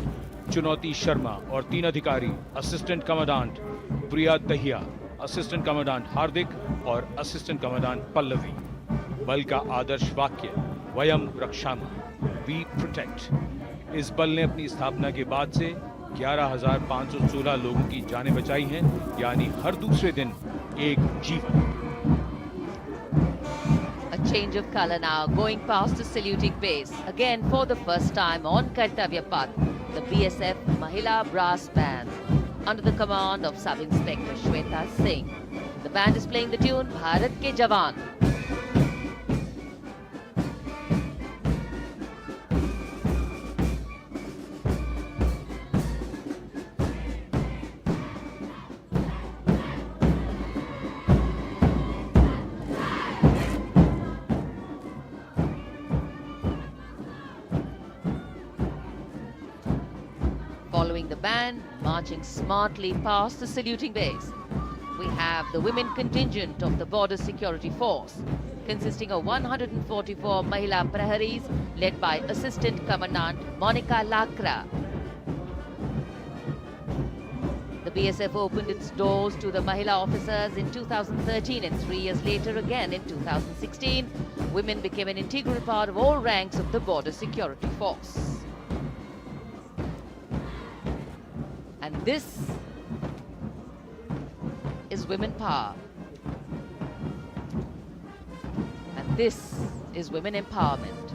चुनौती शर्मा और 3 अधिकारी, असिस्टेंट कमांडेंट प्रिया दहिया, असिस्टेंट कमांडेंट हार्दिक और असिस्टेंट कमांडेंट पल्लवी। बल का आदर्श वाक्य वयम रक्षामः, वी प्रोटेक्ट। इस बल ने अपनी स्थापना के बाद से 11,516 लोगों की जानें बचाई हैं, यानी हर दूसरे दिन एक जीवन। A change of color now, going past the saluting base. Again, for the first time on Kartavya Path, the BSF Mahila Brass Band, under the command of Sub-Inspector Shweta Singh. The band is playing the tune Bharat Ke Jawan. Following the band, marching smartly past the saluting base, we have the women contingent of the Border Security Force, consisting of 144 Mahila Praharis, led by Assistant Commandant Monica Lakra. The BSF opened its doors to the Mahila officers in 2013, and 3 years later again in 2016, women became an integral part of all ranks of the Border Security Force. And this is women power. And this is women empowerment.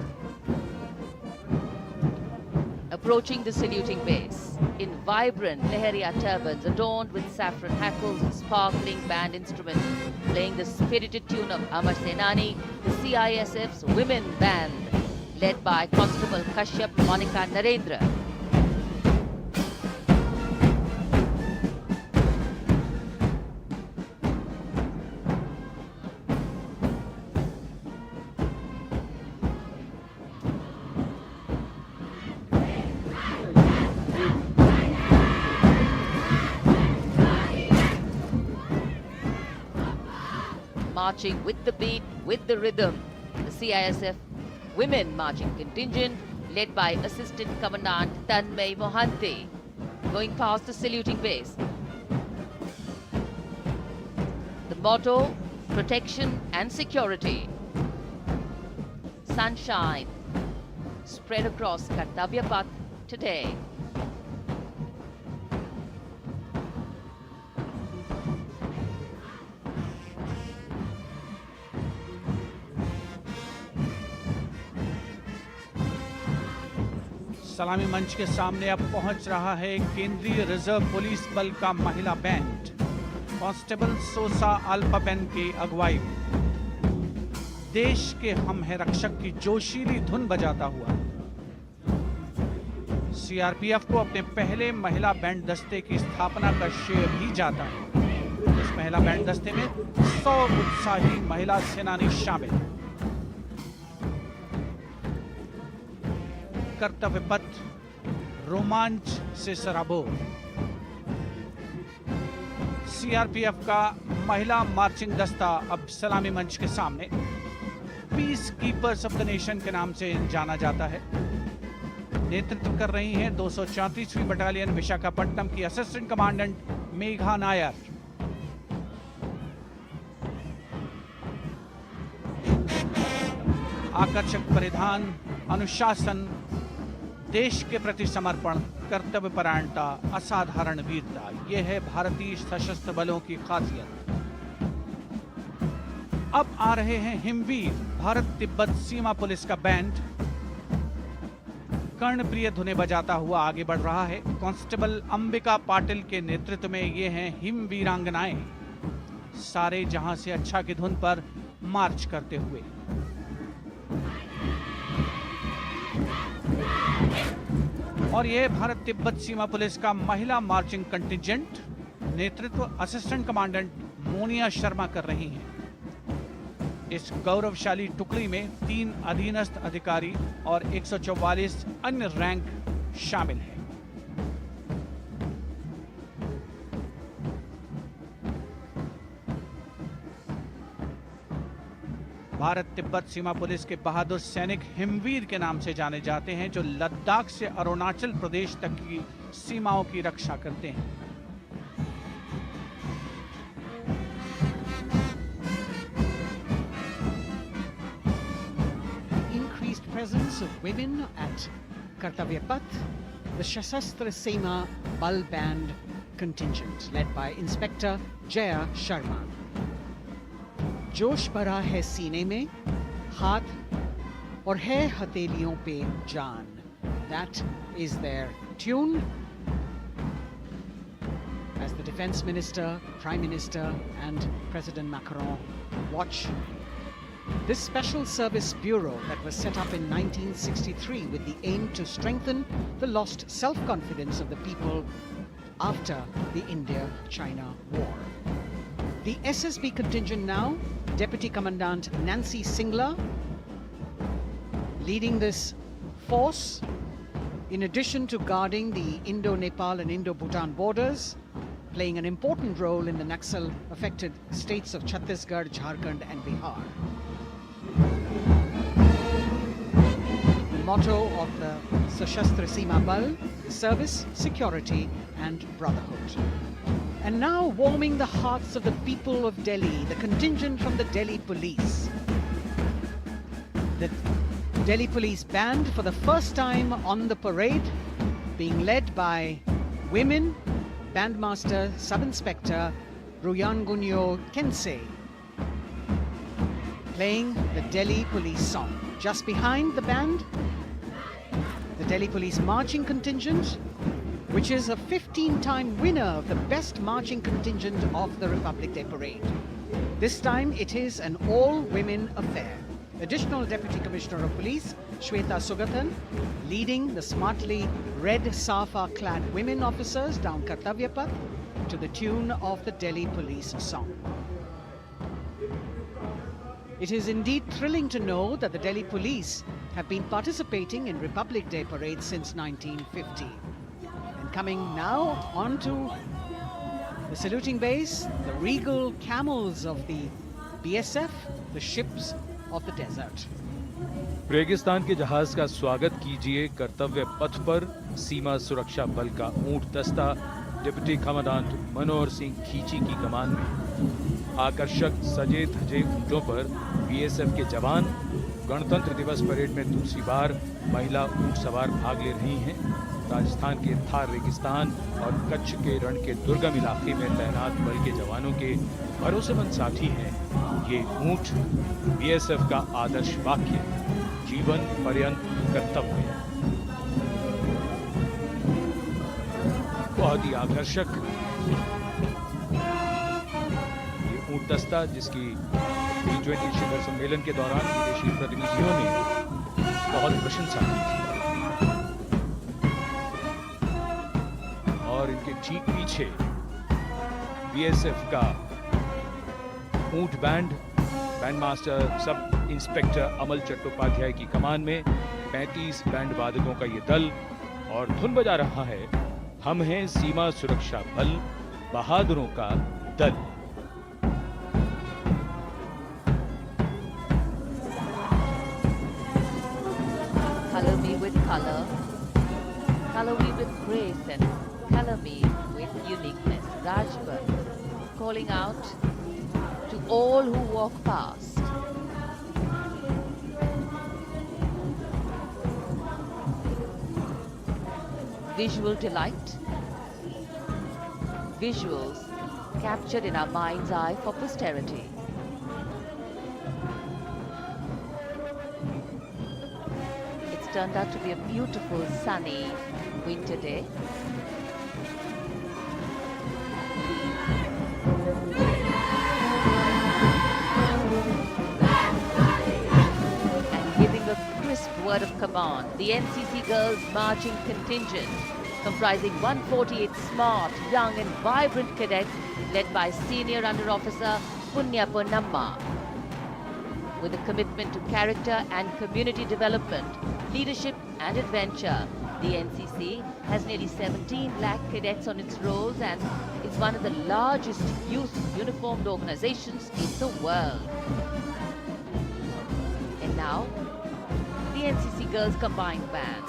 Approaching the saluting base in vibrant Leheria turbans adorned with saffron hackles and sparkling band instruments, playing the spirited tune of Amar Senani, the CISF's women band, led by Constable Kashyap Monica Narendra. Marching with the beat, with the rhythm, the CISF Women Marching Contingent, led by Assistant Commandant Tanmay Mohanty, going past the saluting base. The motto, protection and security. Sunshine spread across Kartavya Path today. सलामी मंच के सामने अब पहुंच रहा है केंद्रीय reserve police बल का महिला बैंड। कांस्टेबल सोसा अल्पापेन की अगुवाई में देश के हम है रक्षक की जोशीली धुन बजाता हुआ सीआरपीएफ को अपने पहले महिला बैंड दस्ते की स्थापना का श्रेय भी जाता है। इस महिला बैंड दस्ते में 100 उत्साही महिला सेनानी शामिल हैं। कर्तव्य पथ रोमांच से सराबोर। सीआरपीएफ का महिला मार्चिंग दस्ता अब सलामी मंच के सामने peace keepers of the nation के नाम से जाना जाता है। नेतृत्व कर रही हैं 234वीं बटालियन विशाखापट्टनम की असिस्टेंट कमांडेंट मेघा नायर। आकर्षक परिधान, अनुशासन, देश के प्रति समर्पण, कर्तव्य परायणता, असाधारण वीरता, यह है भारतीय सशस्त्र बलों की खासियत। अब आ रहे हैं हिमवीर भारत तिब्बत सीमा पुलिस का बैंड कर्णप्रिय धुनें बजाता हुआ आगे बढ़ रहा है। कांस्टेबल अंबिका पाटिल के नेतृत्व में ये हैं हिमवीरांगनाएं, सारे जहां से अच्छा की धुन पर मार्च करते हुए। और यह भारत तिब्बत सीमा पुलिस का महिला मार्चिंग कंटिजेंट, नेतृत्व असिस्टेंट कमांडेंट मोनिया शर्मा कर रही हैं। इस गौरवशाली टुकड़ी में 3 अधीनस्थ अधिकारी और 144 अन्य रैंक शामिल हैं। भारत तिब्बत सीमा पुलिस के बहादुर सैनिक हिमवीर के नाम से जाने जाते हैं, जो लद्दाख से अरुणाचल प्रदेश तक की सीमाओं की रक्षा करते हैं। Increased presence of women at Kartavya Path, the Shasastra Seema Bal Band contingent led by Inspector Jaya Sharma. जोश भरा है सीने में, हाथ और है हथेलियों पे जान. That is their tune. As the Defense Minister, Prime Minister and President Macron watch this Special Service Bureau that was set up in 1963 with the aim to strengthen the lost self-confidence of the people after the India-China war. The SSB contingent now, Deputy Commandant Nancy Singla, leading this force, in addition to guarding the Indo-Nepal and Indo-Bhutan borders, playing an important role in the Naxal-affected states of Chhattisgarh, Jharkhand and Bihar. The motto of the Sashastra Seema Bal, service, security and brotherhood. And now warming the hearts of the people of Delhi, the contingent from the Delhi Police. The Delhi Police Band for the first time on the parade, being led by women, Bandmaster Sub-Inspector Ruyangunyo Kensei, playing the Delhi Police song. Just behind the band, the Delhi Police Marching Contingent, which is a 15-time winner of the best marching contingent of the Republic Day Parade. This time it is an all-women affair. Additional Deputy Commissioner of Police, Shweta Sugathan, leading the smartly red safa-clad women officers down Kartavya Path to the tune of the Delhi Police song. It is indeed thrilling to know that the Delhi Police have been participating in Republic Day Parade since 1950. And coming now onto the saluting base, the regal camels of the BSF, the ships of the desert. रेगिस्तान के जहाज का स्वागत कीजिए कर्तव्य पथ पर सीमा सुरक्षा बल का ऊंट दस्ता डिप्टी कमांडेंट मनोहर सिंह खींची की कमान में। आकर्षक सजे धजे ऊंटों पर बीएसएफ के जवान। गणतंत्र दिवस परेड में दूसरी बार महिला ऊंट सवार भाग ले रही हैं। राजस्थान के थार रेगिस्तान और कच्छ के रण के दुर्गम इलाके में तैनात बल के जवानों के भरोसेमंद साथी हैं। ये ऊंट बीएसएफ का आदर्श वाक्य, जीवन पर्यंत कर्तव्य। बहुत ही आकर्षक दस्ता जिसकी G20 शिखर सम्मेलन के दौरान विदेशी प्रतिनिधियों ने बहुत प्रशंसा की थी। और इनके ठीक पीछे बीएसएफ का ऊंट बैंड मास्टर सब इंस्पेक्टर अमल चट्टोपाध्याय की कमान में 35 बैंड वादकों का ये दल और धुन बजा रहा है हम हैं सीमा सुरक्षा बल, बहादुरों का दल। Color me with color, color me with grace, and color me with uniqueness. Rajpat calling out to all who walk past. Visual delight, visuals captured in our mind's eye for posterity. It's turned out to be a beautiful sunny winter day. Word of command, the NCC Girls Marching Contingent, comprising 148 smart, young and vibrant cadets led by Senior Under Officer Punya Ponnamma. With a commitment to character and community development, leadership and adventure, the NCC has nearly 17 lakh cadets on its rolls and is one of the largest youth uniformed organizations in the world. And now, the NCC Girls Combined Band.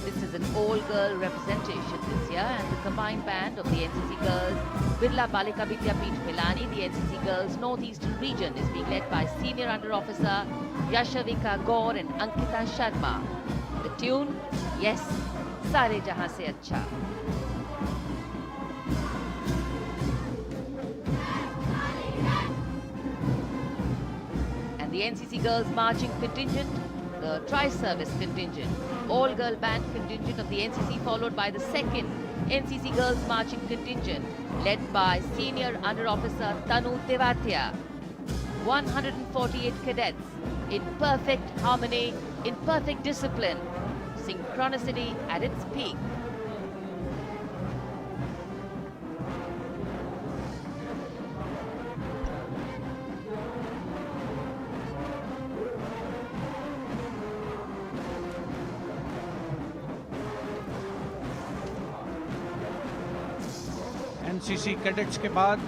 This is an all-girl representation this year, and the combined band of the NCC Girls Birla Balika Vidyapeeth Milani, the NCC Girls Northeastern region, is being led by Senior Under Officer Yashavika Gaur and Ankita Sharma. The tune, yes, Sare Jahan Se Acha. And the NCC Girls Marching Contingent, the Tri-Service Contingent, all-girl band contingent of the NCC, followed by the second NCC Girls Marching Contingent, led by Senior Under Officer Tanu Tewatia. 148 cadets in perfect harmony, in perfect discipline, synchronicity at its peak. NCC cadets के बाद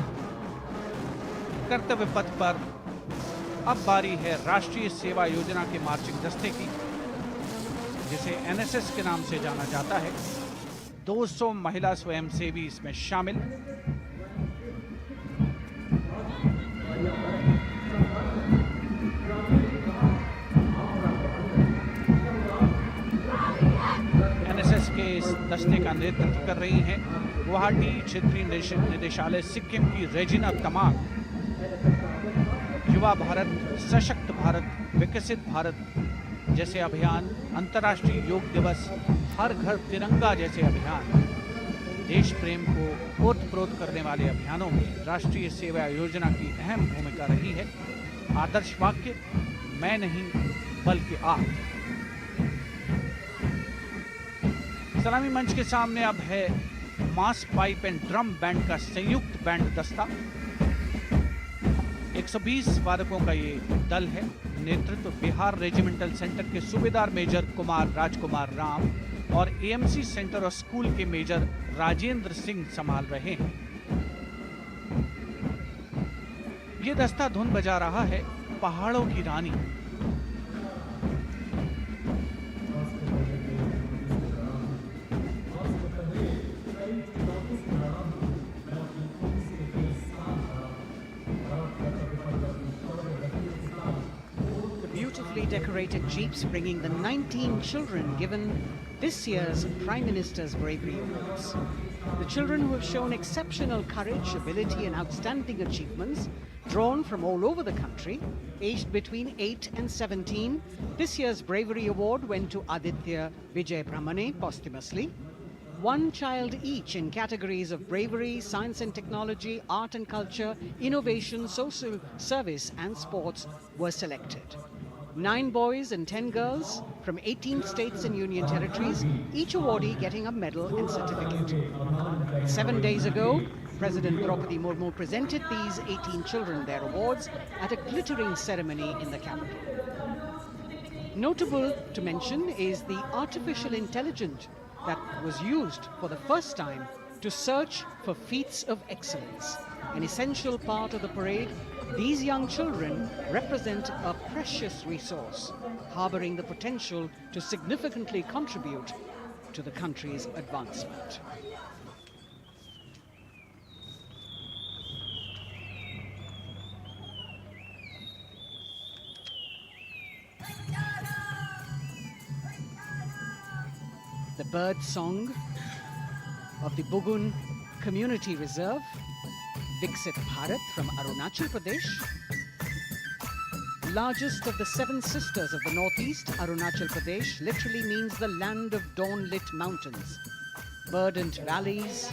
कर्तव्य पथ पर अब बारी है राष्ट्रीय सेवा योजना के मार्चिंग दस्ते की, जिसे एनएसएस के नाम से जाना जाता है। 200 महिला स्वयंसेवी इसमें शामिल। एनएसएस के इस दस्ते का नेतृत्व कर रही हैं गुवाहाटी क्षेत्रीय निदेशालय सिक्किम की रेजिना तमांग। युवा भारत, सशक्त भारत, विकसित भारत जैसे अभियान, अंतर्राष्ट्रीय योग दिवस, हर घर तिरंगा जैसे अभियान, देश प्रेम को ओतप्रोत करने वाले अभियानों में राष्ट्रीय सेवा योजना की अहम भूमिका रही है। आदर्श वाक्य, मैं नहीं बल्कि आप। सलामी मंच के सामने अब है मास पाइप एंड ड्रम बैंड का संयुक्त बैंड दस्ता। 120 वादकों का ये दल है। नेतृत्व बिहार रेजिमेंटल सेंटर के सूबेदार मेजर कुमार राजकुमार राम और एएमसी सेंटर और स्कूल के मेजर राजेंद्र सिंह संभाल रहे हैं। ये दस्ता धुन बजा रहा है पहाड़ों की रानी। Decorated jeeps bringing the 19 children given this year's Prime Minister's Bravery Awards. The children who have shown exceptional courage, ability and outstanding achievements, drawn from all over the country, aged between 8 and 17. This year's Bravery Award went to Aditya Vijay Brahmane posthumously. one child each in categories of bravery, science and technology, art and culture, innovation, social service and sports were selected. 9 boys and 10 girls from 18 states and union territories, each awardee getting a medal and certificate. 7 days ago, President Draupadi Murmu presented these 18 children their awards at a glittering ceremony in the capital. Notable to mention is the artificial intelligence that was used for the first time to search for feats of excellence. An essential part of the parade, these young children represent a precious resource, harboring the potential to significantly contribute to the country's advancement. The bird song of the Bugun Community Reserve, Viksit Bharat from Arunachal Pradesh. Largest of the 7 sisters of the Northeast, Arunachal Pradesh literally means the land of dawn-lit mountains. Verdant valleys,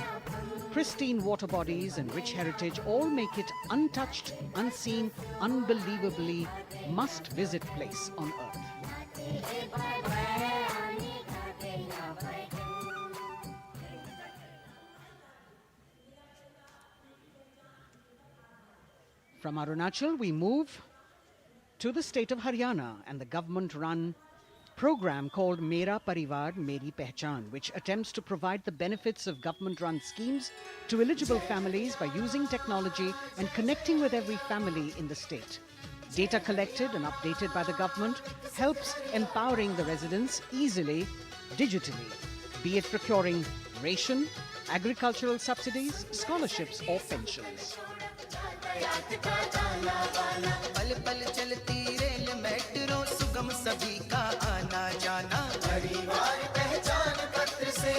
pristine water bodies and rich heritage all make it untouched, unseen, unbelievably must-visit place on earth. From Arunachal, we move to the state of Haryana and the government-run program called Mera Parivar Meri Pehchan, which attempts to provide the benefits of government-run schemes to eligible families by using technology and connecting with every family in the state. Data collected and updated by the government helps empowering the residents easily, digitally, be it procuring ration, agricultural subsidies, scholarships or pensions. पल पल चलती rail metro सुगम सभी का आना जाना परिवार पहचान पत्र से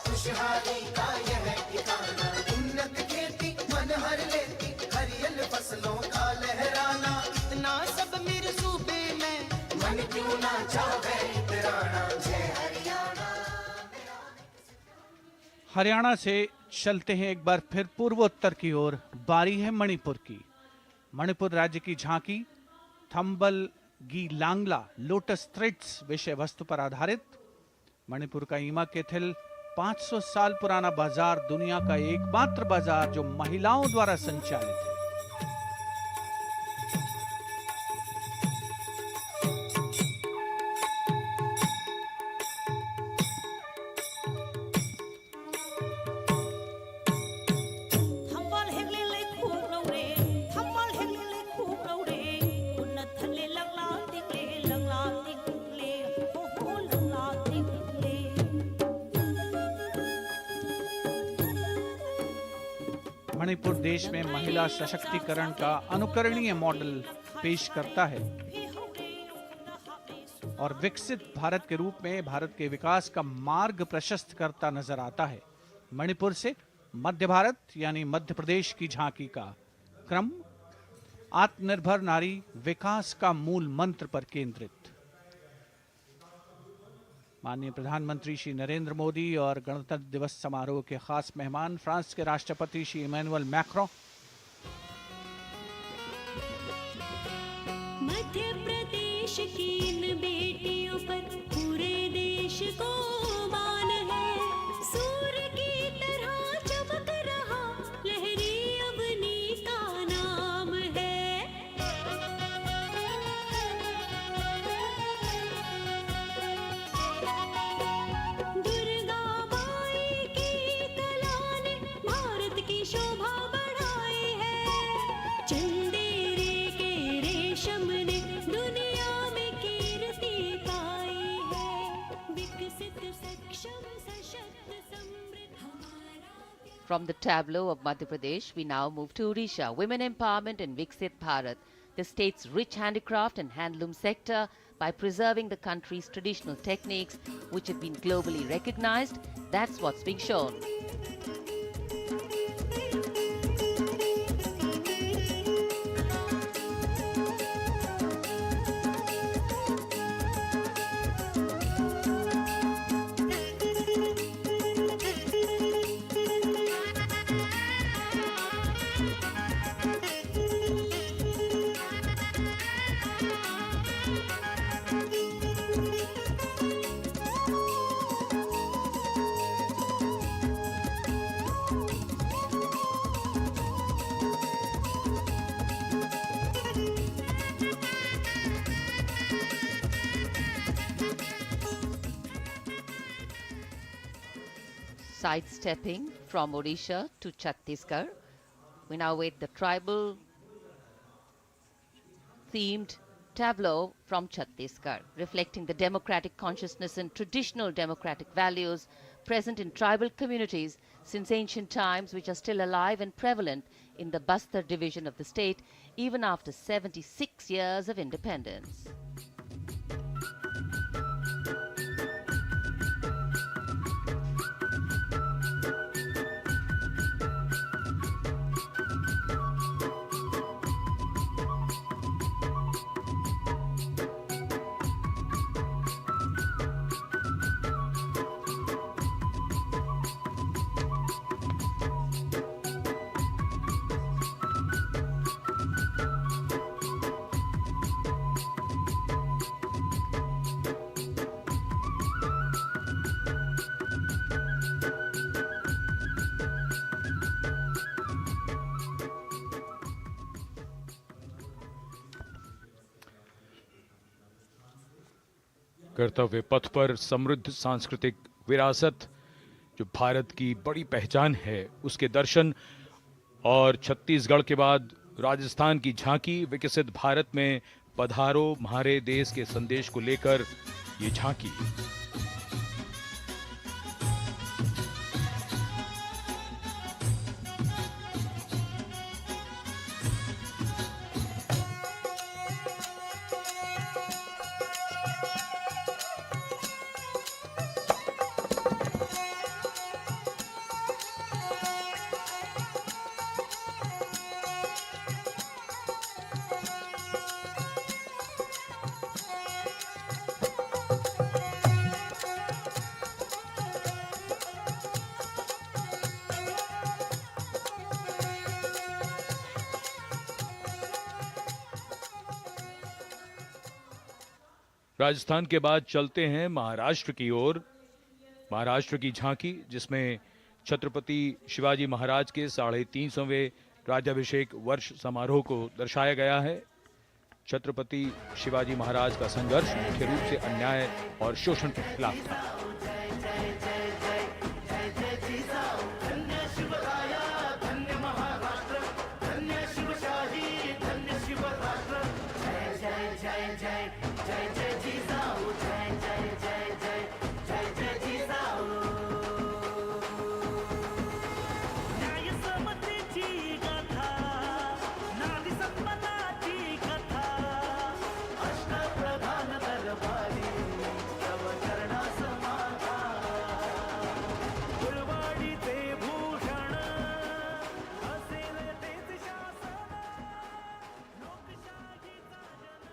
खुशहाली का यह ठिकाना उन्नत खेती मन हर लेती हरियल फसलों का लहराना इतना सब मेरे सूबे में मन क्यों ना चाहे इतराना जय हरियाणा। हरियाणा से चलते हैं एक बार फिर पूर्वोत्तर की ओर। बारी है मणिपुर की। मणिपुर राज्य की झांकी थंबल गी लांगला लोटस थ्रेड्स विषय वस्तु पर आधारित। मणिपुर का ईमा केथिल 500 साल पुराना बाजार दुनिया का एकमात्र बाजार जो महिलाओं द्वारा संचालित है। मणिपुर देश में महिला सशक्तिकरण का अनुकरणीय मॉडल पेश करता है और विकसित भारत के रूप में भारत के विकास का मार्ग प्रशस्त करता नजर आता है। मणिपुर से मध्य भारत यानी मध्य प्रदेश की झांकी का क्रम आत्मनिर्भर नारी विकास का मूल मंत्र पर केंद्रित। माननीय प्रधानमंत्री श्री नरेंद्र मोदी और गणतंत्र दिवस समारोह के खास मेहमान फ्रांस के राष्ट्रपति श्री इमैनुअल मैक्रों, मध्य प्रदेश की इन बेटियों पर पूरे देश को मान है। सूर्य की तरह चमक रहा लहरी अवनी का नाम है। दुर्गा माई की कला ने भारत की शोभा बढ़ाई है। चंदेरे के रेशम ने दुनिया में कीर्ति पाई है। विकसित सक्षम सशक्त समृद्ध हमारा। From the tableau of Madhya Pradesh, we now move to Odisha. Women empowerment in Viksit Bharat, the state's rich handicraft and handloom sector, by preserving the country's traditional techniques, which have been globally recognized. That's what's being shown. Sidestepping from Odisha to Chhattisgarh, we now wait the tribal themed tableau from Chhattisgarh, reflecting the democratic consciousness and traditional democratic values present in tribal communities since ancient times, which are still alive and prevalent in the Bastar division of the state even after 76 years of independence. कर्तव्य पथ पर समृद्ध सांस्कृतिक विरासत जो भारत की बड़ी पहचान है उसके दर्शन और छत्तीसगढ़ के बाद राजस्थान की झांकी विकसित भारत में पधारो म्हारे देश के संदेश को लेकर ये झांकी। राजस्थान के बाद चलते हैं महाराष्ट्र की ओर। महाराष्ट्र की झांकी जिसमें छत्रपति शिवाजी महाराज के 350वें राज्याभिषेक वर्ष समारोह को दर्शाया गया है। छत्रपति शिवाजी महाराज का संघर्ष मुख्य रूप से अन्याय और शोषण के खिलाफ था।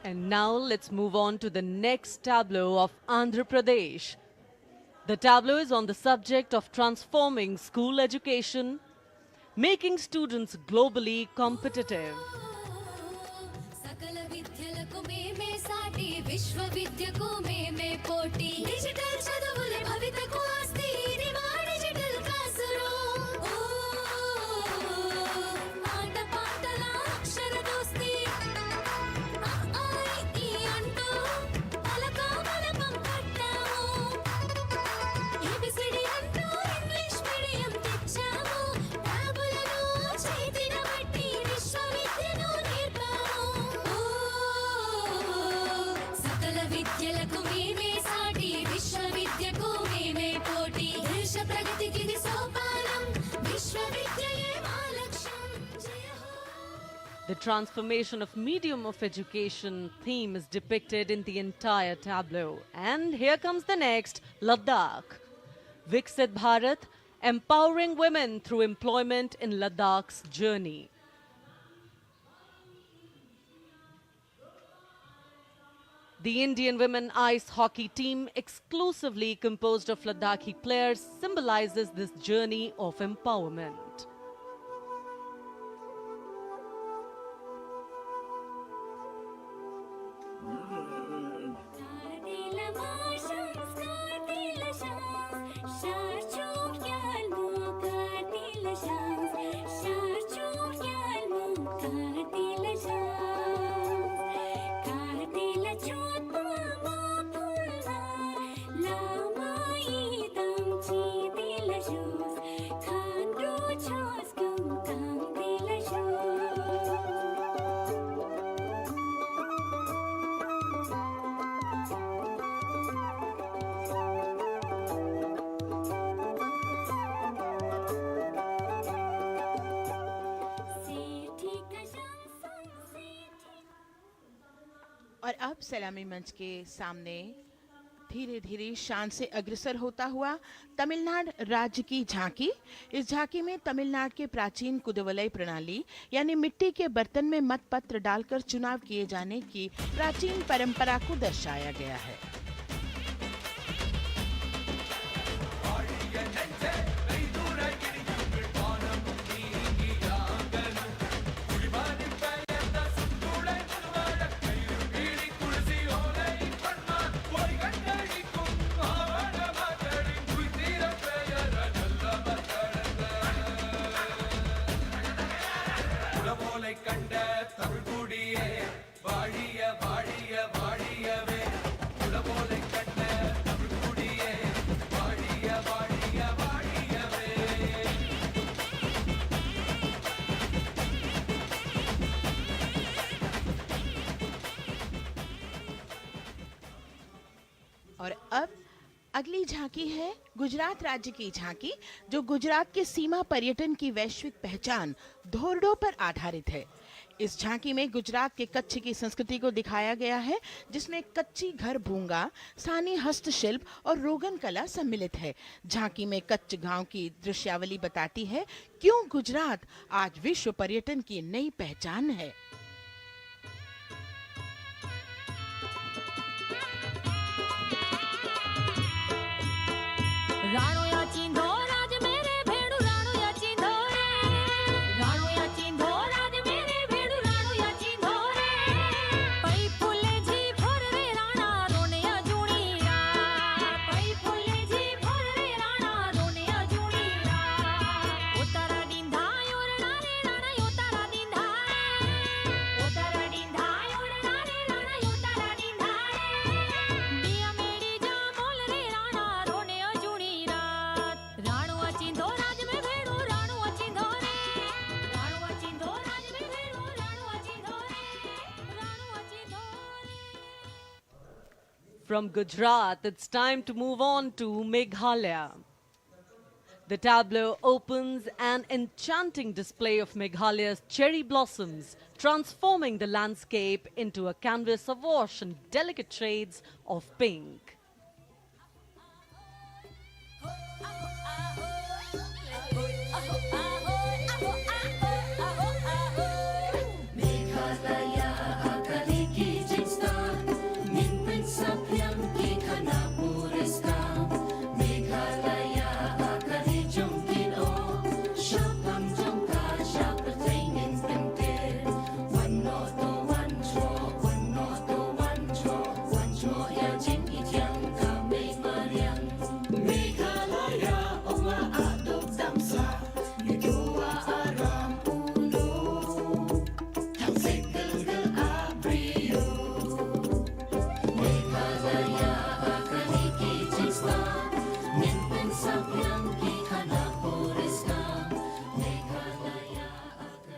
And now let's move on to the next tableau of Andhra Pradesh. The tableau is on the subject of transforming school education, making students globally competitive. The transformation of medium of education theme is depicted in the entire tableau. And here comes the next, Ladakh. Viksit Bharat, empowering women through employment in Ladakh's journey. The Indian women ice hockey team, exclusively composed of Ladakhi players, symbolizes this journey of empowerment. Shoes. और अब सलामी मंच के सामने धीरे धीरे शान से अग्रसर होता हुआ तमिलनाडु राज्य की झांकी। इस झांकी में तमिलनाडु के प्राचीन कुदवलई प्रणाली यानी मिट्टी के बर्तन में मतपत्र डालकर चुनाव किए जाने की प्राचीन परंपरा को दर्शाया गया है। और अब अगली झांकी है गुजरात राज्य की झांकी, जो गुजरात के सीमा पर्यटन की वैश्विक पहचान धोरडो पर आधारित है। इस झांकी में गुजरात के कच्छ की संस्कृति को दिखाया गया है, जिसमें कच्ची घर भूंगा, स्थानीय हस्तशिल्प और रोगन कला सम्मिलित है। झांकी में कच्छ गांव की दृश्यावली बताती है क्यों गुजरात आज विश्व पर्यटन की नई पहचान है। राणो या चिंधो राज मेरे भेड़ू राणो या चिंधो रे राणो या चिंधो राज मेरे भेड़ू राणो या चिंधो रे पई फुले जी भर रे राणा रोने या जुणी रा पई फुले जी भर रे राणा रोने या जुणी रा उतारा डिंधा योरणा रे राणा उतारा डिंधा उतारा डिंधा योरणा रे राणा उतारा डिंधा दिया मेरी जा बोल रे राणा रोने या जुणी राणो अचिंधो राज में भेड़ो राणो अचिंधो रे राणो अचिंधो राज में भेड़ो राणो अचिंधो रे राणो अचिंधो रे। From Gujarat, it's time to move on to Meghalaya. The tableau opens an enchanting display of Meghalaya's cherry blossoms, transforming the landscape into a canvas awash in delicate shades of pink.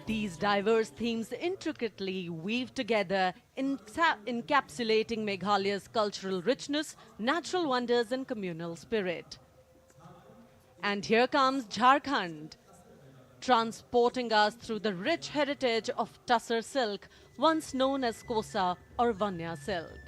These diverse themes intricately weave together, encapsulating Meghalaya's cultural richness, natural wonders and communal spirit. And here comes Jharkhand, transporting us through the rich heritage of Tussar silk, once known as Kosa or Vanya silk.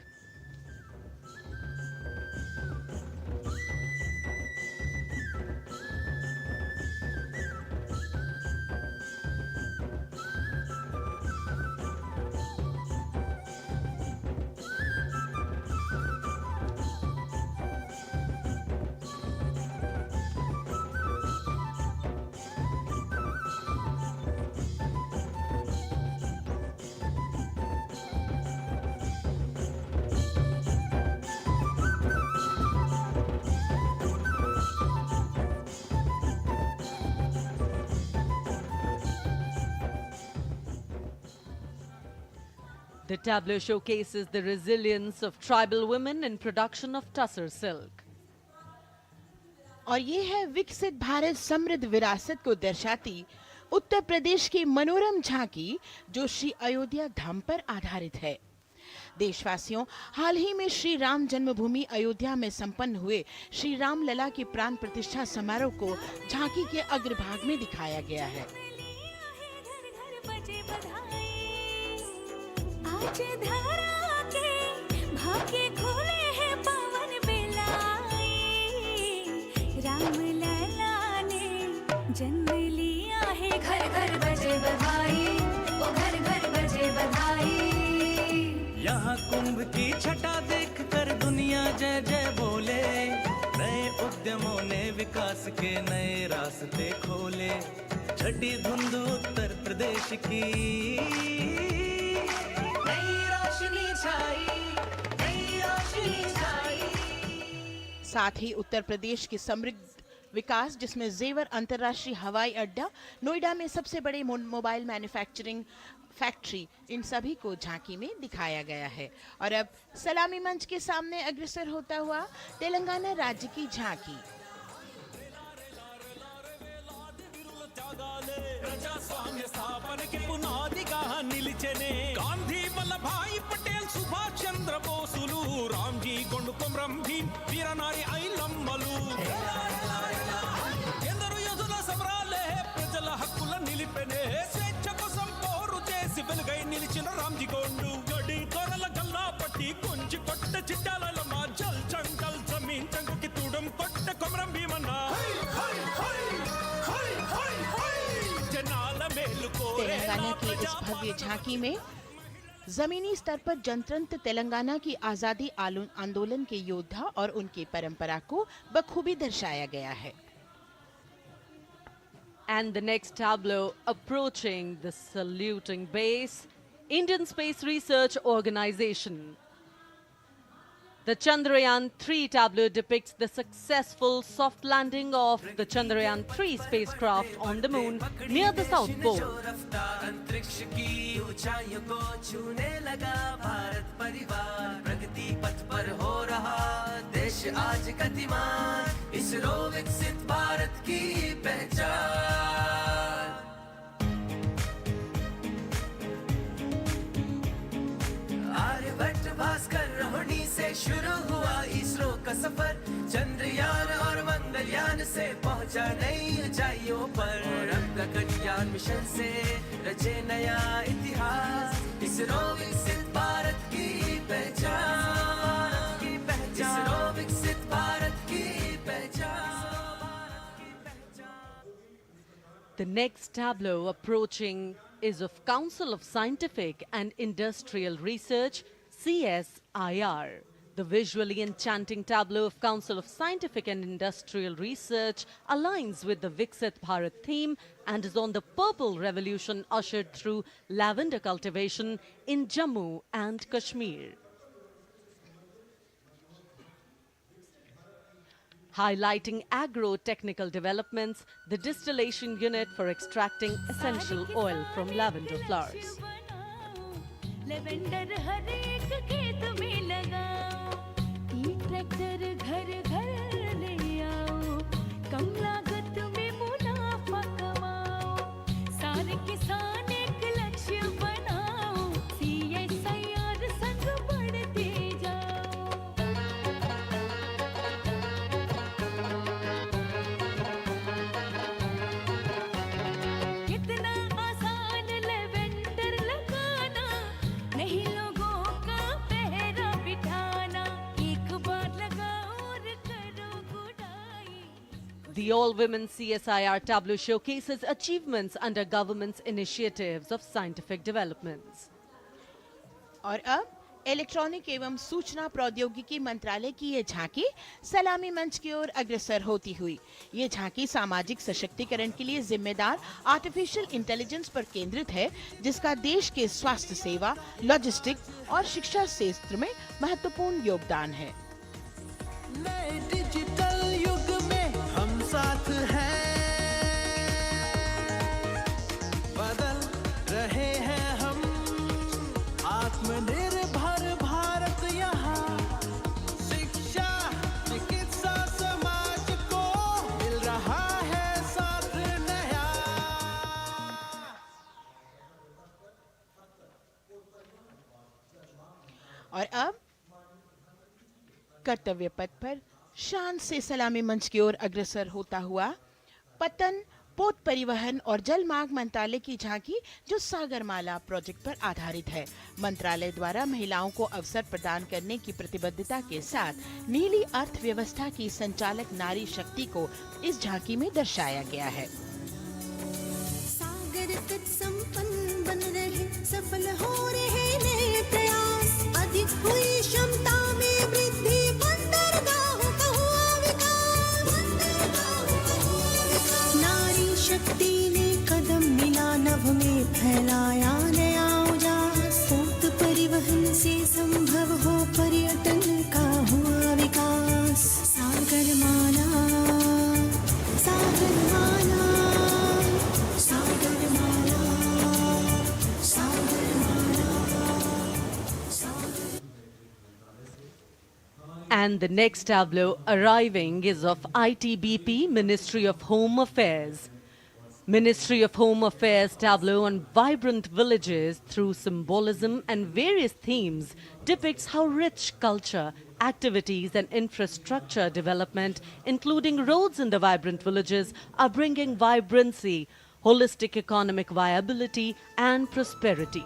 The tableau showcases the resilience of tribal women in production of tussar silk. और ये है विकसित भारत समृद्ध विरासत को दर्शाती उत्तर प्रदेश की मनोरम झांकी, जो श्री अयोध्या धाम पर आधारित है। देशवासियों, हाल ही में श्री राम जन्मभूमि अयोध्या में संपन्न हुए श्री राम लला की प्राण प्रतिष्ठा समारोह को झांकी के अग्रभाग में दिखाया गया है। आज धरा के भाग्य खोले हैं पावन बेलाई, राम लला ने जन्म लिया है। घर घर बजे बधाई, ओ घर घर बजे बधाई। यहाँ कुंभ की छटा देख कर दुनिया जय जय बोले, नए उद्यमों ने विकास के नए रास्ते खोले। छठी धुंध उत्तर प्रदेश की नई रोशनी छाई, नई रोशनी छाई। साथ ही उत्तर प्रदेश की समृद्ध विकास, जिसमें जेवर अंतर्राष्ट्रीय हवाई अड्डा, नोएडा में सबसे बड़े मोबाइल मैन्युफैक्चरिंग फैक्ट्री, इन सभी को झांकी में दिखाया गया है। और अब सलामी मंच के सामने अग्रसर होता हुआ तेलंगाना राज्य की झांकी। ప్రజాస్వామ్య స్థాపనకి పునాదిగా నిలిచెనే గాంధీ వల్లభాయ్ పటేల్ సుభాష్ చంద్ర బోసులు రామ్జీ గొండు కొమరం భీమ్ వీరనారి ఐలమ్మలు ఎందరో యోధుల సమరాలే ప్రజల హక్కుల నిలిపెనే స్వేచ్ఛ కోసం పోరు చేసి వెలుగై నిలిచిన రామ్జీ గొండు గడి కొరల గల్లా పట్టి కొంచి కొట్ట చిట్టాలమ్మ జల్ చంకల్ జమీన్ చంకుకి తూడం కొట్ట కొమరం భీమన్న तेलंगाना की इस भव्य झांकी में जमीनी स्तर पर जनतंत्र तेलंगाना की आजादी आंदोलन के योद्धा और उनकी परंपरा को बखूबी दर्शाया गया है। And the next tableau approaching the saluting base, Indian Space Research Organization. The Chandrayaan-3 tableau depicts the successful soft landing of the Chandrayaan-3 spacecraft on the moon near the South Pole. अंतरिक्ष की ऊंचाइयों को छूने लगा भारत परिवार, प्रगति पथ पर हो रहा देश आज गतिमान, इसरो विकसित भारत की पहचान। आर्यभट्ट भास्कर रोहिणी से शुरू हुआ इसरो का सफर, चंद्रयान और मंगलयान से पहुंचा नई ऊंचाइयों पर। अब गगनयान मिशन से रचे नया इतिहास, इसरो विकसित भारत की पहचान, इसरो विकसित भारत की पहचान। The next tableau approaching is of Council of Scientific and Industrial Research, CSIR. The visually enchanting tableau of Council of Scientific and Industrial Research aligns with the Viksit Bharat theme and is on the purple revolution ushered through lavender cultivation in Jammu and Kashmir. Highlighting agro-technical developments, the distillation unit for extracting essential oil from lavender flowers. Lavender हर एक खेत में लगाओ, ई tractor घर घर ले आओ, कम लागत में मुनाफा कमाओ, सारे किसान एक लक्ष्य बनाओ, CSIR संग बढ़ते जाओ। कितना आसान लेवेंडर लगाना, नहीं लोगों का पहरा बिठाना, एक बार लगाओ और करो गुडाई। The all-women CSIR tableau showcases achievements under government's initiatives of scientific developments. और अब इलेक्ट्रॉनिक एवं सूचना प्रौद्योगिकी मंत्रालय की ये झांकी सलामी मंच की ओर अग्रसर होती हुई। ये झांकी सामाजिक सशक्तिकरण के लिए जिम्मेदार आर्टिफिशियल इंटेलिजेंस पर केंद्रित है, जिसका देश के स्वास्थ्य सेवा, लॉजिस्टिक और शिक्षा क्षेत्र में महत्वपूर्ण योगदान है। नए डिजिटल युग में हम साथ हैं, बदल रहे हैं हम, आत्मनिर्भर भारत यहाँ, शिक्षा चिकित्सा समाज को मिल रहा है साथ नया। और अब कर्तव्य पथ पर शान से सलामी मंच की ओर अग्रसर होता हुआ पतन पोत परिवहन और जल मार्ग मंत्रालय की झांकी जो सागरमाला प्रोजेक्ट पर आधारित है। मंत्रालय द्वारा महिलाओं को अवसर प्रदान करने की प्रतिबद्धता के साथ नीली अर्थव्यवस्था की संचालक नारी शक्ति को इस झांकी में दर्शाया गया है। सागर तट संपन्न बन रहे, सफल हो रहे नए प्रयास, अधिक हुई क्षमता में वृद्धि, बंदरगाहों का हुआ विकास, नारी शक्ति ने कदम मिला नभ में, फैलाया नया उजास, पोत परिवहन से संभव हो पर्यटन का हुआ विकास। Sagarmala, Sagarmala, Sagarmala, Sagarmala. And the next tableau arriving is of ITBP, Ministry of Home Affairs. Ministry of Home Affairs tableau on vibrant villages through symbolism and various themes depicts how rich culture, activities and infrastructure development, including roads in the vibrant villages, are bringing vibrancy, holistic economic viability and prosperity.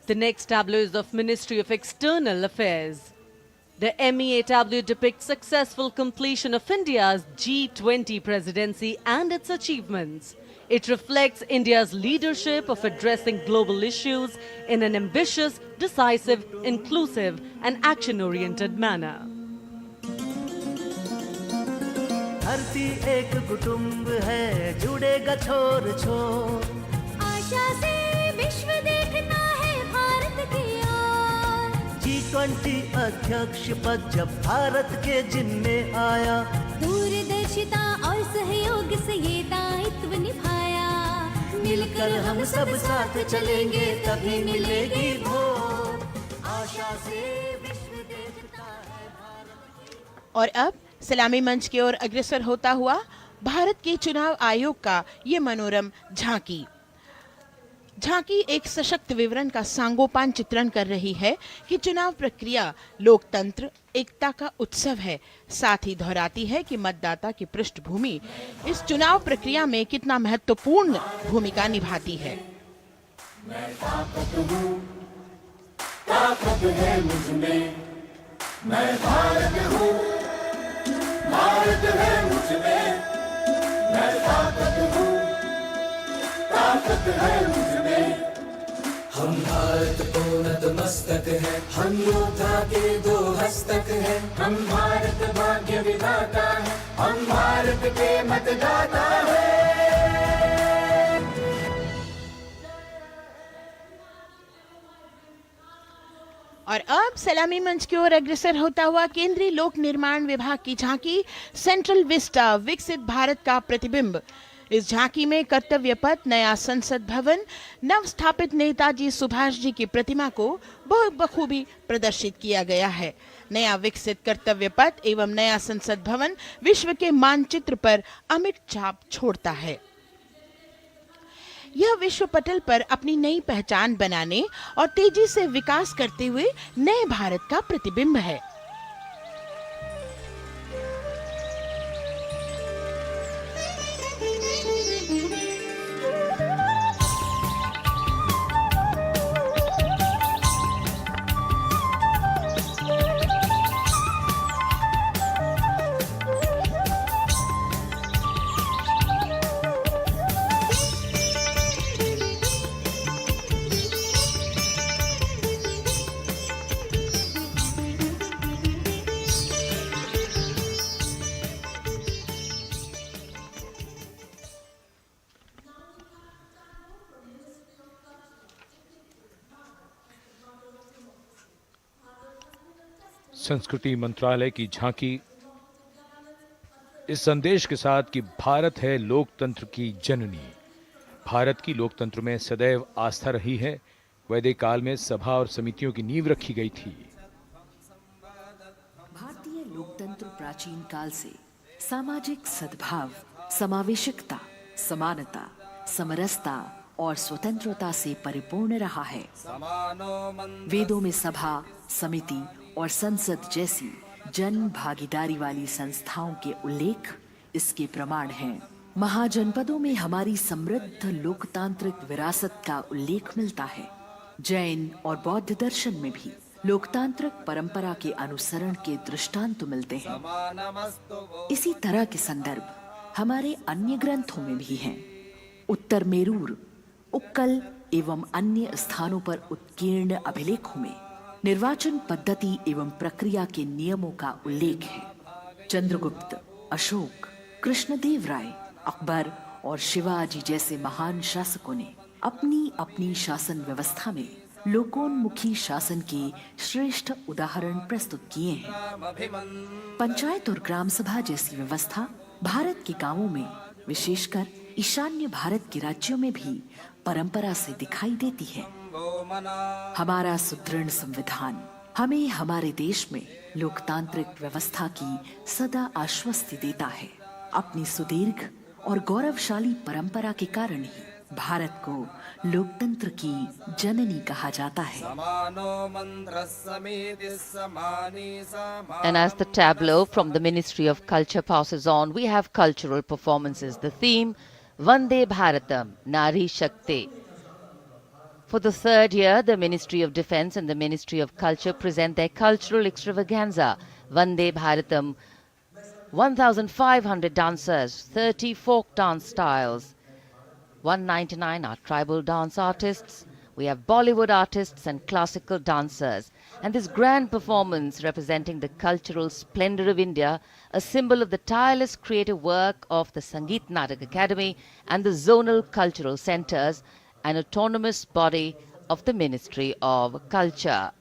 The next tableau is of Ministry of External Affairs. The MEA tableau depicts successful completion of India's G20 presidency and its achievements. It reflects India's leadership of addressing global issues in an ambitious, decisive, inclusive and action-oriented manner. धरती एक कुटुंब है, जुड़ेगा छोर छोर, आशा से विश्व देखता है भारत की ओर। G20 अध्यक्ष पद जब भारत के जिम्मे आया, दूरदर्शिता और सहयोग से ये दायित्व निभाया, मिलकर हम सब साथ चलेंगे तभी मिलेगी भोर, आशा से विश्व देखता है भारत। और अब सलामी मंच की ओर अग्रसर होता हुआ भारत के चुनाव आयोग का ये मनोरम झांकी। झांकी एक सशक्त विवरण का सांगोपान चित्रण कर रही है कि चुनाव प्रक्रिया लोकतंत्र एकता का उत्सव है। साथ ही दोहराती है कि मतदाता की पृष्ठभूमि इस चुनाव प्रक्रिया में कितना महत्वपूर्ण भूमिका निभाती है। मैं ताकत हूँ, ताकत है मुझमें, मैं भारत हूँ, भारत है मुझमें, मैं ताकत हूँ, ताकत है मुझमें। हम भारत को नतमस्तक है, हम योद्धा के दो हस्तक है, हम भारत भाग्य विधाता है, हम भारत के मतदाता है। और अब सलामी मंच की ओर अग्रसर होता हुआ केंद्रीय लोक निर्माण विभाग की झांकी सेंट्रल विस्टा, विकसित भारत का प्रतिबिंब। इस झांकी में कर्तव्य पथ, नया संसद भवन, नव स्थापित नेताजी सुभाष जी की प्रतिमा को बहुत बखूबी प्रदर्शित किया गया है। नया विकसित कर्तव्य पथ एवं नया संसद भवन विश्व के मानचित्र पर अमिट छाप छोड़ता है। यह विश्व पटल पर अपनी नई पहचान बनाने और तेजी से विकास करते हुए नए भारत का प्रतिबिंब है। संस्कृति मंत्रालय की झांकी इस संदेश के साथ कि भारत है लोकतंत्र की जननी। भारत की लोकतंत्र में सदैव आस्था रही है। वैदिक काल में सभा और समितियों की नींव रखी गई थी। भारतीय लोकतंत्र प्राचीन काल से सामाजिक सद्भाव, समावेशकता, समानता, समरसता और स्वतंत्रता से परिपूर्ण रहा है। वेदों में सभा, समिति और संसद जैसी जन भागीदारी वाली संस्थाओं के उल्लेख इसके प्रमाण हैं। महाजनपदों में हमारी समृद्ध लोकतांत्रिक विरासत का उल्लेख मिलता है। जैन और बौद्ध दर्शन में भी लोकतांत्रिक परंपरा के अनुसरण के दृष्टांत मिलते हैं। इसी तरह के संदर्भ हमारे अन्य ग्रंथों में भी हैं। उत्तर मेरूर, उक्कल एवं अन्य स्थानों पर उत्कीर्ण अभिलेखों में निर्वाचन पद्धति एवं प्रक्रिया के नियमों का उल्लेख है। चंद्रगुप्त, अशोक, कृष्णदेव राय, अकबर और शिवाजी जैसे महान शासकों ने अपनी अपनी शासन व्यवस्था में लोकोन्मुखी शासन के श्रेष्ठ उदाहरण प्रस्तुत किए हैं। पंचायत और ग्राम सभा जैसी व्यवस्था भारत के गांवों में, विशेषकर ईशान्य भारत के राज्यों में भी परंपरा से दिखाई देती है। हमारा सुदृढ़ संविधान हमें हमारे देश में लोकतांत्रिक व्यवस्था की सदा आश्वस्ति देता है। अपनी सुदीर्घ और गौरवशाली परंपरा के कारण ही भारत को लोकतंत्र की जननी कहा जाता है। And as the tableau from the Ministry of Culture passes on, we have cultural performances. The theme, Vande Bharatam, Nari Shakti. For the third year, the Ministry of Defence and the Ministry of Culture present their cultural extravaganza, Vande Bharatam. 1,500 dancers, 30 folk dance styles, 199 are tribal dance artists. We have Bollywood artists and classical dancers. And this grand performance representing the cultural splendor of India, a symbol of the tireless creative work of the Sangeet Natak Academy and the zonal cultural centers, an autonomous body of the Ministry of Culture.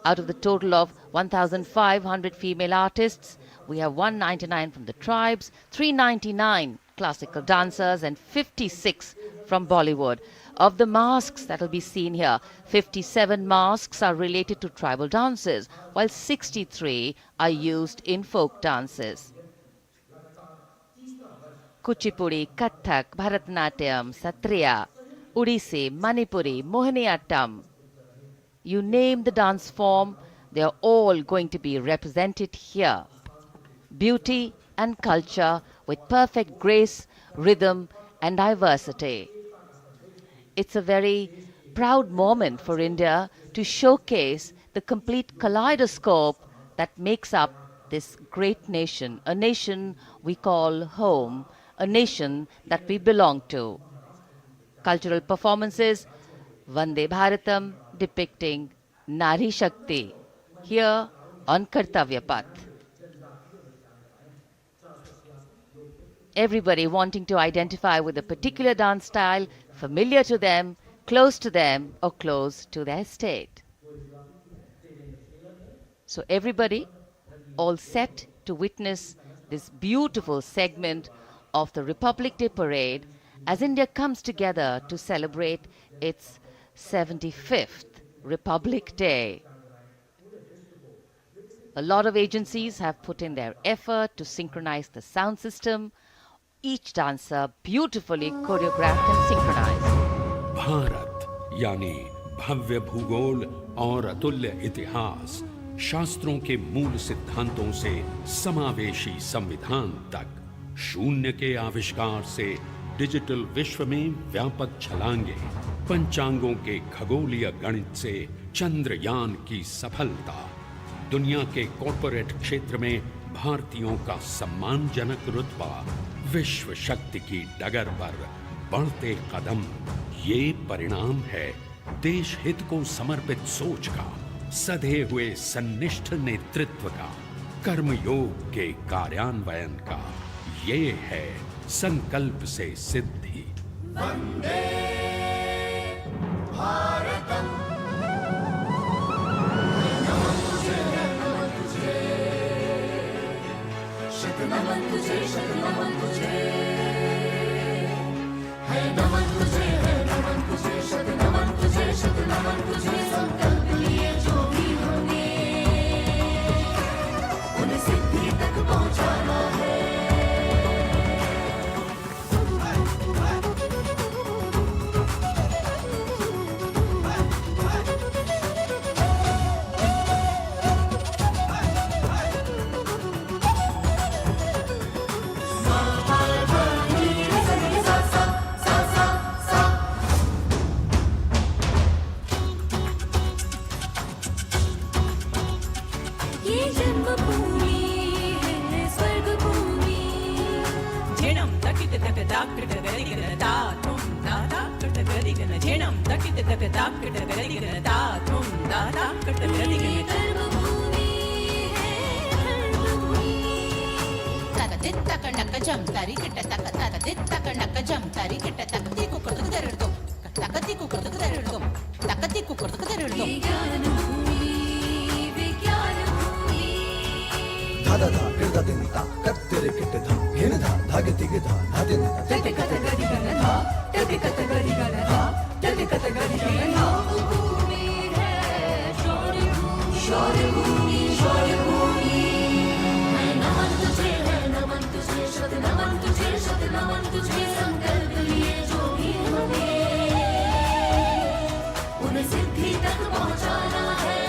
Out of the total of 1,500 female artists, we have 199 from the tribes, 399 classical dancers and 56 from Bollywood. Of the masks that will be seen here, 57 masks are related to tribal dances, while 63 are used in folk dances. Kuchipudi, Kathak, Bharatanatyam, Satriya, Odissi, Manipuri, Mohiniyattam. You name the dance form, they are all going to be represented here. Beauty and culture with perfect grace, rhythm and diversity. It's a very proud moment for India to showcase the complete kaleidoscope that makes up this great nation, a nation we call home, a nation that we belong to. Cultural performances, Vande Bharatam depicting Nari Shakti, here on Kartavya Path. Everybody wanting to identify with a particular dance style, familiar to them, close to them, or close to their state. So everybody all set to witness this beautiful segment of the Republic Day Parade as India comes together to celebrate its 75th Republic Day. A lot of agencies have put in their effort to synchronize the sound system. Each dancer beautifully choreographed and synchronized. Bharat यानी भव्य भूगोल और अतुल्य इतिहास, शास्त्रों के मूल सिद्धांतों से समावेशी संविधान तक, शून्य के आविष्कार से डिजिटल विश्व में व्यापक छलांगे, पंचांगों के खगोलीय गणित से चंद्रयान की सफलता, दुनिया के कॉर्पोरेट क्षेत्र में भारतीयों का सम्मानजनक रुतबा, विश्व शक्ति की डगर पर बढ़ते कदम, ये परिणाम है देश हित को समर्पित सोच का, सधे हुए सन्निष्ठ नेतृत्व का, कर्मयोग के कार्यान्वयन का। ये है संकल्प से सिद्धि। वंदे भारतम। तुझे शत नमन तुझे है नमन तुझे है नमन तुझे शत नमन तुझे शत नमन तुझे संकल्प लिए जो भी हमने उन्हें सिद्धि तक पहुंचाना है ये जन्मभूमि है स्वर्ग भूमि झेणं तकित तक दाक्कट गरिगनता तुम दादा कट गरिगन झेणं तकित तक दाक्कट गरिगनता तुम दादा कट गरिगन कर्मभूमि है धर्मभूमि तक दित तक नक जम तारी कट तक तक दित तक नक जम तारी कट तक ती को करतक दरड़दो तक ती को करतक दरड़दो तक ती को करतक दरड़दो ज्ञान भूमि विज्ञान भूमि धादा धा गिरदा दिनता कत्तिर किट धा घेन धा धागे तिगे धा धादिन तट कत गरि गण धा तट कत गरि गण धा तट कत गरि गण धा भूमि है शौर्य भूमि शौर्य भूमि है नमन तुझे शत नमन तुझे शत नमन तुझे संकल्प लिए जो भी हमें उन्हें सिद्धि तक पहुंचाना है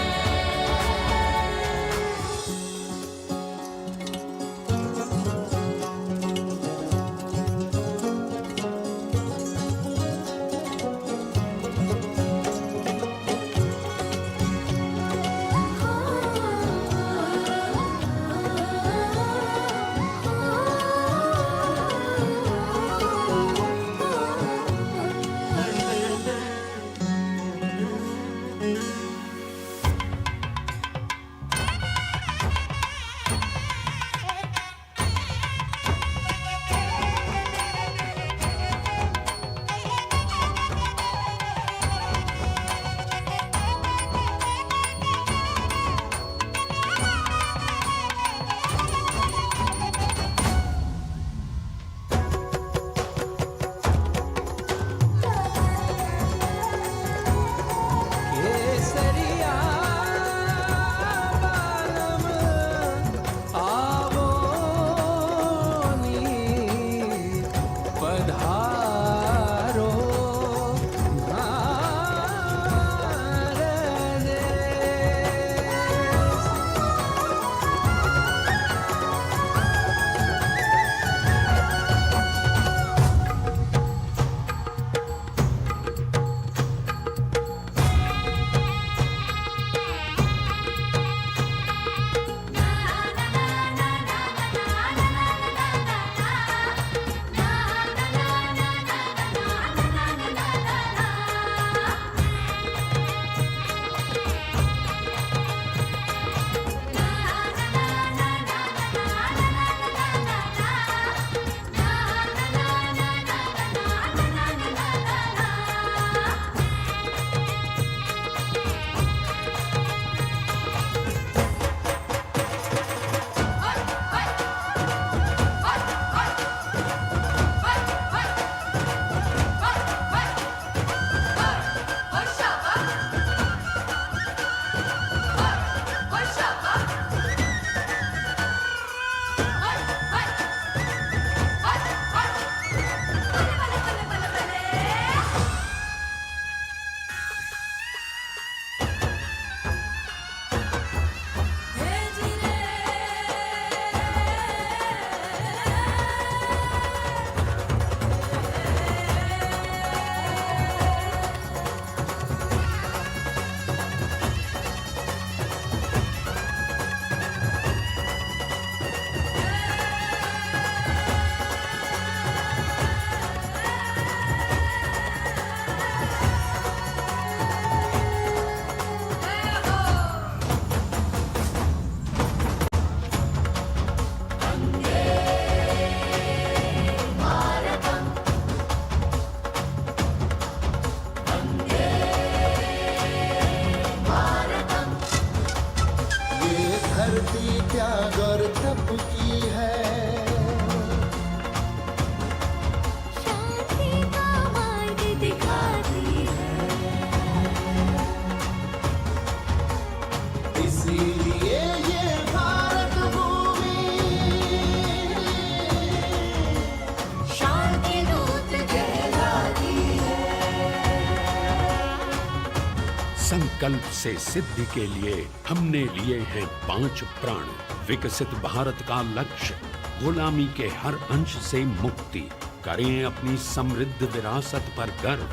संकल्प से सिद्धि के लिए हमने लिए हैं 5 प्रण। विकसित भारत का लक्ष्य, गुलामी के हर अंश से मुक्ति। करें अपनी समृद्ध विरासत पर गर्व।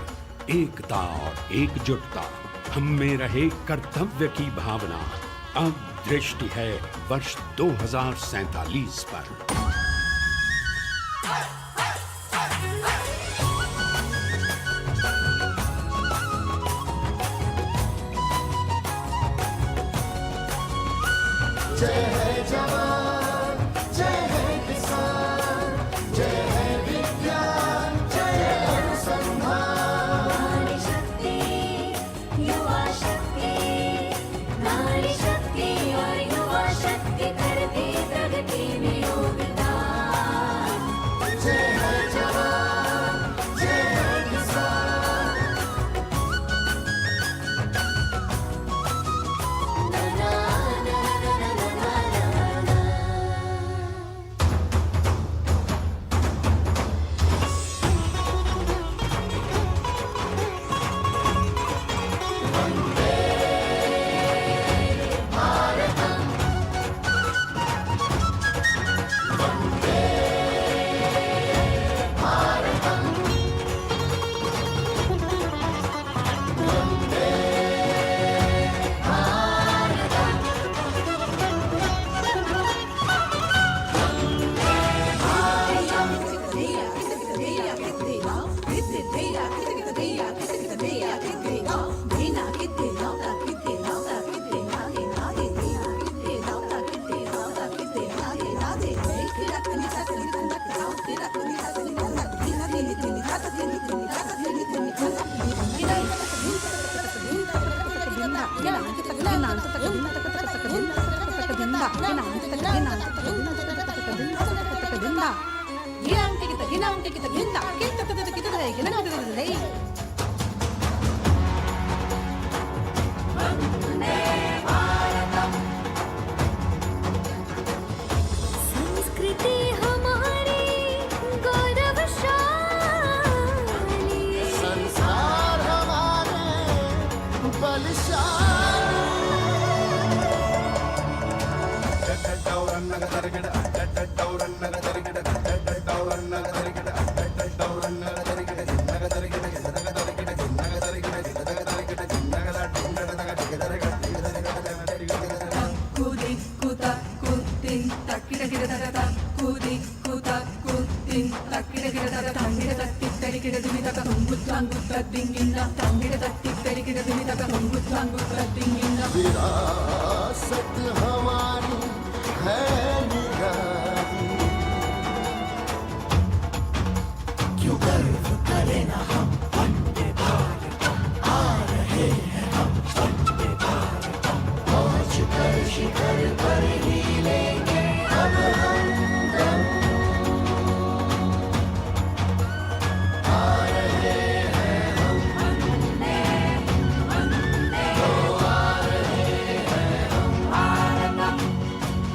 एकता और एकजुटता, हम में रहे कर्तव्य की भावना। अब दृष्टि है वर्ष 2047 पर। जय है जवान, जय है किसान, जय है विज्ञान, जय अनुसंधान। नारी शक्ति, युवा शक्ति, नारी शक्ति और युवा शक्ति करती प्रगति में योगदान। जय है जवान, जय है किसान। संस्कृति हमारी गौरवशाली, संसार हमारे बलशाली। विरासत हमारी है निराली, क्यों गर्व करें ना हम वंदे भारतम। आ रहे हैं हम वंदे भारतम, पहुंच कर शिखर पर ही लेंगे अब हम दम। आ रहे हैं हम वंदे वंदे, तो आ रहे हैं हम भारतम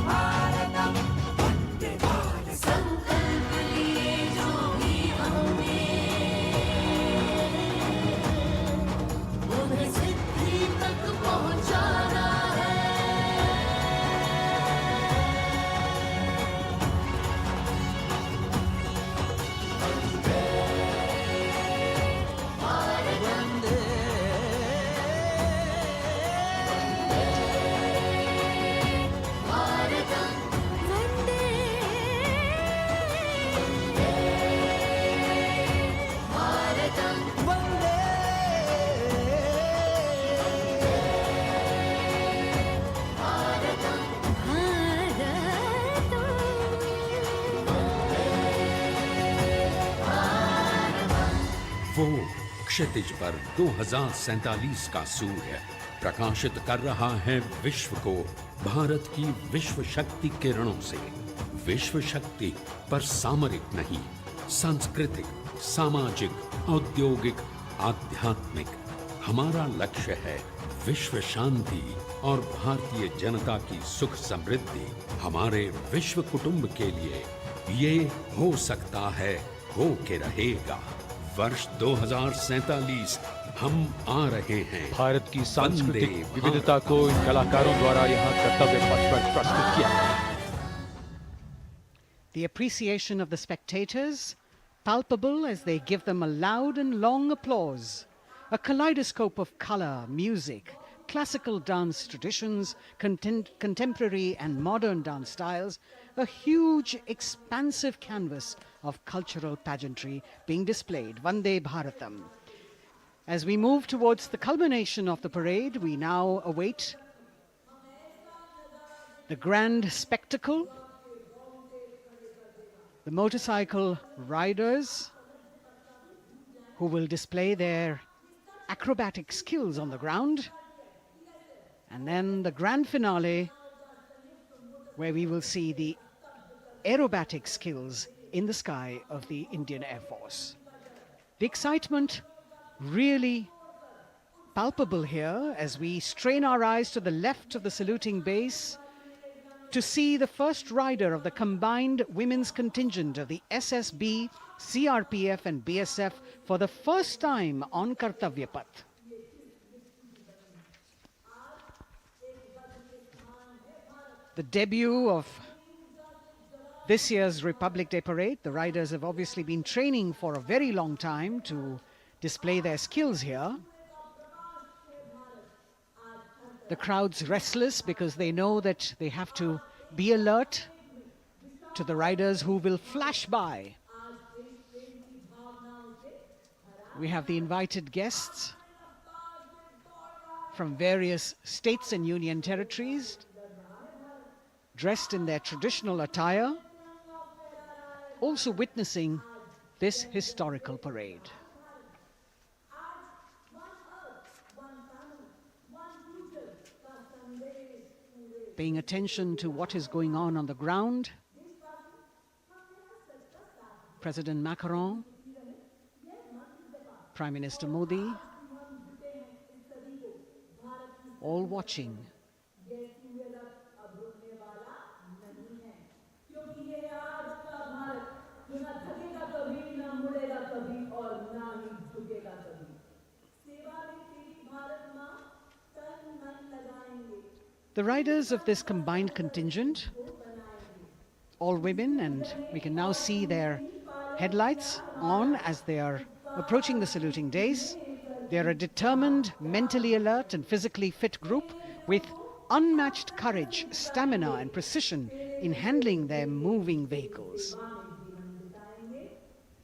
भारतम वंदे भारतम। संकल्प लिए जो भी हमने, उन्हें सिद्धि तक पहुंचाना है। वो क्षितिज पर 2047 का सूर्य प्रकाशित कर रहा है विश्व को भारत की विश्व शक्ति किरणों से। विश्व शक्ति पर सामरिक नहीं, सांस्कृतिक, सामाजिक, औद्योगिक, आध्यात्मिक। हमारा लक्ष्य है विश्व शांति और भारतीय जनता की सुख समृद्धि। हमारे विश्व कुटुंब के लिए ये हो सकता है, हो के रहेगा। वर्ष 2047 हम आ रहे हैं। भारत की सांस्कृतिक वंदे विविधता को इन कलाकारों द्वारा यहाँ कर्तव्य पथ पर प्रस्तुत किया गया। The appreciation of the spectators, palpable as they give them a loud and long applause. A kaleidoscope of color, music, classical dance traditions, contemporary and modern dance styles, a huge, expansive canvas of cultural pageantry being displayed, Vande Bharatam. As we move towards the culmination of the parade, we now await the grand spectacle. The motorcycle riders who will display their acrobatic skills on the ground, and then the grand finale where we will see the aerobatic skills in the sky of the Indian Air Force. The excitement really palpable here as we strain our eyes to the left of the saluting base to see the first rider of the combined women's contingent of the SSB, CRPF and BSF for the first time on Kartavya Path. The debut of this year's Republic Day Parade. The riders have obviously been training for a very long time to display their skills here. The crowd's restless because they know that they have to be alert to the riders who will flash by. We have the invited guests from various states and union territories, dressed in their traditional attire, also witnessing this historical parade. Paying attention to what is going on the ground, President Macron, Prime Minister Modi, all watching. The riders of this combined contingent, all women, and we can now see their headlights on as they are approaching the saluting days. They are a determined, mentally alert and physically fit group with unmatched courage, stamina and precision in handling their moving vehicles.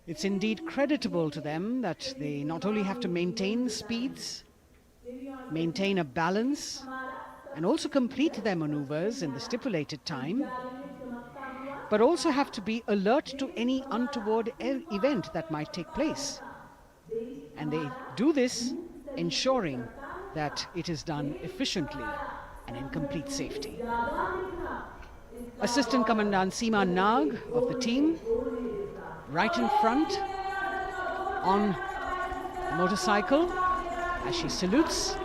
It's indeed creditable to them that they not only have to maintain speeds, maintain a balance, and also complete their maneuvers in the stipulated time, but also have to be alert to any untoward event that might take place. And they do this ensuring that it is done efficiently and in complete safety. Assistant Commandant Seema Nag of the team, right in front on a motorcycle as she salutes.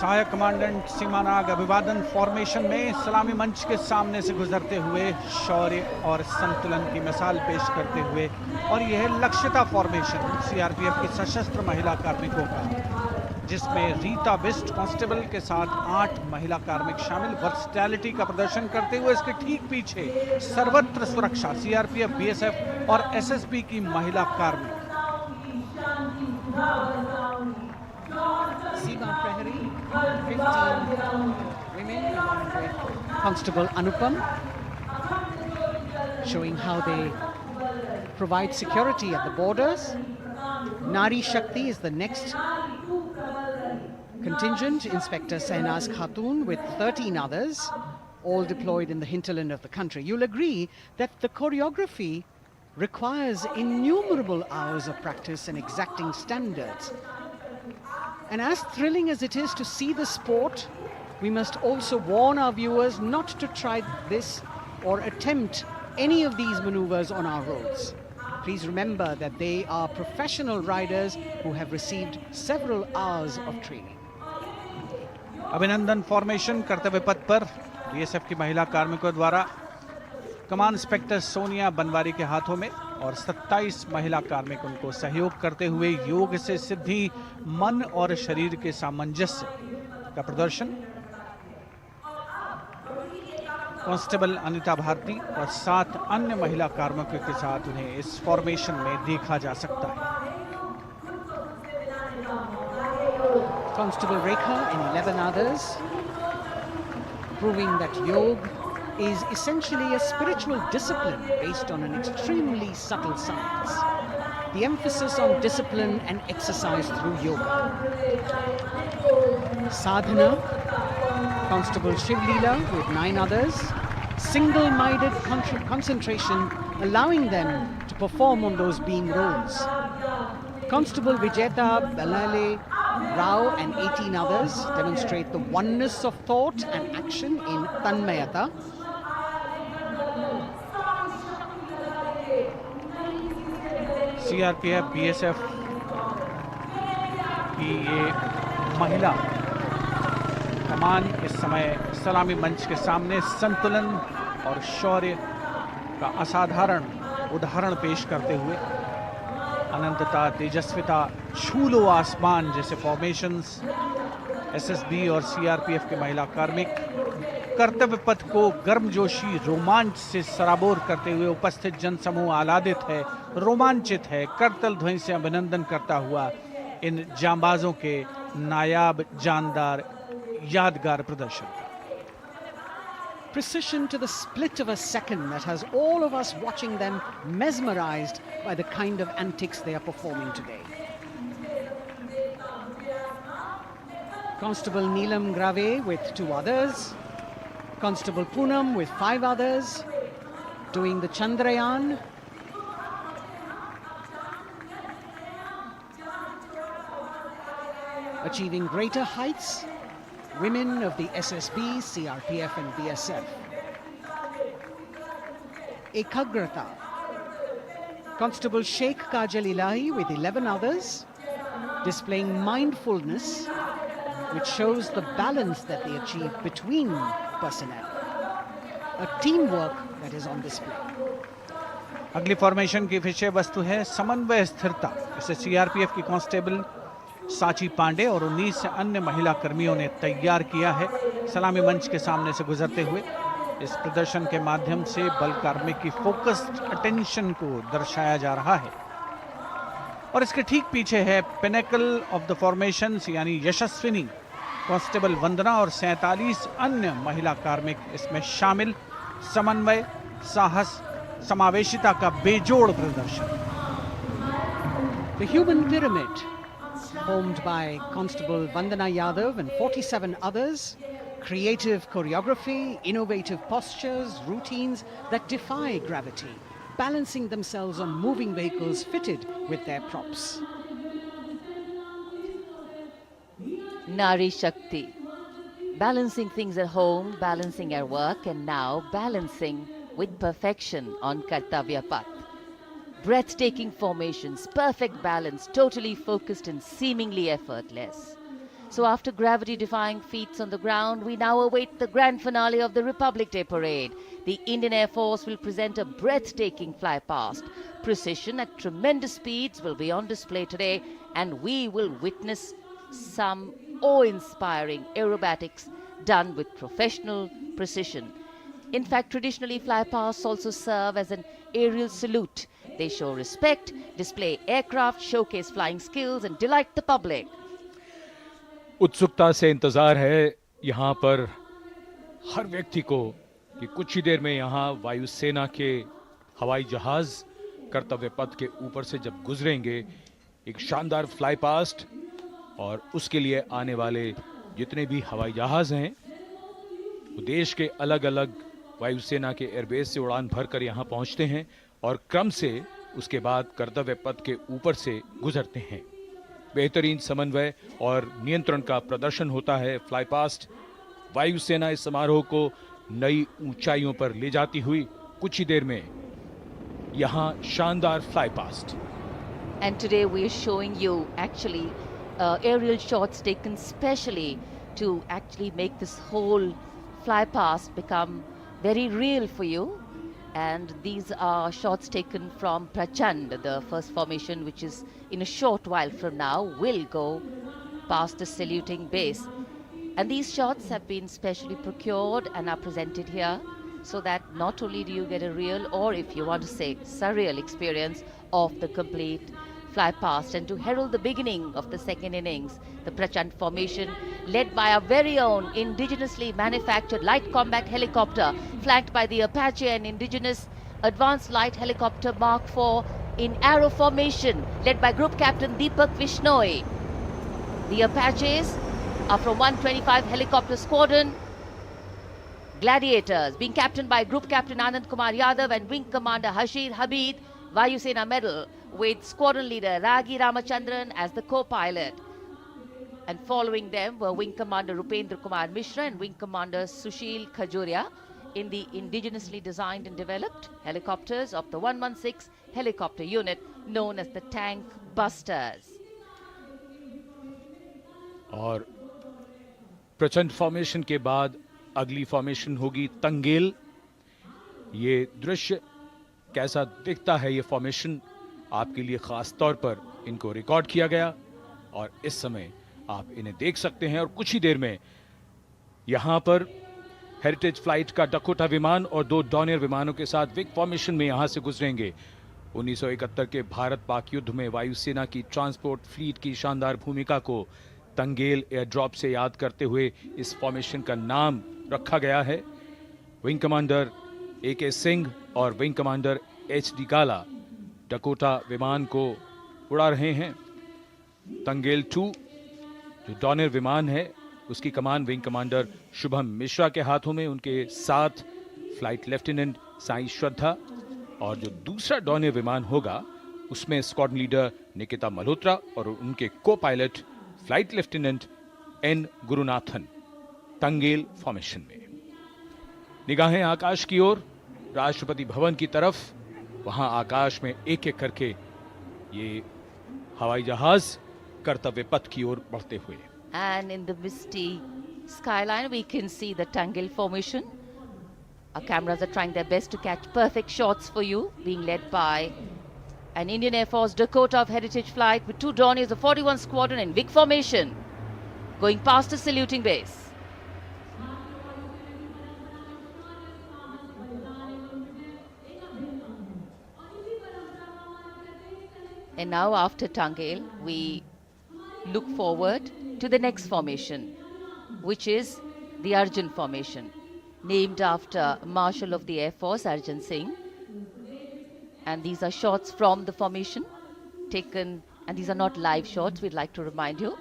सहायक commandant सीमा नाग अभिवादन formation में सलामी मंच के सामने से गुजरते हुए शौर्य और संतुलन की मिसाल पेश करते हुए, और यह लक्ष्यता फॉर्मेशन सीआरपीएफ की सशस्त्र महिला कार्मिकों का, जिसमें रीता बिस्ट कांस्टेबल के साथ 8 महिला कार्मिक शामिल, वर्सटैलिटी का प्रदर्शन करते हुए इसके ठीक पीछे सर्वत्र सुरक्षा सीआरपीएफ, बीएसएफ और एसएसबी की महिला कार्मिक। Seema Prahari, 15 women along with Constable Anupam, showing how they provide security at the borders. Nari Shakti is the next contingent, Inspector Sahnaz Khatun with 13 others, all deployed in the hinterland of the country. You'll agree that the choreography requires innumerable hours of practice and exacting standards. And as thrilling as it is to see the sport, we must also warn our viewers not to try this or attempt any of these maneuvers on our roads. Please remember that they are professional riders who have received several hours of training. अभिनंदन formation कर्तव्य पथ पर BSF की महिला कार्मिकों द्वारा कमान inspector Sonia Banwari के हाथों में और 27 महिला कार्मिक उनको सहयोग करते हुए योग से सिद्धि, मन और शरीर के सामंजस्य का प्रदर्शन। कांस्टेबल अनिता भारती और 7 अन्य महिला कार्मिकों के साथ उन्हें इस फॉर्मेशन में देखा जा सकता है। Constable Rekha and 11 others, proving that yoga is essentially a spiritual discipline based on an extremely subtle science. The emphasis on discipline and exercise through yoga. Sadhana, Constable Shivleela with 9 others, single-minded concentration, allowing them to perform on those being roles. Constable Vijeta Balale Rao and 18 others demonstrate the oneness of thought and action in Tanmayata. CRPF, BSF की ये महिला कमान इस समय सलामी मंच के सामने संतुलन और शौर्य का असाधारण उदाहरण पेश करते हुए अनंतता, तेजस्विता, छू लो आसमान जैसे फॉर्मेशंस एसएसबी और सीआरपीएफ के महिला कार्मिक कर्तव्य पथ को गर्मजोशी रोमांच से सराबोर करते हुए उपस्थित जनसमूह आह्लादित है, रोमांचित है, करतल ध्वनि से अभिनंदन करता हुआ इन जांबाजों के नायाब, जानदार, यादगार प्रदर्शन। Precision to the split of a second that has all of us watching them mesmerized by the kind of antics they are performing today. Constable Neelam Grave with 2 others, Constable Poonam with 5 others, doing the Chandrayaan. Achieving greater heights, women of the SSB, CRPF and BSF. Ekagrata, Constable Sheikh Kajal Ilahi with 11 others, displaying mindfulness, which shows the balance that they achieve between personnel. A teamwork that is on display. अगली formation की विषय वस्तु है समन्वय स्थिरता। इसे CRPF की constable साची पांडे और 19 अन्य महिला कर्मियों ने तैयार किया है। सलामी मंच के सामने से गुजरते हुए इस प्रदर्शन के माध्यम से बल कार्मिक की फोकस्ड अटेंशन को दर्शाया जा रहा है। और इसके ठीक पीछे है पिनेकल ऑफ द फॉर्मेशंस यानी यशस्विनी कांस्टेबल वंदना और 47 अन्य महिला कार्मिक इसमें शामिल। समन्वय, साहस, समावेशिता का बेजोड़ प्रदर्शन। The human pyramid, formed by Constable Vandana Yadav and 47 others, creative choreography, innovative postures, routines that defy gravity, balancing themselves on moving vehicles fitted with their props. Nari Shakti, balancing things at home, balancing at work, and now balancing with perfection on Kartavya path. Breathtaking formations, perfect balance, totally focused and seemingly effortless. So after gravity-defying feats on the ground, we now await the grand finale of the Republic Day Parade. The Indian Air Force will present a breathtaking fly-past. Precision at tremendous speeds will be on display today, and we will witness some awe-inspiring aerobatics done with professional precision. In fact, traditionally, fly-pasts also serve as an aerial salute. They show respect, display aircraft, showcase flying skills, and delight the public. उत्सुकता से इंतजार है यहाँ पर हर व्यक्ति को कि कुछ ही देर में यहाँ वायुसेना के हवाई जहाज कर्तव्य पथ के ऊपर से जब गुजरेंगे, एक शानदार फ्लाई पास्ट, और उसके लिए आने वाले जितने भी हवाई जहाज हैं वो देश के अलग अलग वायुसेना के एयरबेस से उड़ान भरकर यहाँ पहुँचते हैं और क्रम से उसके बाद कर्तव्य पथ के ऊपर से गुजरते हैं। बेहतरीन समन्वय और नियंत्रण का प्रदर्शन होता है। फ्लाई पास्ट वायुसेना इस समारोह को नई ऊंचाइयों पर ले जाती हुई कुछ ही देर में यहाँ शानदार fly past. And today we are showing you actually aerial shots taken specially to actually make this whole fly past become very real for you. And these are shots taken from Prachand, the first formation, which is in a short while from now will go past the saluting base. And these shots have been specially procured and are presented here so that not only do you get a real, or if you want to say surreal, experience of the complete fly past, and to herald the beginning of the second innings, the Prachand formation led by our very own indigenously manufactured light combat helicopter flanked by the Apache and indigenous advanced light helicopter Mark IV in arrow formation led by Group Captain Deepak Vishnoi. The Apaches are from 125 Helicopter Squadron Gladiators, being captained by Group Captain Anand Kumar Yadav and Wing Commander Hashir Habib, Vayu Sena Medal, with Squadron Leader Ragi Ramachandran as the co-pilot. And following them were Wing Commander Rupendra Kumar Mishra and Wing Commander Sushil Khajuria in the indigenously designed and developed helicopters of the 116 helicopter unit known as the Tank Busters. और प्रचंड formation के बाद अगली formation होगी तंगेल। ये दृश्य कैसा दिखता है, ये फॉर्मेशन आपके लिए खास तौर पर इनको रिकॉर्ड किया गया और इस समय आप इन्हें देख सकते हैं। और कुछ ही देर में यहां पर हेरिटेज फ्लाइट का डकोटा विमान और 2 डॉनियर विमानों के साथ विग फॉर्मेशन में यहां से गुजरेंगे। 1971 के भारत पाक युद्ध में वायुसेना की ट्रांसपोर्ट फ्लीट की शानदार भूमिका को तंगेल एयर ड्रॉप से याद करते हुए इस फॉर्मेशन का नाम रखा गया है। विंग कमांडर AK सिंह और विंग कमांडर HD काला डकोटा विमान को उड़ा रहे हैं। तंगेल 2 जो डॉनियर विमान है उसकी कमान विंग कमांडर शुभम मिश्रा के हाथों में, उनके साथ फ्लाइट लेफ्टिनेंट साई श्रद्धा, और जो दूसरा डॉनियर विमान होगा उसमें स्क्वाड्रन लीडर निकिता मल्होत्रा और उनके copilot flight lieutenant N Gurunathan. Tangail formation में निगाहें आकाश की ओर, राष्ट्रपति भवन की तरफ। वहां आकाश में एक एक करके ये हवाई जहाज कर्तव्य पथ की ओर बढ़ते हुए। And in the misty skyline we can see the Tangel formation. Our cameras are trying their best to catch perfect shots for you, being led by an Indian Air Force Dakota of Heritage Flight with 2 Dorniers of 41 Squadron in big formation, going past the saluting base. And now after Tangel, we look forward to the next formation, which is the Arjun formation, named after Marshal of the Air Force Arjun Singh. And these are shots from the formation taken, and these are not live shots, we'd like to remind you.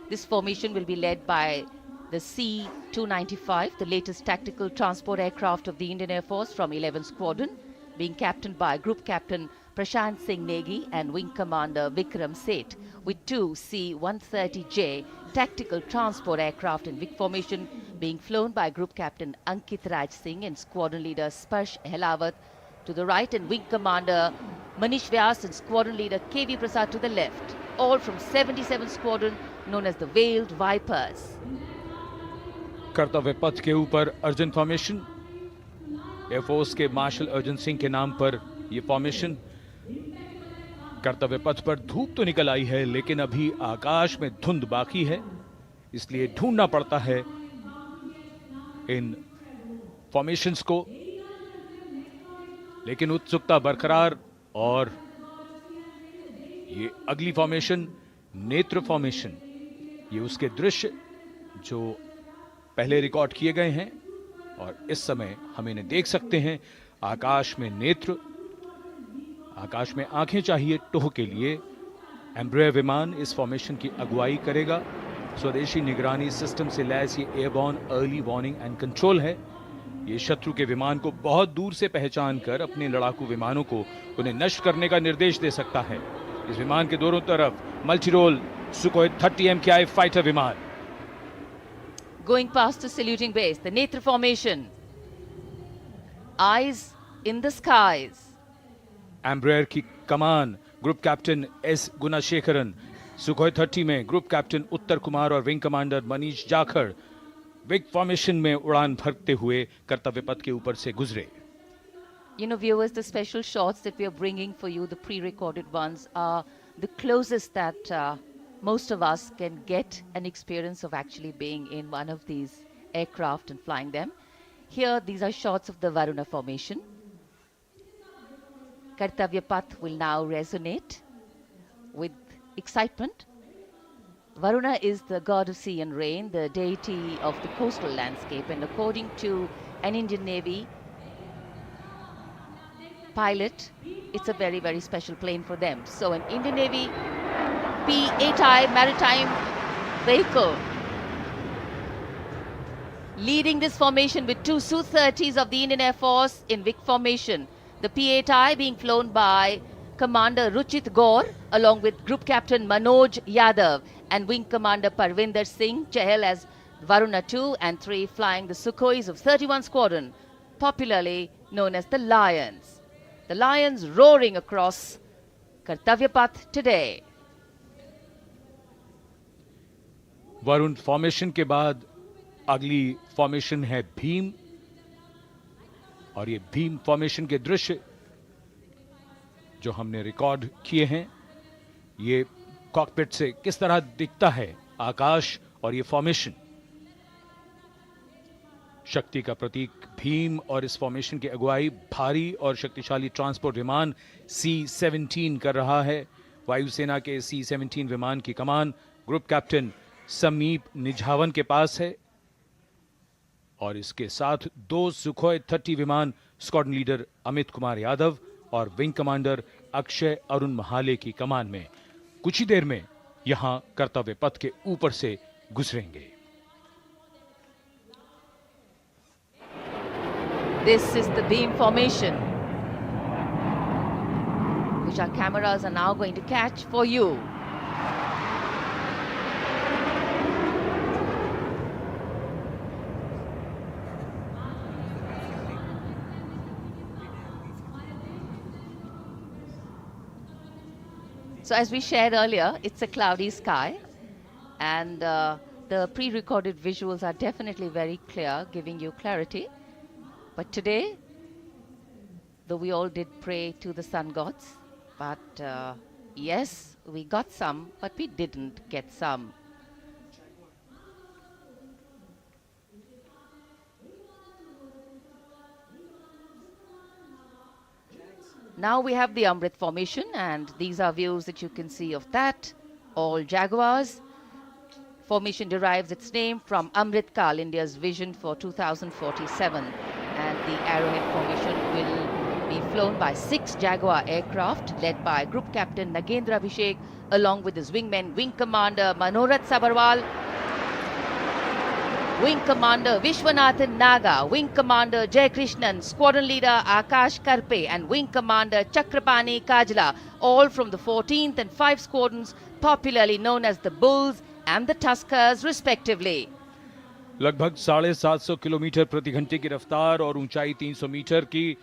This formation will be led by the C-295, the latest tactical transport aircraft of the Indian Air Force from 11 Squadron, being captained by Group Captain Prashant Singh Negi and Wing Commander Vikram Seth, with 2 C-130J tactical transport aircraft in big formation being flown by Group Captain Ankit Raj Singh and Squadron Leader Sparsh Helawat to the right, and Wing Commander Manish Vyas and Squadron Leader KV Prasad to the left, all from 77 Squadron known as the Veiled Vipers. कर्तव्य पथ के ऊपर Arjun formation, air force के martial Arjun Singh के नाम पर यह formation. कर्तव्य पथ पर धूप तो निकल आई है लेकिन अभी आकाश में धुंध बाकी है, इसलिए ढूंढना पड़ता है इन फॉर्मेशंस को, लेकिन उत्सुकता बरकरार। और ये अगली फॉर्मेशन नेत्र फॉर्मेशन, ये उसके दृश्य जो पहले रिकॉर्ड किए गए हैं और इस समय हम इन्हें देख सकते हैं। आकाश में नेत्र, आकाश में आंखें चाहिए टोह के लिए। एम्ब्रेयर विमान इस फॉर्मेशन की अगुवाई करेगा। स्वदेशी निगरानी सिस्टम से लैस ये airborne early warning and control है। ये शत्रु के विमान को बहुत दूर से पहचान कर अपने लड़ाकू विमानों को उन्हें नष्ट करने का निर्देश दे सकता है। इस विमान के दोनों तरफ multi role Sukhoi 30 MKI fighter विमान। Going past the saluting base, the Netra formation, eyes in the skies. Embraer की कमान ग्रुप कैप्टन S गुणाशेखरन, सुखोई 30 में ग्रुप कैप्टन उत्तर कुमार और wing commander Manish Jakhar big formation में उड़ान भरते हुए कर्तव्य पथ के ऊपर से गुजरे। You know, viewers, the special shots that we are bringing for you, the pre-recorded ones, are the closest that most of us can get an experience of actually being in one of these aircraft and flying them. Here, these are shots of the Varuna formation. Kartavya Path will now resonate with excitement. Varuna is the god of sea and rain, the deity of the coastal landscape, and according to an Indian Navy pilot, it's a very, very special plane for them. So an Indian Navy P-8I maritime vehicle leading this formation with two Su-30s of the Indian Air Force in Vic formation. The P-8I being flown by Commander Ruchit Gaur along with Group Captain Manoj Yadav and Wing Commander Parvinder Singh Chahal as Varuna 2 and 3 flying the Sukhois of 31 Squadron, popularly known as the Lions. The Lions roaring across Kartavya Path today. Varun formation के बाद अगली formation है भीम, और ये Bhim formation के दृश्य जो हमने रिकॉर्ड किए हैं, ये कॉकपिट से किस तरह दिखता है आकाश और ये फॉर्मेशन। शक्ति का प्रतीक भीम और इस फॉर्मेशन की अगुवाई भारी और शक्तिशाली ट्रांसपोर्ट विमान C-17 कर रहा है। वायुसेना के C-17 विमान की कमान ग्रुप कैप्टन समीप निझावन के पास है और इसके साथ दो सुखोई 30 विमान स्क्वाड्रन लीडर अमित कुमार यादव और विंग कमांडर अक्षय अरुण महाले की कमान में कुछ ही देर में यहां कर्तव्य पथ के ऊपर से गुजरेंगे। This is the beam formation, which our cameras are now going to catch for you. So as we shared earlier, it's a cloudy sky, and the pre-recorded visuals are definitely very clear, giving you clarity. But today, though we all did pray to the sun gods, but yes, we got some, but we didn't get some. Now we have the Amrit formation, and these are views that you can see of that. All Jaguars. Formation derives its name from Amrit Kal, India's vision for 2047. And the Arrowhead formation will be flown by 6 Jaguar aircraft led by Group Captain Nagendra Abhishek along with his wingmen, Wing Commander Manorat Sabarwal, Wing Commander Vishwanathan Naga, Wing Commander Jay Krishnan, Squadron Leader Akash Karpe and Wing Commander Chakrapani Kajla, all from the 14th and 5 squadrons popularly known as the Bulls and the Tuskers respectively. लगभग 750 kilometre प्रति घंटे की रफ्तार और ऊंचाई 300 metre की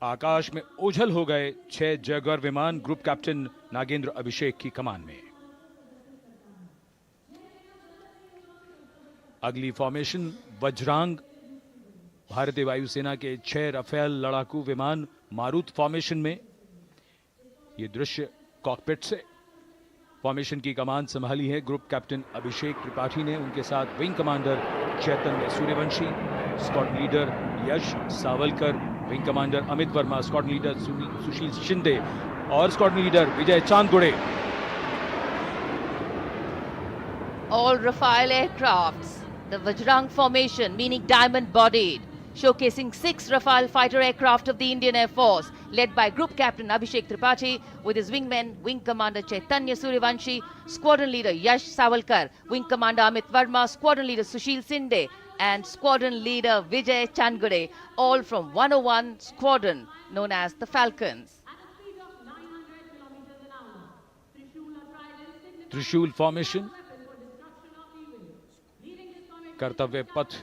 आकाश में ओझल हो गए 6 जैगुआर विमान ग्रुप कैप्टन नागेंद्र अभिषेक की कमान में। अगली फॉर्मेशन वज्रांग, भारतीय वायुसेना के 6 राफेल लड़ाकू विमान मारुत फॉर्मेशन में। यह दृश्य कॉकपिट से। फॉर्मेशन की कमान संभाली है ग्रुप कैप्टन अभिषेक त्रिपाठी ने, उनके साथ wing commander Chaitanya Suryavanshi, squadron leader Yash Savalkar, wing commander Amit Verma, squadron leader Sushil Shinde और squadron leader Vijay Chandgude. All Rafale aircrafts, the Vajrang formation, meaning diamond-bodied, showcasing 6 Rafale fighter aircraft of the Indian Air Force, led by Group Captain Abhishek Tripathi with his wingmen, Wing Commander Chaitanya Suryavanshi, Squadron Leader Yash Savalkar, Wing Commander Amit Verma, Squadron Leader Sushil Sinde, and Squadron Leader Vijay Chandgade, all from 101 Squadron, known as the Falcons. त्रिशूल formation, कर्तव्य पथ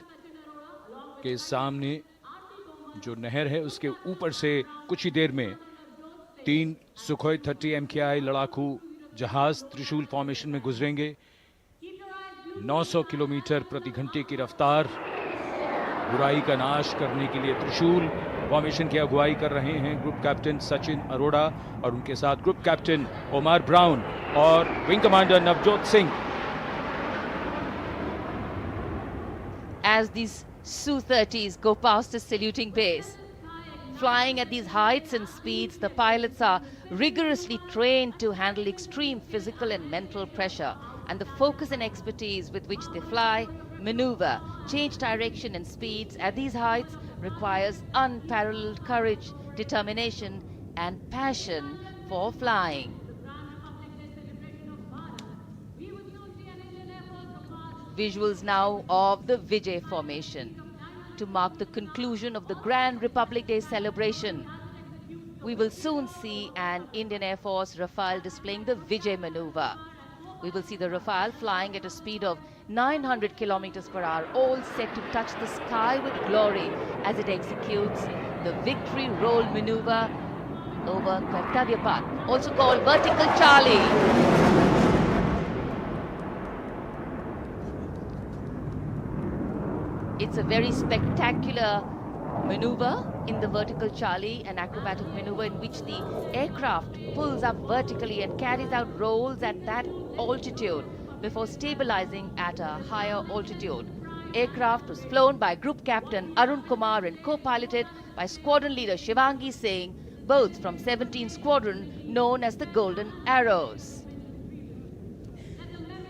के सामने जो नहर है उसके ऊपर से कुछ ही देर में 3 सुखोई 30 MKI लड़ाकू जहाज त्रिशूल फॉर्मेशन में गुजरेंगे। 900 किलोमीटर प्रति घंटे की रफ्तार, बुराई का नाश करने के लिए त्रिशूल फॉर्मेशन की अगुवाई कर रहे हैं ग्रुप कैप्टन सचिन अरोड़ा और उनके साथ ग्रुप कैप्टन ओमार ब्राउन और wing commander Navjot Singh. As these Su-30s go past the saluting base, flying at these heights and speeds, the pilots are rigorously trained to handle extreme physical and mental pressure, and the focus and expertise with which they fly, maneuver, change direction and speeds at these heights requires unparalleled courage, determination, and passion for flying. Visuals now of the Vijay formation to mark the conclusion of the Grand Republic Day celebration. We will soon see an Indian Air Force Rafale displaying the Vijay maneuver. We will see the Rafale flying at a speed of 900 kilometers per hour, all set to touch the sky with glory as it executes the victory roll maneuver over Kartavya Path, also called Vertical Charlie. It's a very spectacular maneuver in the Vertical Charlie, an acrobatic maneuver in which the aircraft pulls up vertically and carries out rolls at that altitude before stabilizing at a higher altitude. Aircraft was flown by Group Captain Arun Kumar and co-piloted by Squadron Leader Shivangi Singh, both from 17th Squadron known as the Golden Arrows.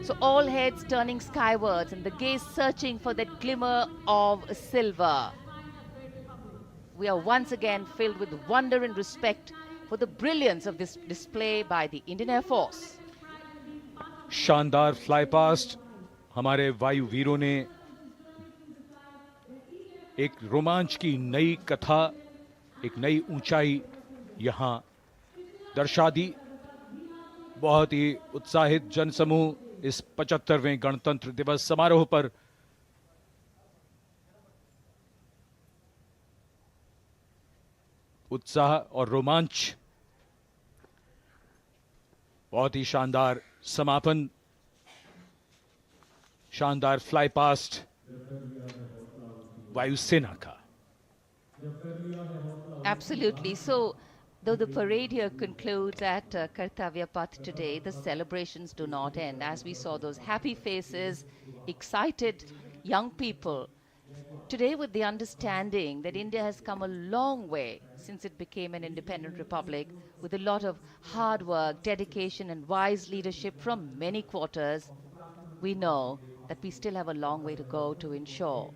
So all heads turning skywards and the gaze searching for that glimmer of silver. We are once again filled with wonder and respect for the brilliance of this display by the Indian Air Force. शानदार fly past हमारे वायु वीरों ने एक रोमांच की नई कथा, एक नई ऊंचाई यहां दर्शा दी। बहुत ही उत्साहित जनसमूह इस 75वें गणतंत्र दिवस समारोह पर उत्साह और रोमांच, बहुत ही शानदार समापन, शानदार फ्लाई पास्ट वायुसेना का। Absolutely. So, though the parade here concludes at Kartavya Path today, the celebrations do not end. As we saw those happy faces, excited young people, today with the understanding that India has come a long way since it became an independent republic, with a lot of hard work, dedication and wise leadership from many quarters, we know that we still have a long way to go to ensure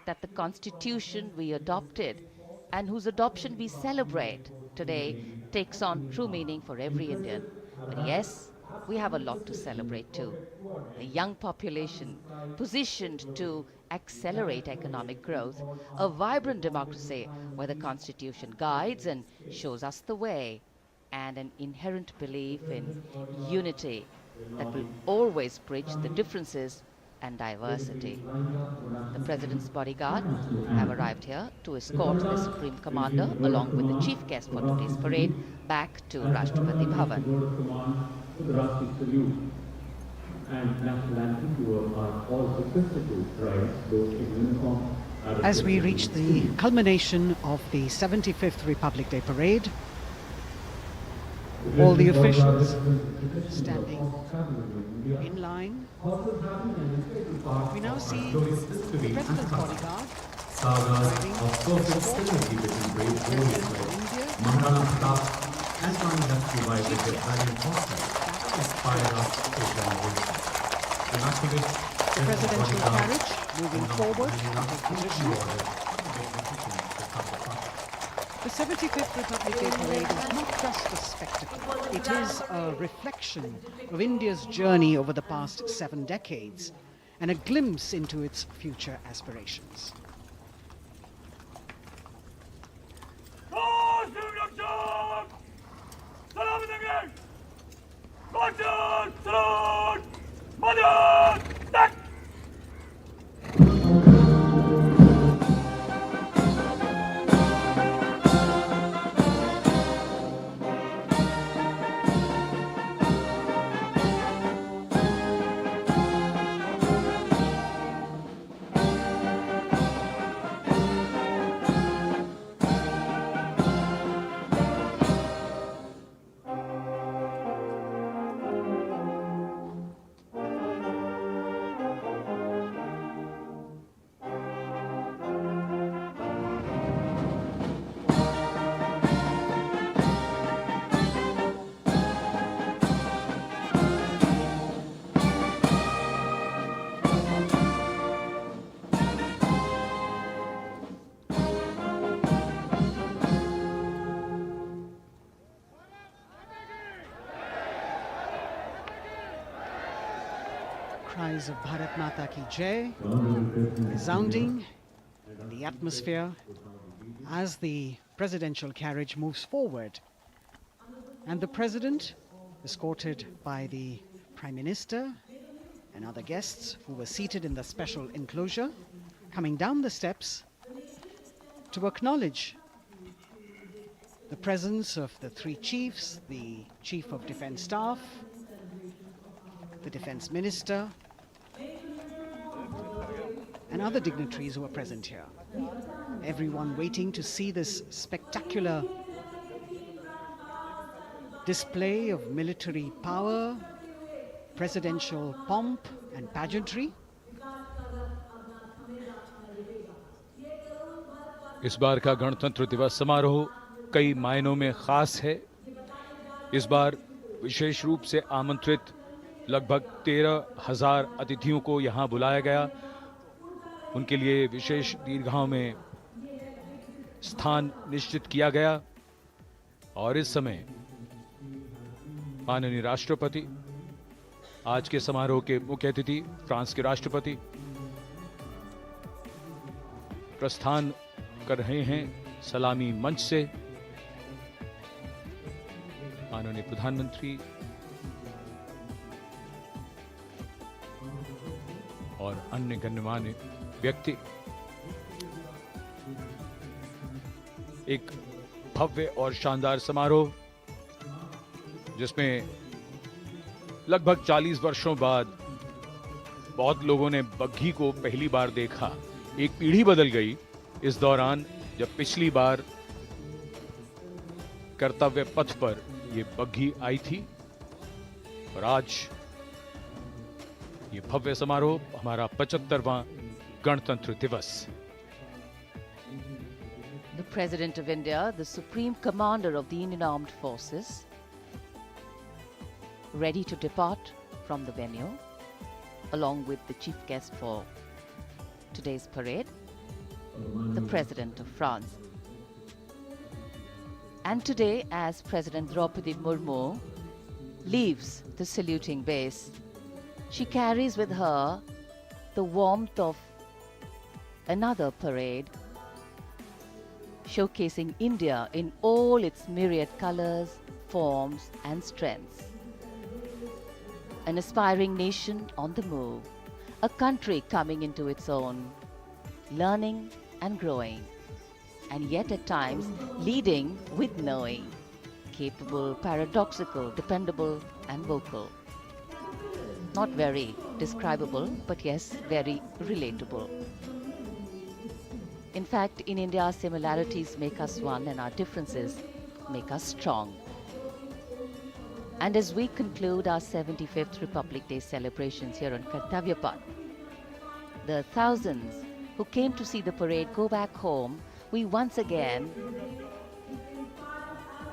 that the constitution we adopted and whose adoption we celebrate today takes on true meaning for every Indian. But yes, we have a lot to celebrate too. A young population positioned to accelerate economic growth, a vibrant democracy where the constitution guides and shows us the way, and an inherent belief in unity that will always bridge the differences and diversity. The President's bodyguard have arrived here to escort the Supreme Commander along with the chief guest for today's parade back to Rashtrapati Bhavan. As we reach the culmination of the 75th Republic Day parade, all the officials standing in line. We now see the President's bodyguard riding hostility between brave warriors like Maharana Pratap and Rani Lakshmibai with their valiant foresight inspired us to join this. An activist, the presidential carriage moving forward to position. The 75th Republic Day parade is not just a spectacle. It is a reflection of India's journey over the past 7 decades and a glimpse into its future aspirations. cries of Bharat Mata Ki Jai resounding in the atmosphere as the presidential carriage moves forward. And the president, escorted by the Prime Minister and other guests who were seated in the special enclosure, coming down the steps to acknowledge the presence of the three chiefs, the Chief of Defence Staff, the Defence Minister, and other dignitaries who are present here. Everyone waiting to see this spectacular display of military power, presidential pomp and pageantry. इस बार का गणतंत्र दिवस समारोह कई मायनों में खास है। इस बार विशेष रूप से आमंत्रित लगभग 13,000 अतिथियों को यहां बुलाया गया। उनके लिए विशेष दीर्घाओं में स्थान निश्चित किया गया और इस समय माननीय राष्ट्रपति, आज के समारोह के मुख्य अतिथि फ्रांस के राष्ट्रपति, प्रस्थान कर रहे हैं सलामी मंच से। माननीय प्रधानमंत्री और अन्य गण्यमान्य व्यक्ति एक भव्य और शानदार समारोह जिसमें लगभग 40 वर्षों बाद बहुत लोगों ने बग्घी को पहली बार देखा। एक पीढ़ी बदल गई इस दौरान, जब पिछली बार कर्तव्य पथ पर ये बग्घी आई थी और आज ये भव्य समारोह, हमारा 75वां गणतंत्र दिवस। The President of India, the Supreme Commander of the Indian Armed Forces, ready to depart from the venue, along with the chief guest for today's parade, the President of France. And today, as President Draupadi Murmu leaves the saluting base, she carries with her the warmth of another parade, showcasing India in all its myriad colors, forms and strengths. An aspiring nation on the move, a country coming into its own, learning and growing, and yet at times leading with knowing, capable, paradoxical, dependable and vocal. Not very describable, but yes, very relatable. In fact, in India, similarities make us one and our differences make us strong. And as we conclude our 75th Republic Day celebrations here on Kartavya Path, the thousands who came to see the parade go back home, we once again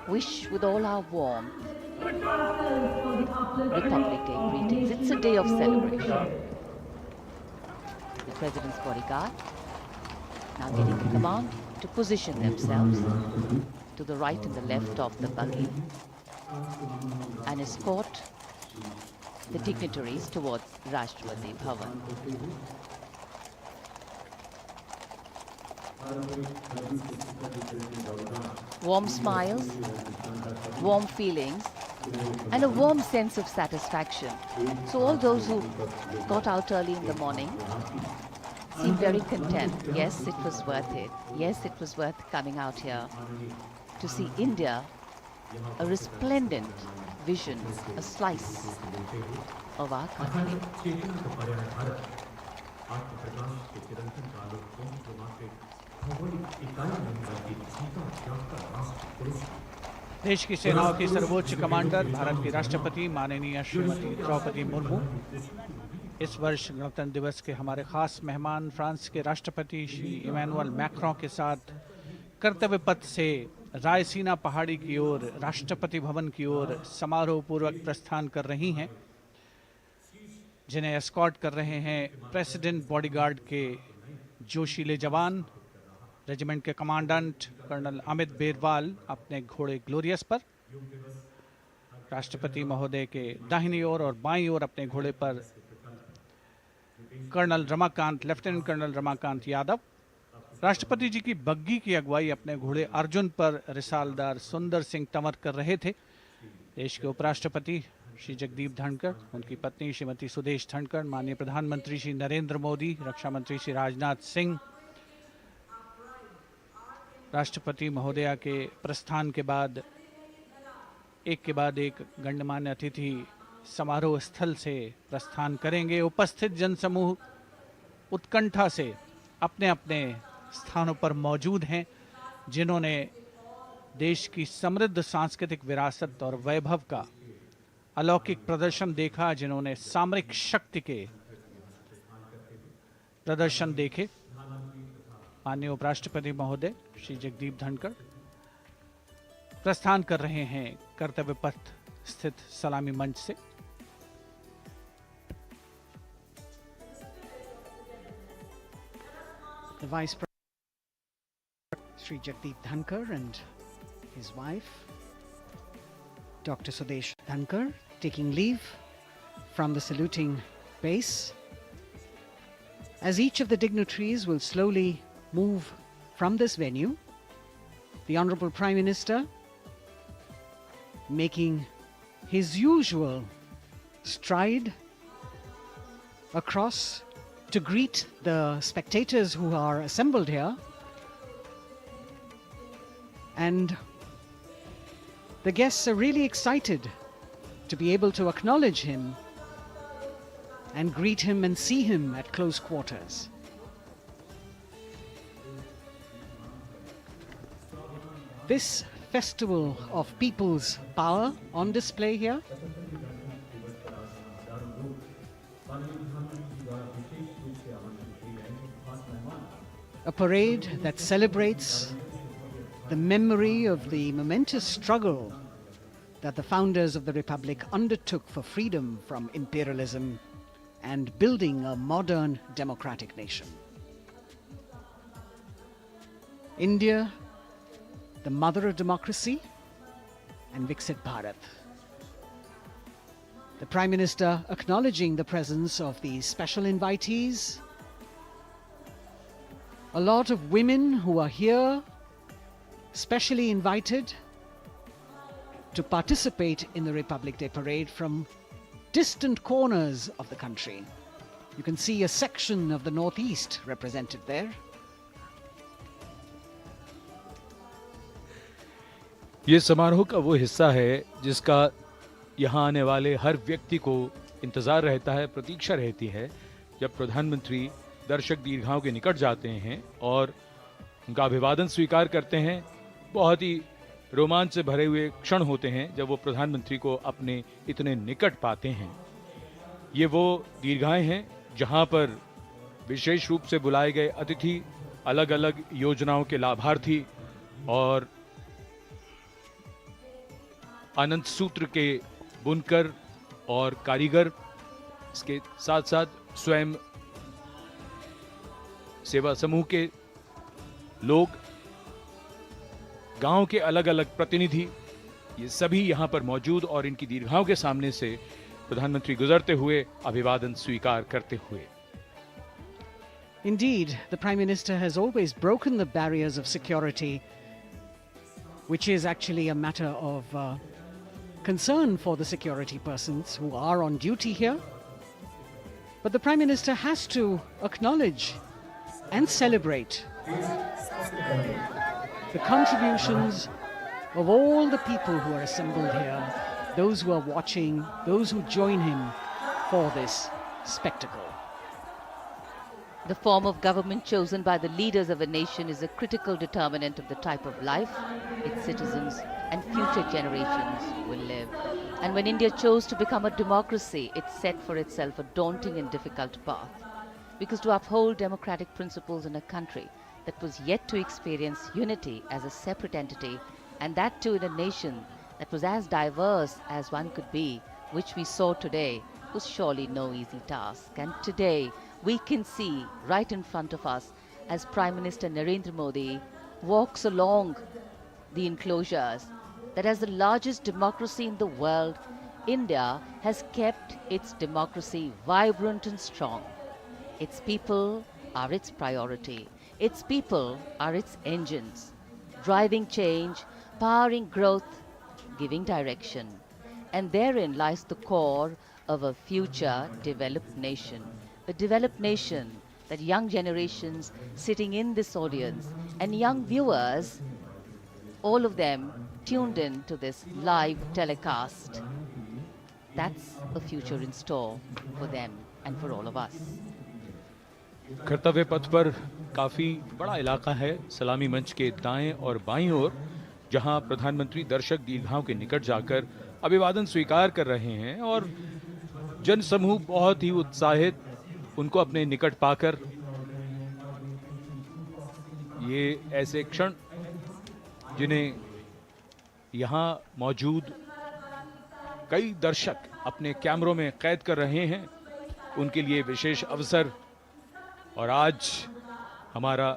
wish with all our warmth Republic Day greetings. It's a day of celebration. The President's bodyguard now getting the command to position themselves to the right and the left of the buggy and escort the dignitaries towards Rashtrapati Bhavan. Warm smiles, warm feelings, and a warm sense of satisfaction. So all those who got out early in the morning seem very content. Yes, it was worth it. Yes, it was worth coming out here to see India, a resplendent vision, a slice of our country. देश की सेनाओं की सर्वोच्च commander Bharat की राष्ट्रपति माननीय श्रीमती द्रौपदी मुर्मू इस वर्ष गणतंत्र दिवस के हमारे खास मेहमान फ्रांस के राष्ट्रपति श्री इमैनुअल मैक्रों के साथ कर्तव्य पथ से रायसीना पहाड़ी की ओर राष्ट्रपति भवन की ओर समारोह पूर्वक प्रस्थान कर रही हैं, जिन्हें एस्कॉर्ट कर रहे हैं प्रेसिडेंट बॉडीगार्ड के जोशीले जवान, रेजिमेंट के कमांडेंट कर्नल अमित बेरवाल अपने घोड़े ग्लोरियस पर, राष्ट्रपति महोदय के दाहिनी ओर और बाईं ओर अपने घोड़े पर colonel Ramakant, lieutenant colonel Ramakant Yadav. राष्ट्रपति जी की बग्गी की अगुवाई अपने घोड़े अर्जुन पर रिसालदार सुंदर सिंह तंवर कर रहे थे। देश के उपराष्ट्रपति श्री जगदीप धनखड़, उनकी पत्नी श्रीमती सुदेश धनखड़, माननीय प्रधानमंत्री श्री नरेंद्र मोदी, रक्षा मंत्री श्री राजनाथ सिंह, राष्ट्रपति महोदया के प्रस्थान के बाद एक गण्यमान्य अतिथि समारोह स्थल से प्रस्थान करेंगे। उपस्थित जनसमूह उत्कंठा से अपने अपने स्थानों पर मौजूद हैं। जिन्होंने देश की समृद्ध सांस्कृतिक विरासत और वैभव का अलौकिक प्रदर्शन देखा, जिन्होंने सामरिक शक्ति के प्रदर्शन देखे। माननीय उपराष्ट्रपति महोदय श्री जगदीप धनखड़ प्रस्थान कर रहे हैं कर्तव्य पथ स्थित सलामी मंच से। The Vice President Sri Jagdeep Dhankar and his wife Dr. Sudesh Dhankar taking leave from the saluting base, as each of the dignitaries will slowly move from this venue. The Honorable Prime Minister making his usual stride across to greet the spectators who are assembled here, and the guests are really excited to be able to acknowledge him and greet him and see him at close quarters. This festival of people's power on display here a parade that celebrates the memory of the momentous struggle that the founders of the Republic undertook for freedom from imperialism and building a modern democratic nation. India, the mother of democracy, and Viksit Bharat. The Prime Minister acknowledging the presence of these special invitees, a lot of women who are here, specially invited to participate in the Republic Day Parade from distant corners of the country. You can see a section of the Northeast represented there. ये समारोह का वो हिस्सा है जिसका यहाँ आने वाले हर व्यक्ति को इंतजार रहता है, प्रतीक्षा रहती है, जब प्रधानमंत्री दर्शक दीर्घाओं के निकट जाते हैं और उनका अभिवादन स्वीकार करते हैं। बहुत ही रोमांच से भरे हुए क्षण होते हैं जब वो प्रधानमंत्री को अपने इतने निकट पाते हैं। ये वो दीर्घाएं हैं जहां पर विशेष रूप से बुलाए गए अतिथि, अलग अलग योजनाओं के लाभार्थी और अनंत सूत्र के बुनकर और कारीगर, इसके साथ साथ स्वयं सेवा समूह के लोग, गांव के अलग अलग प्रतिनिधि, ये सभी यहां पर मौजूद और इनकी दीर्घाओं के सामने से प्रधानमंत्री गुजरते हुए अभिवादन स्वीकार करते हुए। Indeed, the Prime Minister has always broken the barriers of security, which is actually a matter of concern for the security persons who are on duty here. But the Prime Minister has to acknowledge and celebrate the contributions of all the people who are assembled here, those who are watching, those who join him for this spectacle. The form of government chosen by the leaders of a nation is a critical determinant of the type of life its citizens and future generations will live. And when India chose to become a democracy, it set for itself a daunting and difficult path. Because to uphold democratic principles in a country that was yet to experience unity as a separate entity, and that too in a nation that was as diverse as one could be, which we saw today, was surely no easy task. And today, we can see right in front of us as Prime Minister Narendra Modi walks along the enclosures that as the largest democracy in the world, India has kept its democracy vibrant and strong. Its people are its priority. Its people are its engines, driving change, powering growth, giving direction. And therein lies the core of a future developed nation. A developed nation that young generations sitting in this audience and young viewers, all of them tuned in to this live telecast. That's a future in store for them and for all of us. कर्तव्य पथ पर काफी बड़ा इलाका है, सलामी मंच के दाएं और बाईं ओर, जहां प्रधानमंत्री दर्शक दीर्घाओं के निकट जाकर अभिवादन स्वीकार कर रहे हैं और जनसमूह बहुत ही उत्साहित उनको अपने निकट पाकर, ये ऐसे क्षण जिन्हें यहां मौजूद कई दर्शक अपने कैमरों में कैद कर रहे हैं, उनके लिए विशेष अवसर। और आज हमारा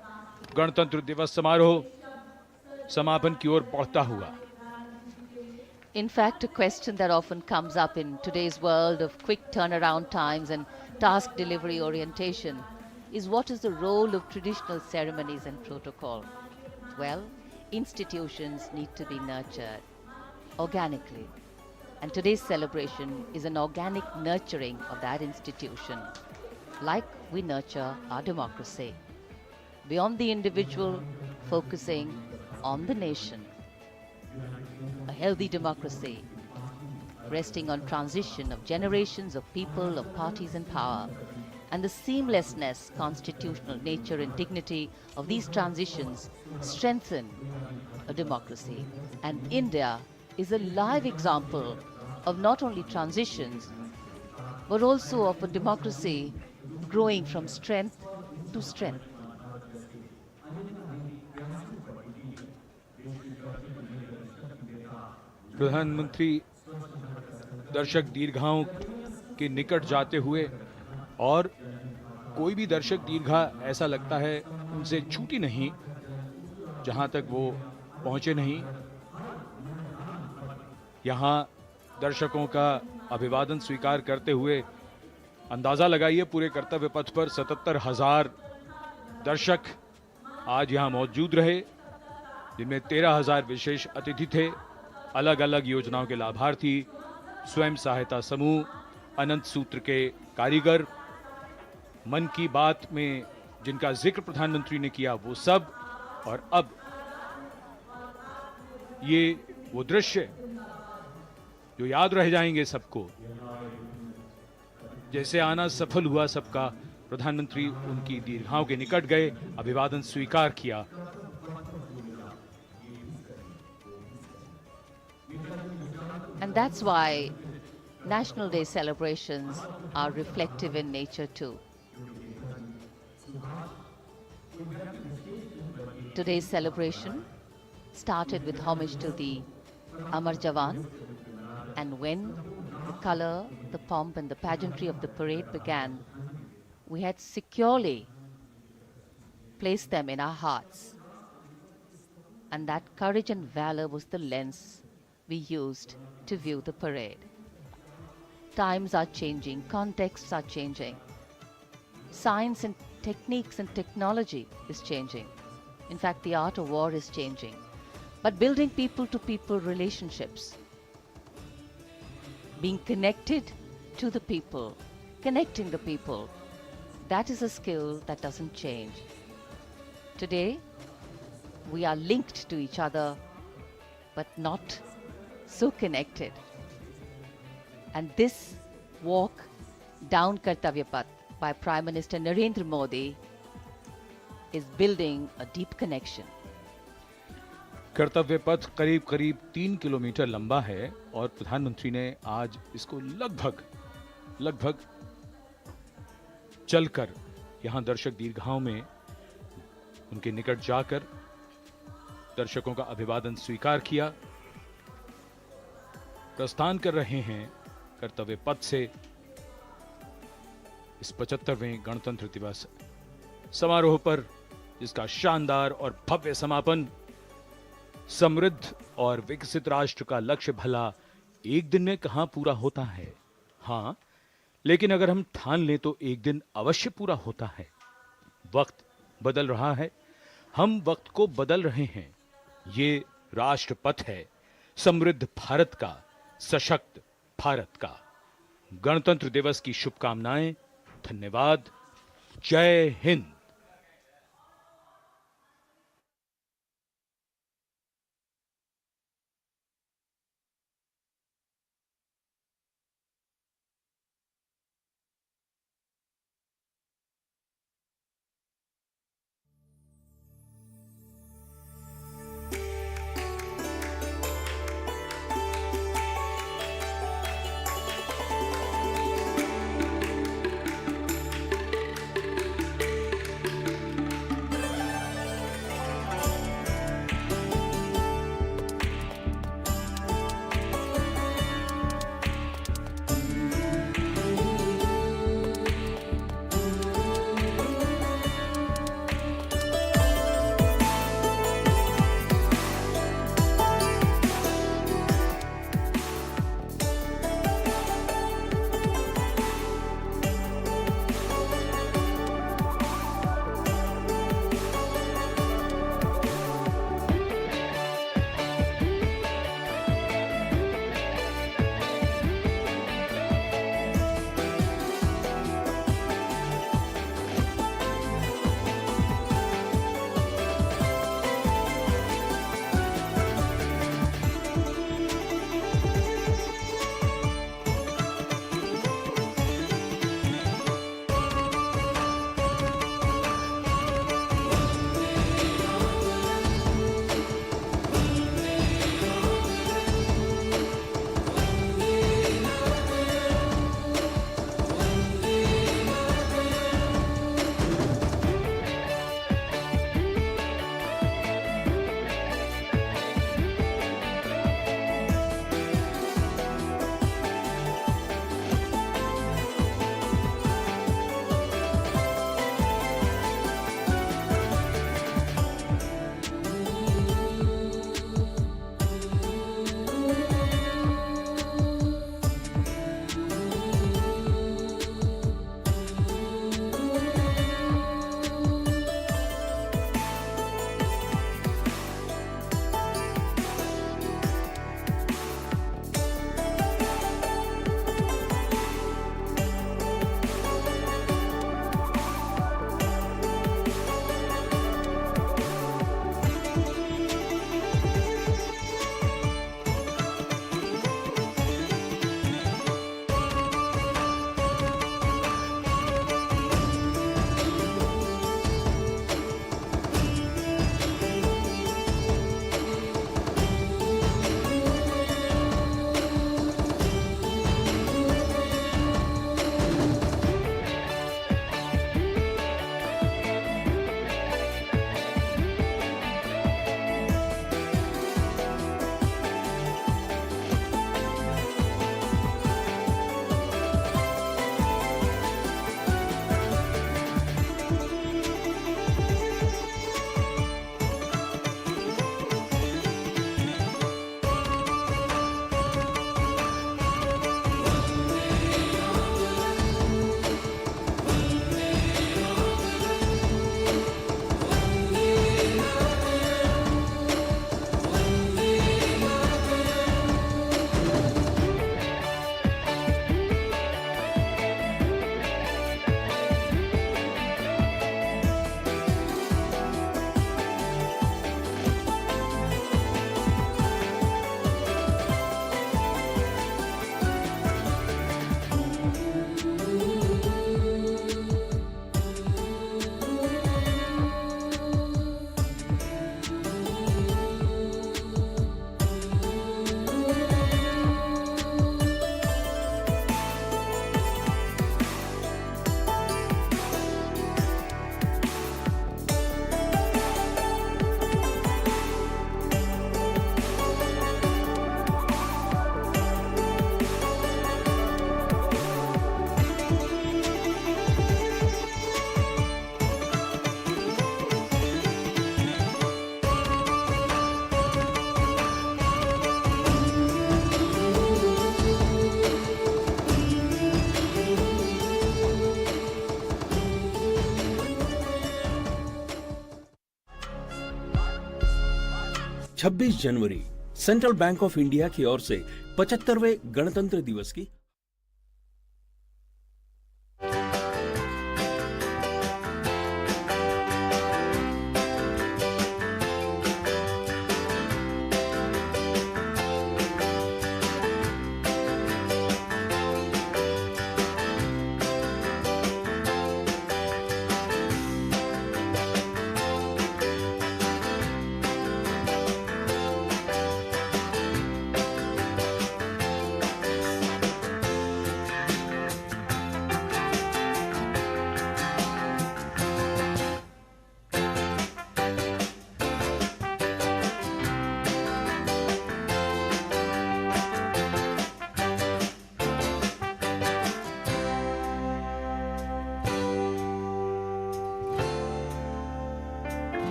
गणतंत्र दिवस समारोह समापन की ओर बढ़ता हुआ। In fact, a question that often comes up in today's world of quick turnaround times and task delivery orientation is, what is the role of traditional ceremonies and protocol? Well, institutions need to be nurtured organically. And today's celebration is an organic nurturing of that institution, like we nurture our democracy. Beyond the individual, focusing on the nation. A healthy democracy, resting on transition of generations of people, of parties in power, and the seamlessness, constitutional nature and dignity of these transitions strengthen a democracy. And India is a live example of not only transitions, but also of a democracy growing from strength to strength. प्रधानमंत्री दर्शक दीर्घाओं के निकट जाते हुए, और कोई भी दर्शक दीर्घा ऐसा लगता है उनसे छूटी नहीं जहां तक वो पहुंचे नहीं। यहां दर्शकों का अभिवादन स्वीकार करते हुए अंदाजा लगाइए, पूरे कर्तव्य पथ पर 77,000 दर्शक आज यहां मौजूद रहे, जिनमें 13,000 विशेष अतिथि थे, अलग अलग योजनाओं के लाभार्थी, स्वयं सहायता समूह, अनंत सूत्र के कारीगर, मन की बात में जिनका जिक्र प्रधानमंत्री ने किया वो सब। और अब ये वो दृश्य जो याद रह जाएंगे सबको, जैसे आना सफल हुआ सबका, प्रधानमंत्री उनकी दीर्घाओं के निकट गए, अभिवादन स्वीकार किया। And that's why National Day celebrations are reflective in nature too. Today's celebration started with homage to the Amar Jawan, and when the color, the pomp and the pageantry of the parade began, we had securely placed them in our hearts. And that courage and valor was the lens we used to view the parade. Times are changing, contexts are changing. Science and techniques and technology is changing. In fact, the art of war is changing. But building people-to-people relationships, being connected to the people, connecting the people, that is a skill that doesn't change. Today, we are linked to each other, but not so connected. And this walk down Kartavya Path by Prime Minister Narendra Modi is building a deep connection. कर्तव्य पथ करीब करीब 3 kilometre लंबा है और प्रधानमंत्री ने आज इसको लगभग चलकर यहां दर्शक दीर्घाओं में उनके निकट जाकर दर्शकों का अभिवादन स्वीकार किया। प्रस्थान कर रहे हैं कर्तव्य पथ से इस 75वें गणतंत्र दिवस समारोह पर, जिसका शानदार और भव्य समापन समृद्ध और विकसित राष्ट्र का लक्ष्य भला एक दिन में कहां पूरा होता है। हां, लेकिन अगर हम ठान लें तो एक दिन अवश्य पूरा होता है। वक्त बदल रहा है, हम वक्त को बदल रहे हैं। ये राष्ट्रपथ है समृद्ध भारत का, सशक्त भारत का। गणतंत्र दिवस की शुभकामनाएं। धन्यवाद। जय हिंद। 26 जनवरी सेंट्रल बैंक ऑफ इंडिया की ओर से 75वें गणतंत्र दिवस की